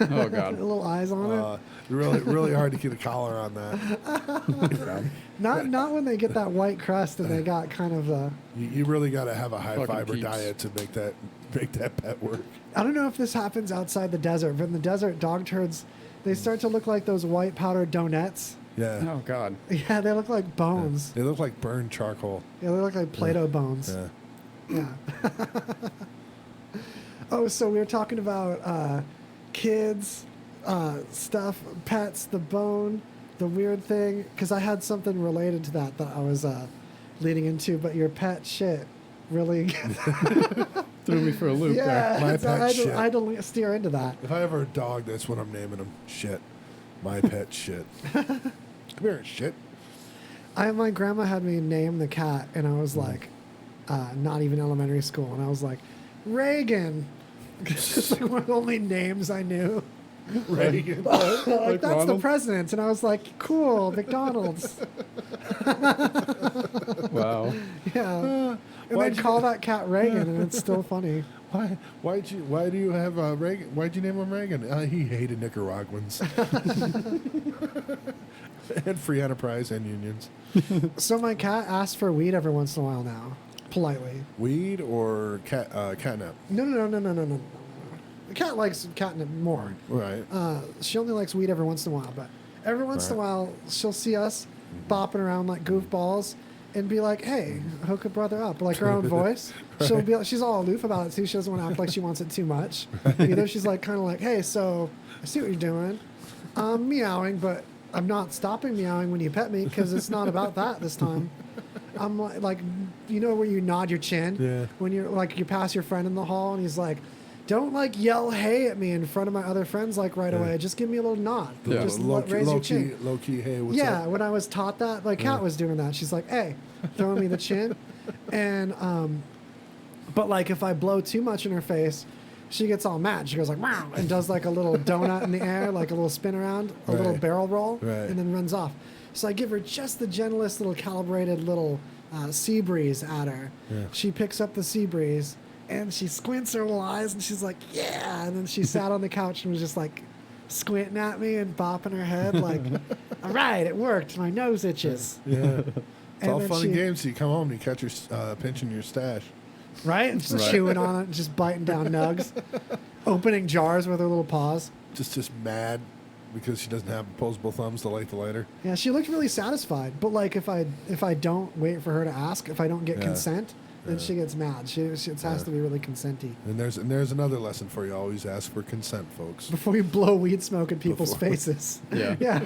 Oh God. Little eyes on it. Really hard to get a collar on that. Not when they get that white crust and they got kind of the. You really got to have a high Fucking fiber peeps. diet to make that pet work. I don't know if this happens outside the desert, but in the desert, dog turds, they start to look like those white powdered donuts. Yeah. Oh God. Yeah, they look like bones. They look like burned charcoal. Yeah, they look like Play-Doh bones. Yeah. Oh, so we were talking about kids, stuff, pets, the bone, the weird thing, because I had something related to that I was leading into, but your pet shit really Threw me for a loop there. My so pet shit. I had to steer into that. If I ever a dog, that's what I'm naming him. Shit. My pet shit. Come here, shit. My grandma had me name the cat, and I was like, not even elementary school, and I was like, Reagan. It's like one of the only names I knew. Reagan. Like, Like that's Ronald? the president, and I was like, cool, McDonald's. Wow. Yeah. And then call that cat Reagan, and it's still funny. Why do you have Reagan? Why'd you name him Reagan? He hated Nicaraguans. And free enterprise and unions. So my cat asks for weed every once in a while now, politely. Weed or catnip? No. The cat likes catnip more. Right. She only likes weed every once in a while, but every once in a while she'll see us bopping around like goofballs and be like, "Hey, hook a brother up," like her own voice. She'll be. She's all aloof about it too. She doesn't want to act like she wants it too much. Either she's like kind of like, "Hey, so I see what you're doing. I'm meowing, but I'm not stopping meowing when you pet me because it's not about that this time." I'm like, you know, where you nod your chin when you're like you pass your friend in the hall and he's like, "Don't like yell hey at me in front of my other friends like right away. Just give me a little nod. Yeah. Just Low raise your chin." key, hey, what's up? Yeah, when I was taught that, like Kat was doing that. She's like, "Hey," throwing me the chin, and But like if I blow too much in her face, she gets all mad. She goes like, wow, and does like a little donut in the air, like a little spin around, a little barrel roll, and then runs off. So I give her just the gentlest little calibrated little sea breeze at her. Yeah. She picks up the sea breeze and she squints her little eyes and she's like, yeah. And then she sat on the couch and was just like squinting at me and bopping her head like, all right, it worked. My nose itches. Yeah. It's all fun and games. So you come home and you catch her pinching your stash. Right? And just chewing on it and just biting down nugs. Opening jars with her little paws. Just mad because she doesn't have opposable thumbs to light the lighter. Yeah, she looked really satisfied. But like if I don't wait for her to ask, if I don't get consent, then she gets mad. It has to be really consenty. And there's another lesson for you. Always ask for consent, folks. Before you blow weed smoke in people's faces. Yeah. Yeah.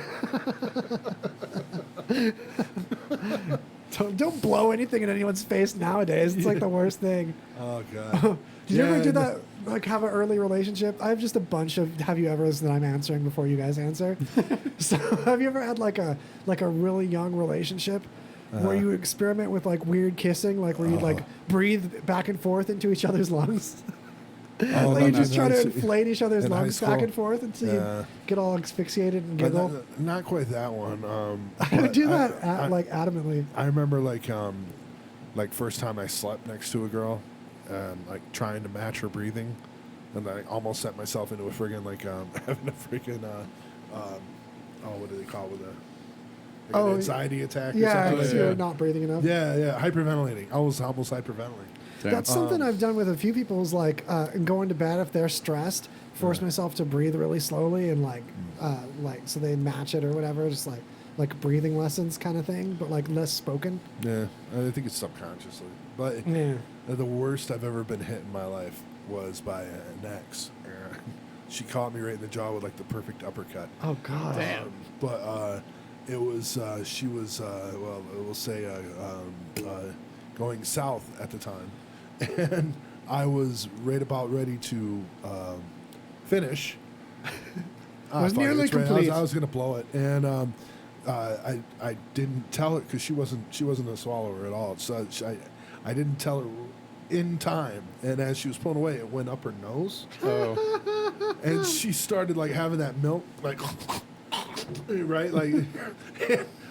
Don't blow anything in anyone's face nowadays. It's like the worst thing. Oh, God. Did you ever do that, like have an early relationship? I have just a bunch of have you ever's that I'm answering before you guys answer. So have you ever had like a really young relationship where you experiment with like weird kissing, like where you'd like breathe back and forth into each other's lungs? Like you just try to inflate each other's lungs back and forth until you get all asphyxiated and giggle. Not quite that one. I would do that adamantly. I remember like first time I slept next to a girl, and like trying to match her breathing, and I almost set myself into a friggin' like having a freaking what do they call it with an anxiety attack? Yeah, or something. you're not breathing enough. Yeah, hyperventilating. I was almost hyperventilating. That's something I've done with a few people is like going to bed if they're stressed, force myself to breathe really slowly and like so they match it or whatever, just like breathing lessons kind of thing, but like less spoken. Yeah, I think it's subconsciously. But the worst I've ever been hit in my life was by an ex. She caught me right in the jaw with like the perfect uppercut. Oh God! Damn. But it was she was we'll say going south at the time. And I was about ready to finish. Was nearly complete. I was going to blow it, and I didn't tell it because she wasn't a swallower at all. So I didn't tell her in time, and as she was pulling away, it went up her nose. Oh. And she started like having that milk, like right, like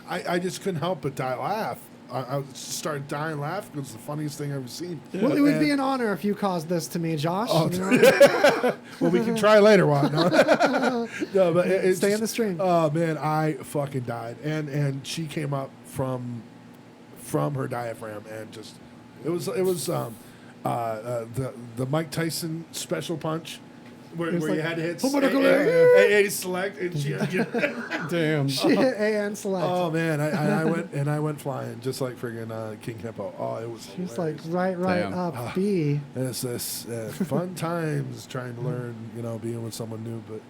I just couldn't help but laugh. I started dying laughing. It was the funniest thing I've ever seen. Well, it would be an honor if you caused this to me, Josh. Oh, well, we can try later, Juan. No, but stay in the stream. Oh man, I fucking died, and she came up from her diaphragm, and just it was the Mike Tyson special punch. Where like, you had to hit A select, and she damn. She hit A and select. Oh man, I went flying just like friggin' King Hippo. Oh, it was. She was like right up B. And it's this fun times trying to learn, being with someone new, but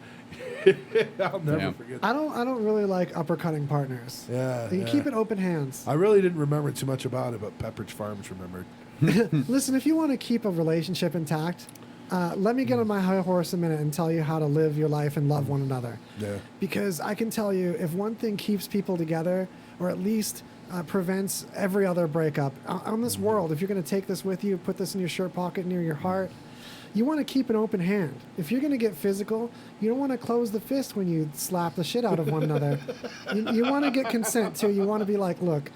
I'll never forget. I don't really like uppercutting partners. Yeah, you keep it open hands. I really didn't remember too much about it, but Pepperidge Farms remembered. Listen, if you want to keep a relationship intact. Let me get on my high horse a minute and tell you how to live your life and love one another. Yeah. Because I can tell you, if one thing keeps people together, or at least prevents every other breakup on this world, if you're going to take this with you, put this in your shirt pocket near your heart, you want to keep an open hand. If you're going to get physical, you don't want to close the fist when you slap the shit out of one another. You want to get consent too. You want to be like, look,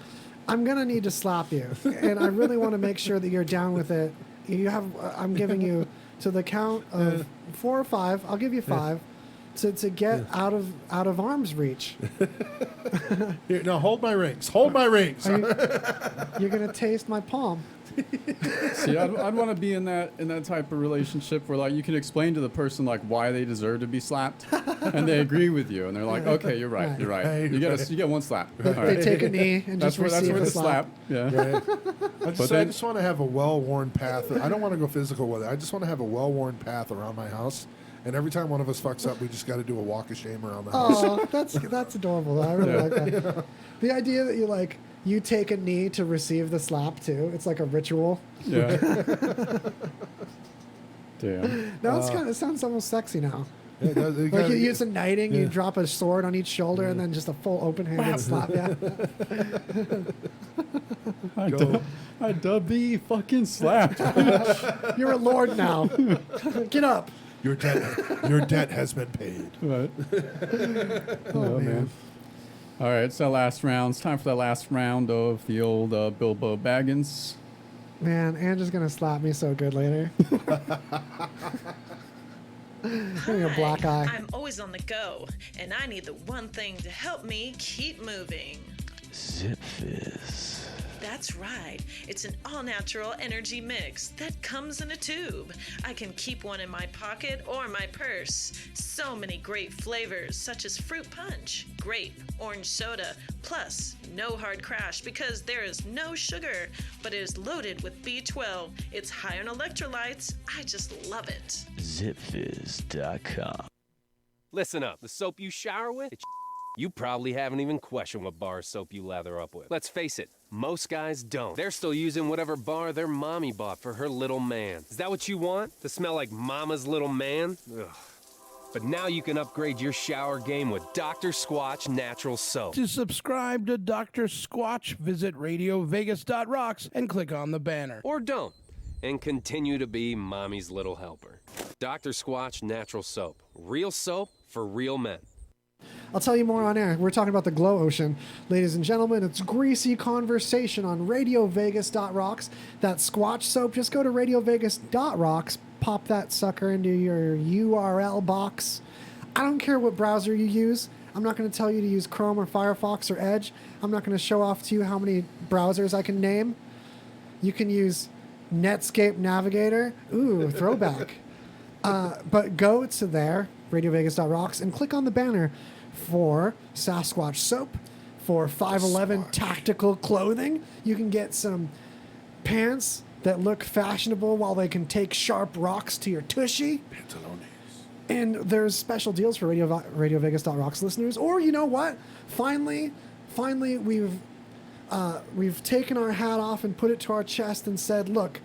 I'm going to need to slap you, and I really want to make sure that you're down with it. I'm giving you. To the count of 4 or 5, I'll give you 5, to get out of arm's reach. Here, now hold my rings. Hold my rings. You're gonna taste my palm. See, I'd want to be in that type of relationship where like you can explain to the person like why they deserve to be slapped, and they agree with you, and they're like, okay, you're right. You get one slap. They take a knee and just receive a slap. Yeah. Right. I just want to have a well-worn path. I don't want to go physical with it. I just want to have a well-worn path around my house. And every time one of us fucks up, we just got to do a walk of shame around the house. Oh, that's adorable. I really like that. The idea that you take a knee to receive the slap too. It's like a ritual. Yeah. Damn. Now it sounds almost sexy now. Yeah, it Like kinda- it's a knighting, you yeah. drop a sword on each shoulder, and then just a full open-handed slap. Yeah. I dub be fucking slapped. You're a lord now. Get up. Your debt has been paid. Right. Oh, man. All right, it's our last round. It's time for the last round of the old Bilbo Baggins. Man, Angela's gonna slap me so good later. Getting a black eye. I'm always on the go, and I need the one thing to help me keep moving. Zip Fizz. That's right. It's an all-natural energy mix that comes in a tube. I can keep one in my pocket or my purse. So many great flavors, such as fruit punch, grape, orange soda, plus no hard crash because there is no sugar, but it is loaded with B12. It's high on electrolytes. I just love it. ZipFizz.com. Listen up. The soap you shower with, you probably haven't even questioned what bar soap you lather up with. Let's face it, most guys don't. They're still using whatever bar their mommy bought for her little man. Is that what you want? To smell like mama's little man? Ugh. But now you can upgrade your shower game with Dr. Squatch Natural Soap. To subscribe to Dr. Squatch, visit RadioVegas.rocks and click on the banner. Or don't, and continue to be mommy's little helper. Dr. Squatch Natural Soap. Real soap for real men. I'll tell you more on air. We're talking about the Glow Ocean. Ladies and gentlemen, it's Greasy Conversation on RadioVegas.rocks. That Squatch soap, just go to RadioVegas.rocks, pop that sucker into your URL box. I don't care what browser you use. I'm not going to tell you to use Chrome or Firefox or Edge. I'm not going to show off to you how many browsers I can name. You can use Netscape Navigator. Ooh, throwback. But go to there, RadioVegas.rocks, and click on the banner for Sasquatch soap, for 511 tactical clothing. You can get some pants that look fashionable while they can take sharp rocks to your tushy. Pantalones. And there's special deals for RadioVegas.rocks listeners. Or you know what? Finally, we've taken our hat off and put it to our chest and said, look,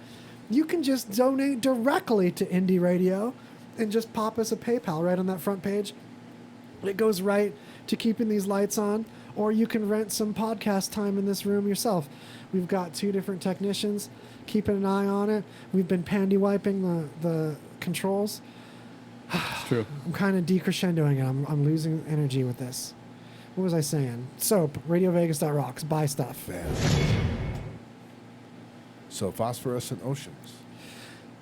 you can just donate directly to Indie Radio and just pop us a PayPal right on that front page. It goes right to keeping these lights on, or you can rent some podcast time in this room yourself. We've got 2 different technicians keeping an eye on it. We've been pandy wiping the controls. It's true. I'm kind of decrescendoing it. I'm losing energy with this. What was I saying? Soap, RadioVegas.rocks, buy stuff. So phosphorescent oceans.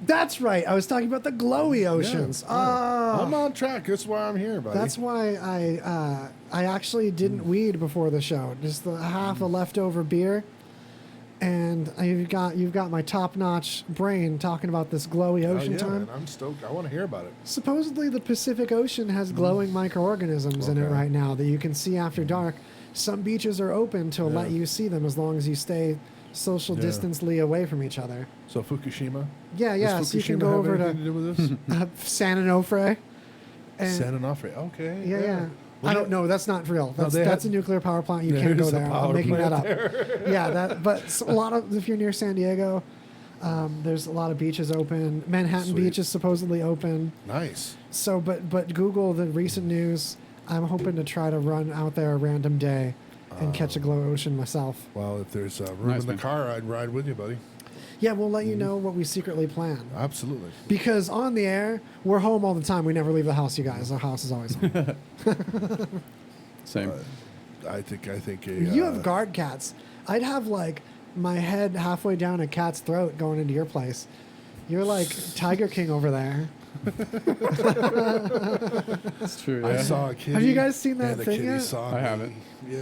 That's right. I was talking about the glowy oceans. Yeah. I'm on track. That's why I'm here, buddy. That's why I actually didn't weed before the show. Just the half a leftover beer, and you've got my top-notch brain talking about this glowy ocean time. Man, I'm stoked. I want to hear about it. Supposedly, the Pacific Ocean has glowing microorganisms in it right now that you can see after dark. Some beaches are open to let you see them as long as you stay social distantly away from each other. So Fukushima? Yeah. So you can go over to San Onofre. San Onofre. Okay. Yeah. Well, I don't know. That's not real. That's a nuclear power plant. You can't There's go a there. power I'm making that up. plant there. Yeah. But a lot of, if you're near San Diego, there's a lot of beaches open. Manhattan Beach is supposedly open. Nice. So, but Google the recent news. I'm hoping to try to run out there a random day and catch a glow ocean myself. Well, if there's room in the car, I'd ride with you, buddy. Yeah, we'll let you know what we secretly plan. Absolutely. Because on the air, we're home all the time. We never leave the house, you guys. Our house is always home. Same. I think you have guard cats. I'd have like my head halfway down a cat's throat going into your place. You're like Tiger King over there. That's true. I Yeah. saw a kitty. Have you guys seen that and the thing kitty yet? saw I me. haven't. Yeah.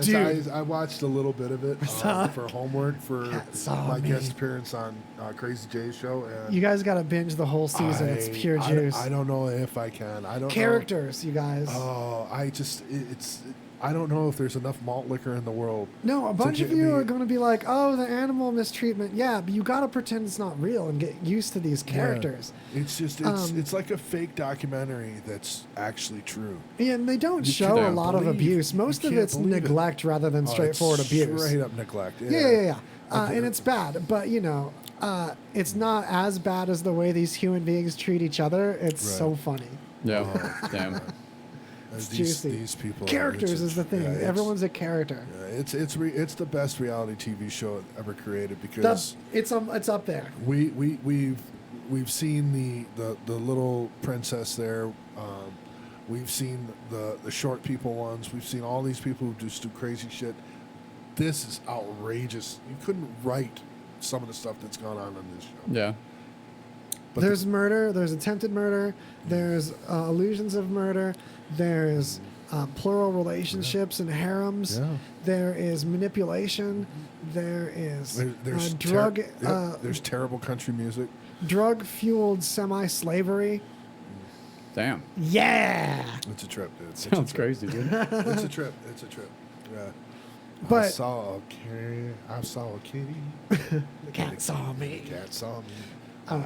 Dude. I watched a little bit of it for homework for my guest appearance on Crazy Jay's show. And You guys got to binge the whole season. It's pure juice. I don't know if I can. I don't Characters, you guys. Oh, I don't know if there's enough malt liquor in the world. No, a bunch of you are going to be like, oh, the animal mistreatment. Yeah, but you got to pretend it's not real and get used to these characters. Yeah. It's just, it's like a fake documentary that's actually true. Yeah, and they don't show a lot of abuse. Most of it's neglect rather than straightforward abuse. Straight up neglect. Yeah. And it's bad, but it's not as bad as the way these human beings treat each other. It's so funny. Yeah. Oh, Damn. It's these juicy. these people. Characters is the thing. Everyone's a character. It's the best reality TV show ever created because It's up there. we've seen the little princess there. We've seen the short people ones. We've seen all these people who just do crazy shit. This is outrageous. You couldn't write some of the stuff that's gone on this show. Yeah. But there's murder. There's attempted murder. There's illusions of murder. There's plural relationships and harems. Yeah. There is manipulation. There is there's drug. There's terrible country music. Drug-fueled semi-slavery. Damn. Yeah. It's a trip, dude. It's Sounds a trip. crazy, dude. It's a trip. It's a trip. Yeah. But I saw a kitty. The cat saw me. The cat saw me.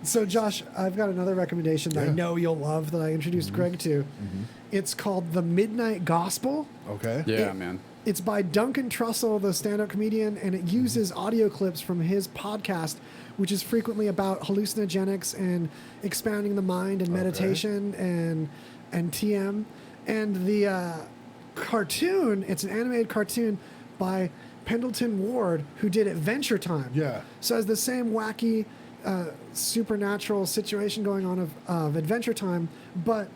So, Josh, I've got another recommendation that I know you'll love that I introduced Greg to. It's called The Midnight Gospel. Okay. Yeah, man. It's by Duncan Trussell, the stand-up comedian, and it uses audio clips from his podcast, which is frequently about hallucinogenics and expanding the mind and meditation and TM. And the cartoon, it's an animated cartoon by Pendleton Ward, who did Adventure Time. Yeah. So it's the same wacky supernatural situation going on of Adventure Time, but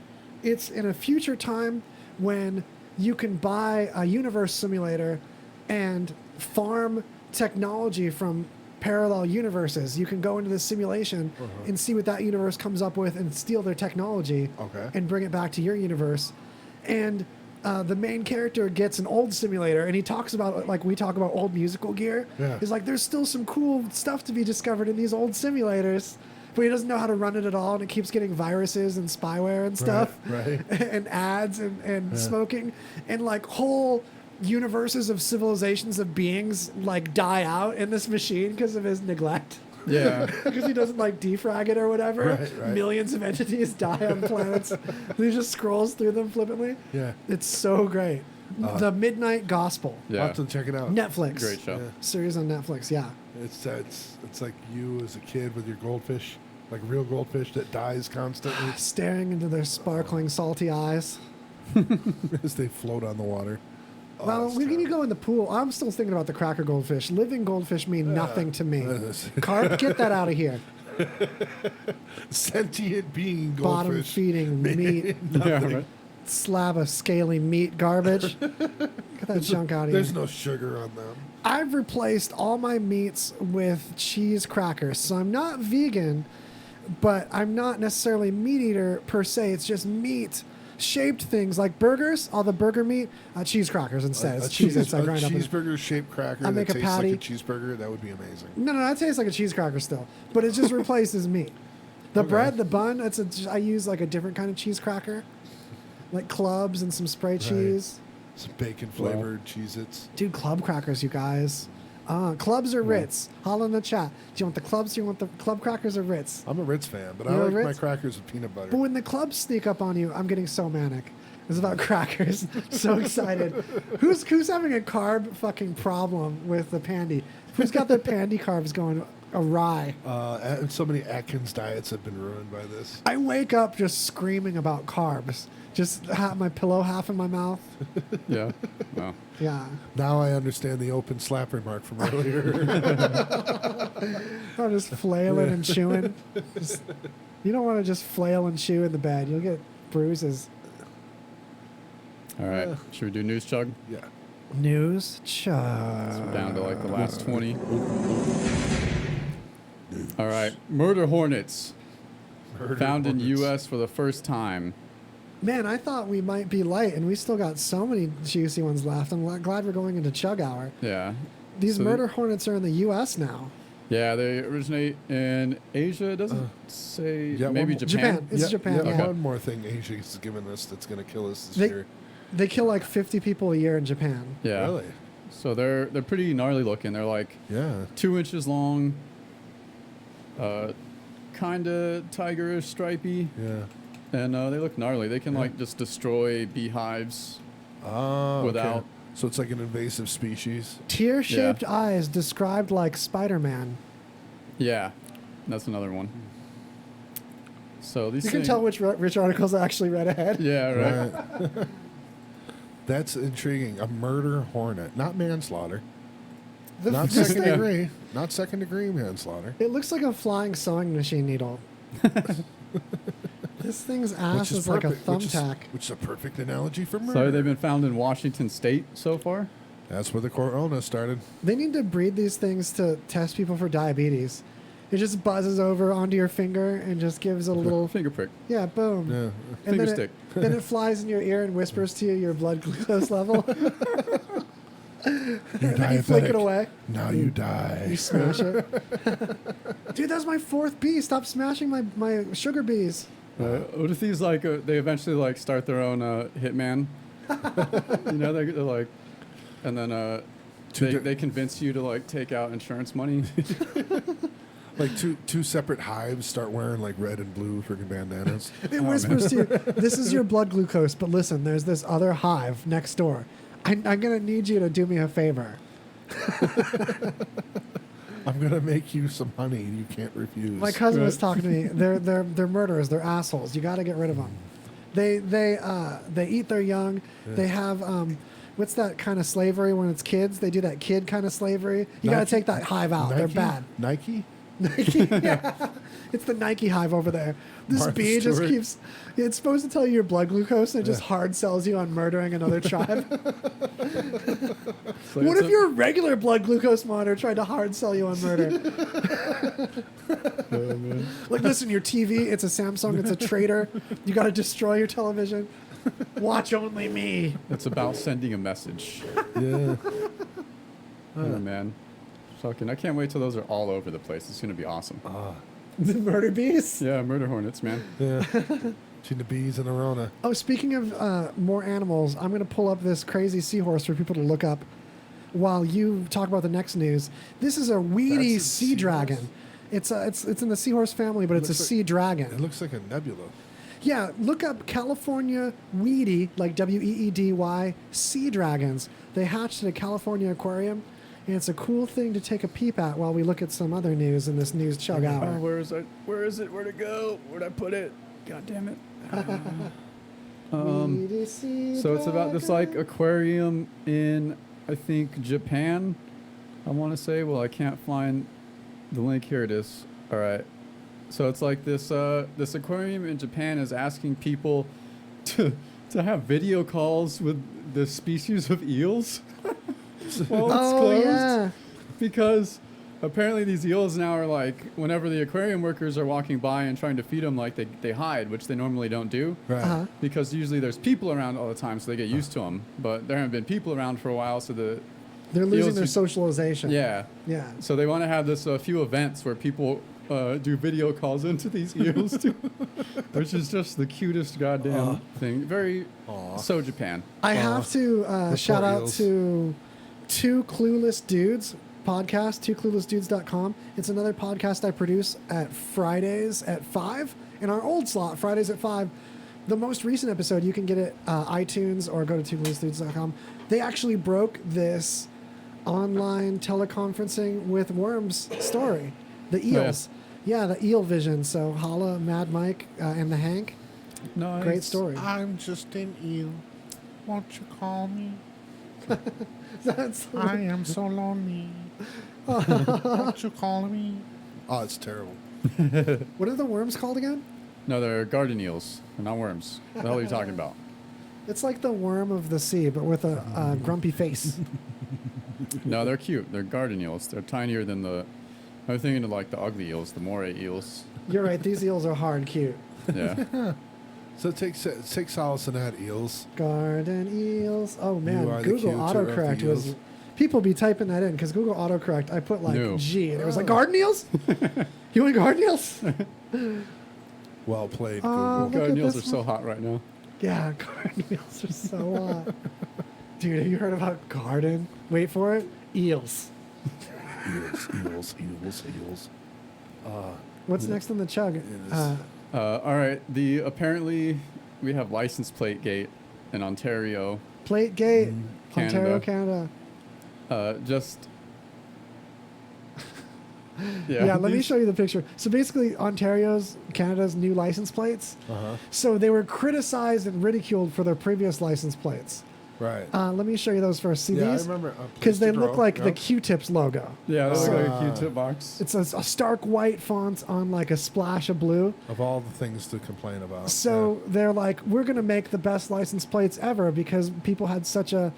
it's in a future time when you can buy a universe simulator and farm technology from parallel universes. You can go into this simulation and see what that universe comes up with and steal their technology and bring it back to your universe. And the main character gets an old simulator, and he talks about, like we talk about old musical gear. Yeah. He's like, there's still some cool stuff to be discovered in these old simulators, but he doesn't know how to run it at all, and it keeps getting viruses and spyware and stuff, Right. and ads and smoking, and like whole universes of civilizations of beings like die out in this machine because of his neglect. Yeah. Because he doesn't like defrag it or whatever. Right. Millions of entities die on planets. He just scrolls through them flippantly. Yeah. It's so great. The Midnight Gospel. Yeah. I'll have to check it out. Netflix. Great show. Yeah. Series on Netflix, yeah. It's like you as a kid with your goldfish, like real goldfish that dies constantly Staring into their sparkling, salty eyes. as they float on the water. Well, when you go in the pool, I'm still thinking about the cracker goldfish. Living goldfish mean nothing to me. Carp, get that out of here. Sentient being goldfish. Bottom feeding meat. Yeah, right. Slab of scaly meat garbage. Get that junk out of here. There's no sugar on them. I've replaced all my meats with cheese crackers. So I'm not vegan, but I'm not necessarily meat eater per se. It's just meat shaped things like burgers, all the burger meat, cheese crackers instead. It's cheese. I grind up. cheeseburger shaped cracker I that make a tastes patty. like a cheeseburger. That would be amazing. No, it tastes like a cheese cracker still, but it just replaces meat. The bread, the bun, I use like a different kind of cheese cracker, like clubs and some spray cheese. Some bacon flavored Cheez-Its. Dude, club crackers, you guys. Clubs or Ritz? Holla in the chat. Do you want the clubs? Do you want the club crackers or Ritz? I'm a Ritz fan, but You're I a like my Ritz? crackers with peanut butter. But when the clubs sneak up on you, I'm getting so manic. It's about crackers. So excited. Who's having a carb fucking problem with the pandy? Who's got their pandy carbs going awry? So many Atkins diets have been ruined by this. I wake up just screaming about carbs. Just have my pillow half in my mouth. Yeah. Wow. Yeah. Now I understand the open slap remark from earlier. I'm just flailing and chewing. You don't want to just flail and chew in the bed. You'll get bruises. All right. Should we do news chug? Yeah. News chug. We're down to like the last 20. All right. Murder hornets. Found in U.S. for the first time. Man, I thought we might be light, and we still got so many juicy ones left. I'm glad we're going into chug hour. Yeah. These So murder hornets are in the U.S. now. Yeah, they originate in Asia. It doesn't say Yeah, maybe one- Japan. It's Japan, yeah. One more thing Asia has given us that's going to kill us this They, year. they kill like 50 people a year in Japan. Yeah. Really? So they're pretty gnarly looking. They're like 2 inches long, kind of tigerish, stripy. Yeah. And they look gnarly. They can like just destroy beehives without. Okay. So it's like an invasive species. Tear-shaped eyes described like Spider-Man. Yeah, that's another one. So these You can things- tell which articles I actually read ahead. Yeah, right. That's intriguing. A murder hornet, not manslaughter. Not this second thing- degree. Not second degree manslaughter. It looks like a flying sewing machine needle. This thing's ass is like a thumbtack. Which is a perfect analogy for murder. So they've been found in Washington State so far. That's where the corona started. They need to breed these things to test people for diabetes. It just buzzes over onto your finger and just gives a little finger prick. Yeah, boom. Yeah. And Finger then stick. Then it flies in your ear and whispers to you your blood glucose level. You're And then you flick it diabetic. away. Now you die. You smash it. Dude, that's my fourth bee. Stop smashing my sugar bees. What if these they eventually start their own hitman? You know, they're like, and then they convince you to take out insurance money. Like two separate hives start wearing red and blue freaking bandanas. It whispers to you, this is your blood glucose, but listen, there's this other hive next door. I'm going to need you to do me a favor. I'm gonna make you some honey you can't refuse. My cousin was talking to me. They're murderers. They're assholes. You got to get rid of them. They eat their young. Yeah. They have what's that kind of slavery when it's kids? They do that kid kind of slavery. You got to Nike? take that hive out. They're Nike? bad. Nike? Nike, yeah. It's the Nike hive over there. This Martha bee just Stewart. keeps. It's supposed to tell you your blood glucose, and it just Yeah. hard sells you on murdering another tribe. So What it's if your regular blood glucose monitor tried to hard sell you on murder? Like, listen, your TV, it's a Samsung, it's a traitor. You got to destroy your television. Watch only me. It's about sending a message. Yeah. Oh man, fucking! I can't wait till those are all over the place. It's gonna be awesome. The murder bees? Yeah, murder hornets, man. Yeah. Between the bees and the Rona. Oh, speaking of more animals, I'm going to pull up this crazy seahorse for people to look up while you talk about the next news. This is a weedy That's a sea dragon. It's in the seahorse family, but it's a looks like- sea dragon. It looks like a nebula. Yeah, look up California weedy, like WEEDY, sea dragons. They hatched at a California aquarium, and it's a cool thing to take a peep at while we look at some other news in this news chug Oh, hour. where is it? Where'd it go? Where'd I put it? God damn it. Weedy sea So it's about this aquarium in, I think, Japan. I want to say. Well, I can't find the link. Here it is. All right. So it's like this this aquarium in Japan is asking people to have video calls with the species of eels while it's closed. Yeah. Because apparently these eels now are whenever the aquarium workers are walking by and trying to feed them, they hide, which they normally don't do. Right. Uh-huh. Because usually there's people around all the time, so they get used to them. But there haven't been people around for a while, so the They're losing eels their are- socialization. Yeah. Yeah. So they want to have this few events where people do video calls into these eels, too, which is just the cutest goddamn thing. Very so Japan. I have to The shout poor out eels. to Two Clueless Dudes podcast, twocluelessdudes.com. It's another podcast I produce at Fridays at 5 in our old slot, Fridays at 5. The most recent episode, you can get it iTunes or go to twocluelessdudes.com. They actually broke this online teleconferencing with worms story, the eels. Yeah, the eel vision. So holla, Mad Mike and the Hank. Nice. Great story. I'm just an eel. Won't you call me? That's I am so lonely. Won't you call me? Oh, it's terrible. What are the worms called again? No, they're garden eels. They're not worms. What the hell are you talking about? It's like the worm of the sea, but with a grumpy face. No, they're cute. They're garden eels. They're tinier than I'm thinking of the ugly eels, the moray eels. You're right. These eels are hard cute. Yeah. So take solace in that, eels. Garden eels. Oh man, You are the Google cuter of the autocorrect was. eels. People be typing that in because Google autocorrect. I put No. G and it was like garden eels. You want garden eels? Well played, Oh, Google. look Garden at eels this are so one. hot right now. Yeah, garden eels are so hot. Dude, have you heard about garden? Wait for it. Eels. Eels. What's next on the chug? All right. Apparently we have license plate gate in Ontario. Plate Gate, Canada. Ontario, Canada. Just Yeah, let me show you the picture. So basically, Canada's new license plates. So they were criticized and ridiculed for their previous license plates. Right. Let me show you those first. See Yeah, I these? remember, Because they look like the Yep. Q-tips logo. Yeah, they look like a Q-tip box. It's a stark white font on like a splash of blue. Of all the things to complain about. So they're like, we're going to make the best license plates ever because people had such a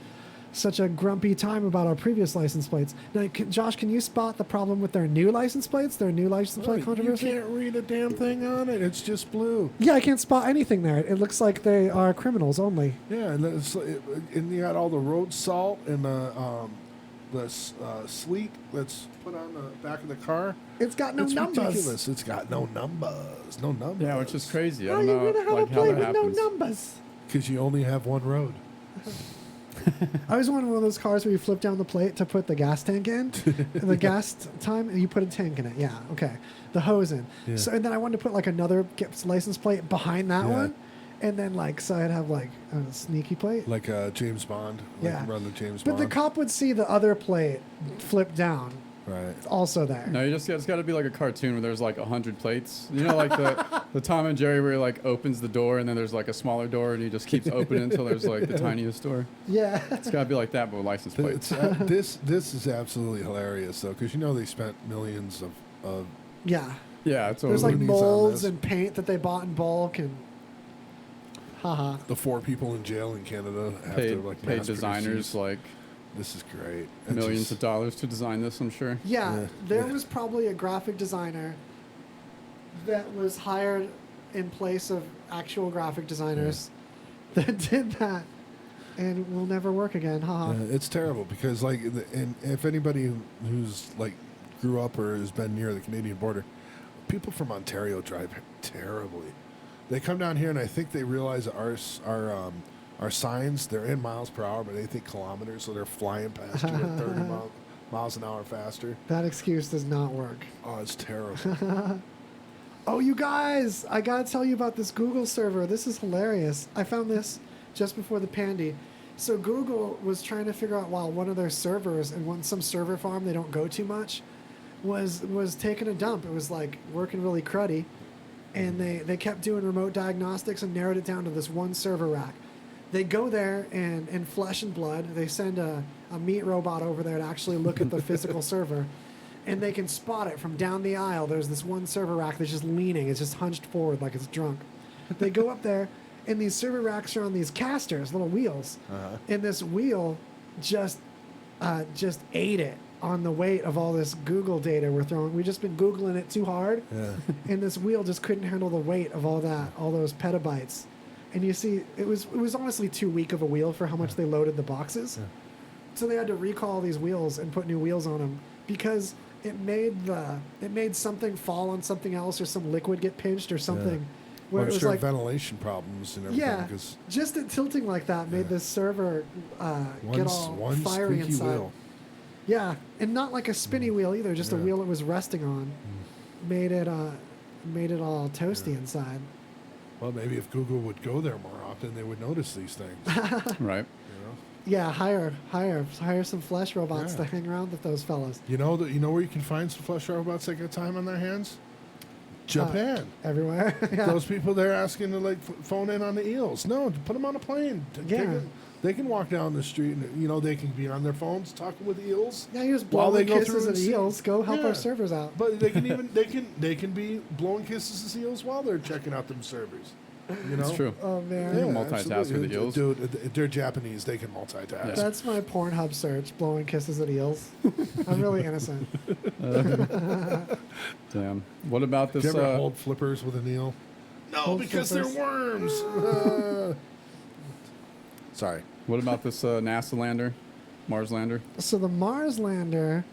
grumpy time about our previous license plates. Now, Josh, can you spot the problem with their new license plates? Their new license plate controversy? You can't read a damn thing on it. It's just blue. Yeah, I can't spot anything there. It looks like they are criminals only. Yeah, and you got all the road salt and the sleet that's put on the back of the car. It's got no numbers. Ridiculous. It's got no numbers. No numbers. Yeah, which is crazy. I How are don't you know going to have like, a how plate that with happens. no numbers? Because you only have one road. I was wanted one of those cars where you flip down the plate to put the gas tank in, and the gas time, and you put a tank in it. Yeah, okay. The hose in. Yeah. So, and then I wanted to put like another license plate behind that one, and then so I'd have like a sneaky plate. Like James Bond. Like Yeah. Run the James But Bond. the cop would see the other plate flip down. Right. It's also there. No, it's got to be like a cartoon where there's like 100 plates. You know, like the Tom and Jerry where he like opens the door and then there's like a smaller door and he just keeps opening until there's like the tiniest door. Yeah. It's got to be like that, but with license plates. This is absolutely hilarious though, because they spent millions of Yeah. Yeah, it's There's like loonies on molds this. and paint that they bought in bulk and. Haha. The 4 people in jail in Canada have paid, to like paid mass produce designers these. like This is great. It's millions just- of dollars to design this, I'm sure. Yeah, there was probably a graphic designer that was hired in place of actual graphic designers that did that and will never work again. Haha. Yeah, it's terrible because and if anybody who's like grew up or has been near the Canadian border, people from Ontario drive terribly. They come down here and I think they realize that our signs, they're in miles per hour, but they think kilometers, so they're flying past you at 30 miles an hour faster. That excuse does not work. Oh, it's terrible. Oh, you guys, I gotta tell you about this Google server. This is hilarious. I found this just before the pandy. So Google was trying to figure out why one of their servers and some server farm they don't go too much was taking a dump. It was like working really cruddy, and they kept doing remote diagnostics and narrowed it down to this one server rack. They go there and in flesh and blood, they send a meat robot over there to actually look at the physical server. And they can spot it from down the aisle. There's this one server rack that's just leaning. It's just hunched forward like it's drunk. They go up there, and these server racks are on these casters, little wheels. And this wheel just ate it on the weight of all this Google data we're throwing. We've just been Googling it too hard. Yeah. And this wheel just couldn't handle the weight of all those petabytes. And you see, it was honestly too weak of a wheel for how much they loaded the boxes. Yeah. So they had to recall these wheels and put new wheels on them because it made something fall on something else, or some liquid get pinched or something. Yeah. Where I'm it was sure like ventilation problems and everything. yeah, 'Cause just it tilting like that made this server get all one fiery squeaky inside. wheel. Yeah, and not like a spinny wheel either, just a wheel it was resting on. Made it all toasty inside. Well, maybe if Google would go there more often, they would notice these things. Right. Yeah, hire some flesh robots Yeah. to hang around with those fellas. You know where you can find some flesh robots that got time on their hands? Japan. Everywhere. Yeah. Those people there asking to phone in on the eels. No, put them on a plane. They can walk down the street and they can be on their phones talking with eels. Yeah, you just while blow they the go kisses through at and eels. Go help Yeah. our servers out. But they can they can be blowing kisses at eels while they're checking out them servers. It's true. Oh man. You can multitask absolutely. with the eels. Dude, they're Japanese. They can multitask. That's my Pornhub search, blowing kisses at eels. I'm really innocent. Damn. What about this? Did you ever hold flippers with an eel? No, Hold because flippers? they're worms. Sorry. What about this NASA lander, Mars lander? So the Mars lander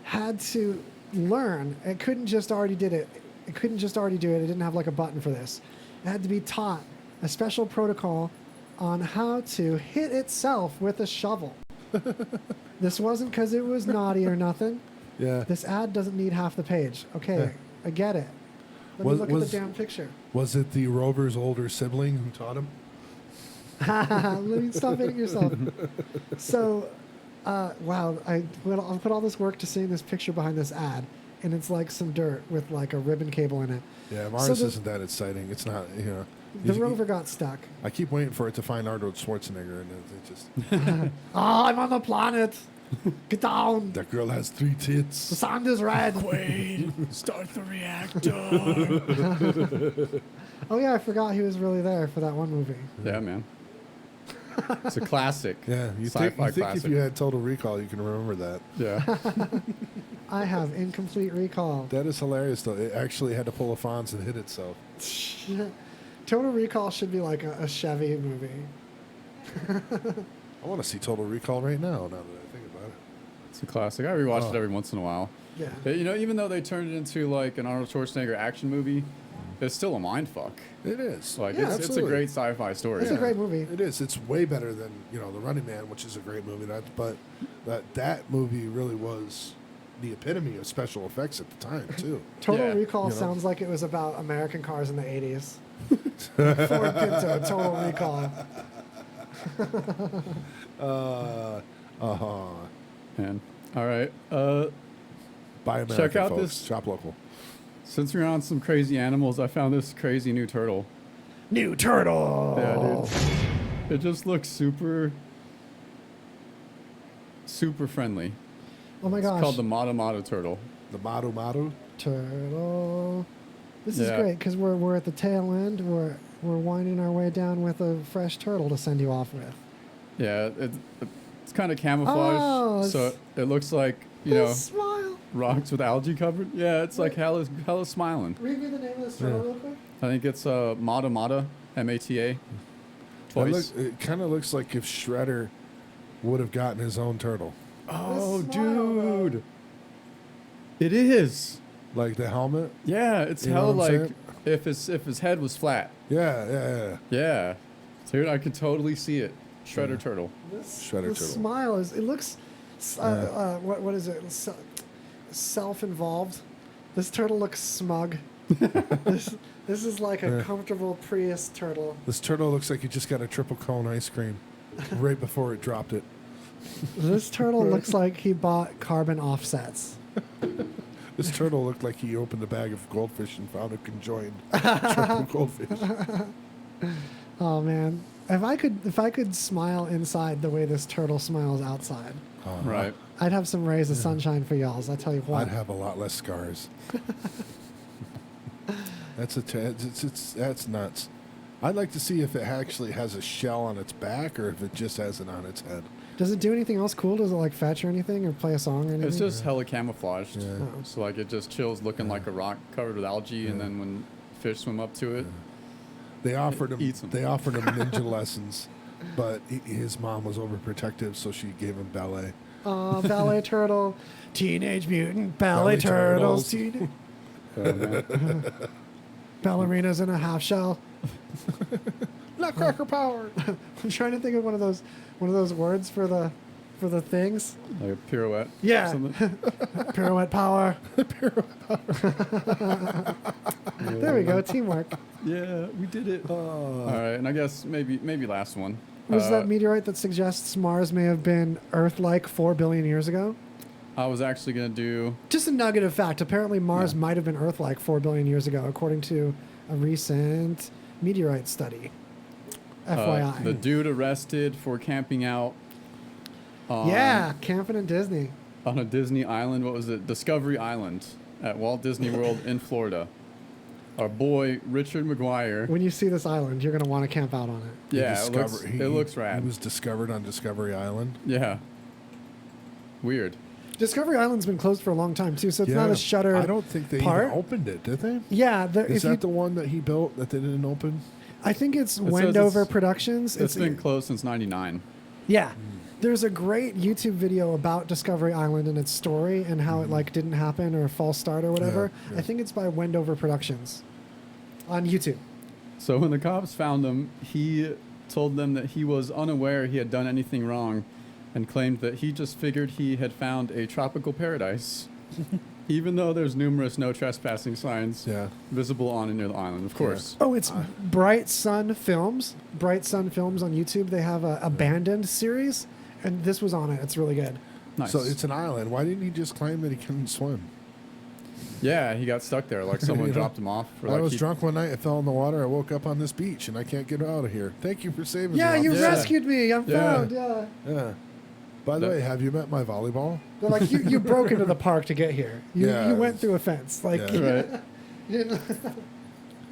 had to learn. It couldn't just already did it. It couldn't just already do it. It didn't have like a button for this. It had to be taught a special protocol on how to hit itself with a shovel. This wasn't because it was naughty or nothing. Yeah. This ad doesn't need half the page. Okay, Yeah. I get it. Let me look at the damn picture. Was it the rover's older sibling who taught him? Let me stop hitting yourself. So, wow, I'll put all this work to seeing this picture behind this ad, and it's like some dirt with like a ribbon cable in it. Yeah, Mars isn't that exciting. It's not, you know. The rover got stuck. I keep waiting for it to find Arnold Schwarzenegger, and it just... Oh, I'm on the planet. Get down. That girl has 3 tits. The sand is red. Quaid, start the reactor. Oh, yeah, I forgot he was really there for that one movie. Yeah, man. It's a classic. Yeah, you sci-fi think classic. if you had Total Recall, you can remember that. Yeah. I have incomplete recall. That is hilarious, though. It actually had to pull a Fonz and hit itself. Total Recall should be like a Chevy movie. I want to see Total Recall right now that I think about it. It's a classic. I rewatch it every once in a while. Yeah. You know, even though they turned it into like an Arnold Schwarzenegger action movie, it's still a mind fuck. It is. Like Yeah, it's a great sci-fi story. It's a great movie. It is. It's way better than, you know, The Running Man, which is a great movie. But that movie really was the epitome of special effects at the time, too. Total Recall You know? sounds like it was about American cars in the 80s. Ford Pinto, Total Recall. Man. All right. Buy American, check out folks. this. Shop local. Since we're on some crazy animals, I found this crazy new turtle. New turtle. Yeah, dude. It just looks super friendly. Oh my gosh. It's called the Mata turtle. The Matu Turtle. This is Yeah. great because we're at the tail end. We're winding our way down with a fresh turtle to send you off with. Yeah, it's kind of camouflage, Oh, so it looks like smile. rocks with algae covered. Yeah, it's like hella smiling. Read me the name of this turtle real quick. I think it's Mata, M-A-T-A. Twice. It kind of looks like if Shredder would have gotten his own turtle. Oh, dude. It is. Like the helmet? Yeah, it's You know hella what I'm like if his head was flat. Yeah. Yeah. Dude, I could totally see it. Shredder turtle. Shredder turtle. Smile is. It looks. What is it? Self-involved. This turtle looks smug. this is like a comfortable Prius turtle. This turtle looks like he just got a triple cone ice cream right before it dropped it. This turtle looks like he bought carbon offsets. This turtle looked like he opened a bag of goldfish and found a conjoined triple goldfish. Oh man, if I could smile inside the way this turtle smiles outside, right? I'd have some rays of sunshine for y'all. I tell you what. I'd have a lot less scars. That's nuts. I'd like to see if it actually has a shell on its back or if it just has it on its head. Does it do anything else cool? Does it like fetch or anything or play a song or anything? It's just hella camouflaged. Yeah. Oh. So like it just chills looking like a rock covered with algae, and then when fish swim up to it, They offered him. eats 'em. They offered him ninja lessons, but his mom was overprotective, so she gave him ballet. Ballet turtle, Teenage Mutant Ballet Turtles. Ballerinas in a half shell. Nutcracker power. I'm trying to think of one of those words for the things. like a pirouette. or Yeah. something. Pirouette power. There we go. Teamwork. Yeah, we did it. All right, and I guess maybe last one. Was that meteorite that suggests Mars may have been Earth-like 4 billion years ago? I was actually gonna do. Just a nugget of fact. Apparently, Mars might have been Earth-like 4 billion years ago, according to a recent meteorite study. FYI. The dude arrested for camping out. Camping in Disney. On a Disney island. What was it? Discovery Island at Walt Disney World in Florida. Our boy Richard McGuire. When you see this island, you're going to want to camp out on it. Yeah, it looks rad. He was discovered on Discovery Island. Yeah. Weird. Discovery Island's been closed for a long time, too, so it's not a shuttered I don't think they part. even opened it, did they? Yeah. Is that the one that he built that they didn't open? I think it's says Wendover Productions. It's been closed since '99. Yeah. There's a great YouTube video about Discovery Island and its story and how it like didn't happen or a false start or whatever. Yeah. I think it's by Wendover Productions on YouTube. So when the cops found him, he told them that he was unaware he had done anything wrong and claimed that he just figured he had found a tropical paradise. Even though there's numerous no trespassing signs visible on and near the island, of course. Oh, it's Bright Sun Films. Bright Sun Films on YouTube. They have a Abandoned series, and this was on it. It's really good. Nice. So it's an island. Why didn't he just claim that he couldn't swim? Yeah, he got stuck there. Like someone dropped him off. I was drunk one night. I fell in the water. I woke up on this beach, and I can't get out of here. Thank you for saving me. Yeah, you rescued me. I'm found. Yeah. Yeah. By the way, have you met my volleyball? They're like, you broke into the park to get here. You went through a fence. Like, right.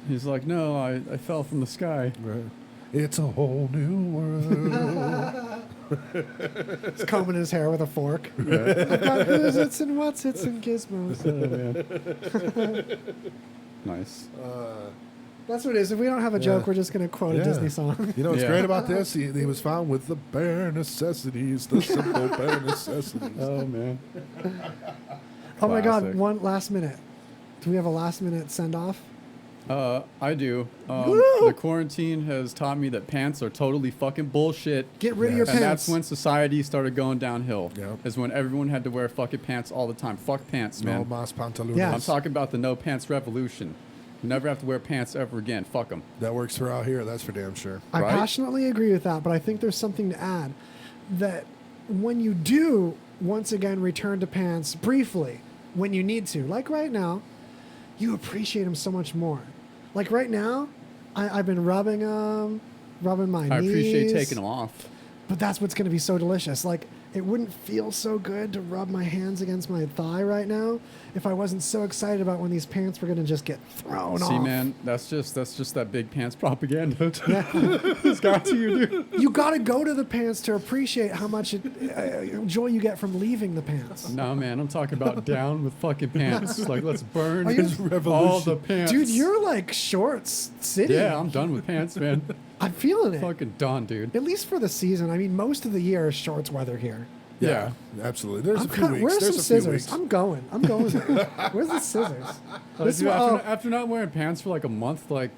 He's like, no, I fell from the sky. Right. It's a whole new world. He's combing his hair with a fork. Right. I've got who's it's and what's it's and gizmos. Oh, man. Nice. That's what it is. If we don't have a joke, we're just going to quote a Disney song. You know what's great about this? He was found with the bare necessities, the simple bare necessities. Oh, man. Oh, my God. One last minute. Do we have a last minute send off? I do. The quarantine has taught me that pants are totally fucking bullshit. Get rid of your pants. And that's when society started going downhill. Yep. Is when everyone had to wear fucking pants all the time. Fuck pants, man. No mas pantalones. Yes. I'm talking about the no pants revolution. You never have to wear pants ever again. Fuck them. That works for out here. That's for damn sure. I passionately agree with that, but I think there's something to add. That when you do once again return to pants briefly, when you need to, like right now, you appreciate them so much more. Like right now, I've been rubbing my knees. I appreciate taking them off. But that's what's going to be so delicious. Like, it wouldn't feel so good to rub my hands against my thigh right now if I wasn't so excited about when these pants were going to just get thrown off. See, man, that's just that big pants propaganda. It's got to you, dude. You got to go to the pants to appreciate how much joy you get from leaving the pants. No, man, I'm talking about down with fucking pants. Like, let's burn revolution. all the pants. Dude, you're like shorts city. Yeah, I'm done with pants, man. I'm feeling it. Fucking done, dude. At least for the season. I mean, most of the year is shorts weather here. Yeah, absolutely. There's a few weeks. Where's There's some a few scissors? weeks. I'm going there. Where's the scissors? Dude, after not wearing pants for like a month, like,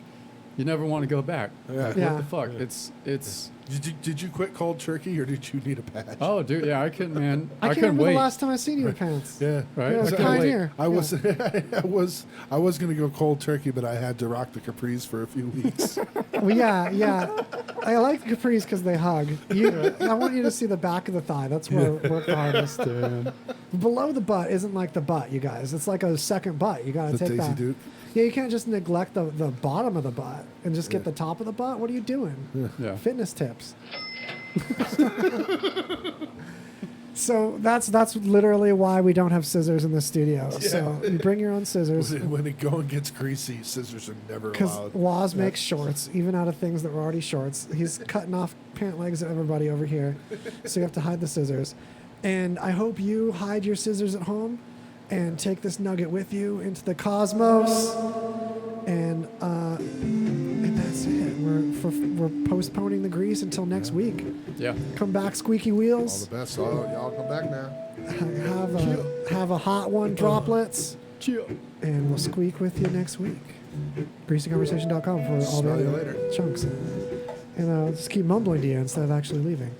you never want to go back. Yeah. Like, what the fuck? It's. Did you quit cold turkey or did you need a patch? Oh, dude, yeah, I couldn't, man. I can't remember the last time I seen you in pants. Yeah, right. You're a pioneer. I was going to go cold turkey, but I had to rock the capris for a few weeks. Well, yeah. I like the capris because they hug. I want you to see the back of the thigh. That's where work the hardest. Below the butt isn't like the butt, you guys. It's like a second butt. You got to take Daisy that. Duke. Yeah, you can't just neglect the bottom of the butt and just get the top of the butt. What are you doing? Yeah. Fitness tips. So that's literally why we don't have scissors in the studio. Yeah. So you bring your own scissors. When it going gets greasy, scissors are never Because allowed. Waz makes shorts, even out of things that were already shorts. He's cutting off pant legs of everybody over here. So you have to hide the scissors. And I hope you hide your scissors at home and take this nugget with you into the cosmos. And that's it. We're postponing the grease until next week. Yeah. Come back, squeaky wheels. All the best. Y'all come back now. Have a hot one, droplets. Chill. And we'll squeak with you next week. GreasyConversation.com for all the other chunks. And just keep mumbling to you instead of actually leaving.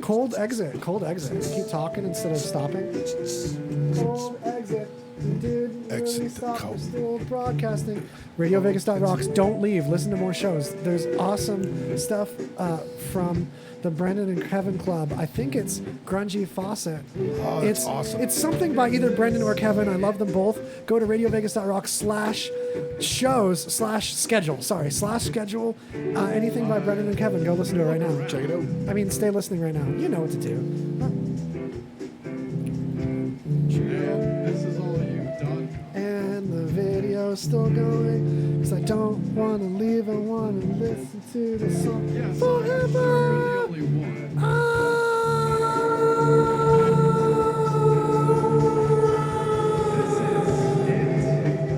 Cold exit. Keep talking instead of stopping. Cold exit. Dude, Exit the stop. cold. We're still broadcasting. RadioVegas.rocks. Don't leave. Listen to more shows. There's awesome stuff from the Brendan and Kevin Club. I think it's Grungy Faucet. Oh, that's awesome. It's something by either Brendan or Kevin. I love them both. Go to RadioVegas.rocks/shows/schedule. Anything by Brendan and Kevin. Go listen to it right now. Check it out. I mean, stay listening right now. You know what to do. This is all you, done. And the video's still going. Cause I don't want to leave. I want to listen to the song forever. You're the only one.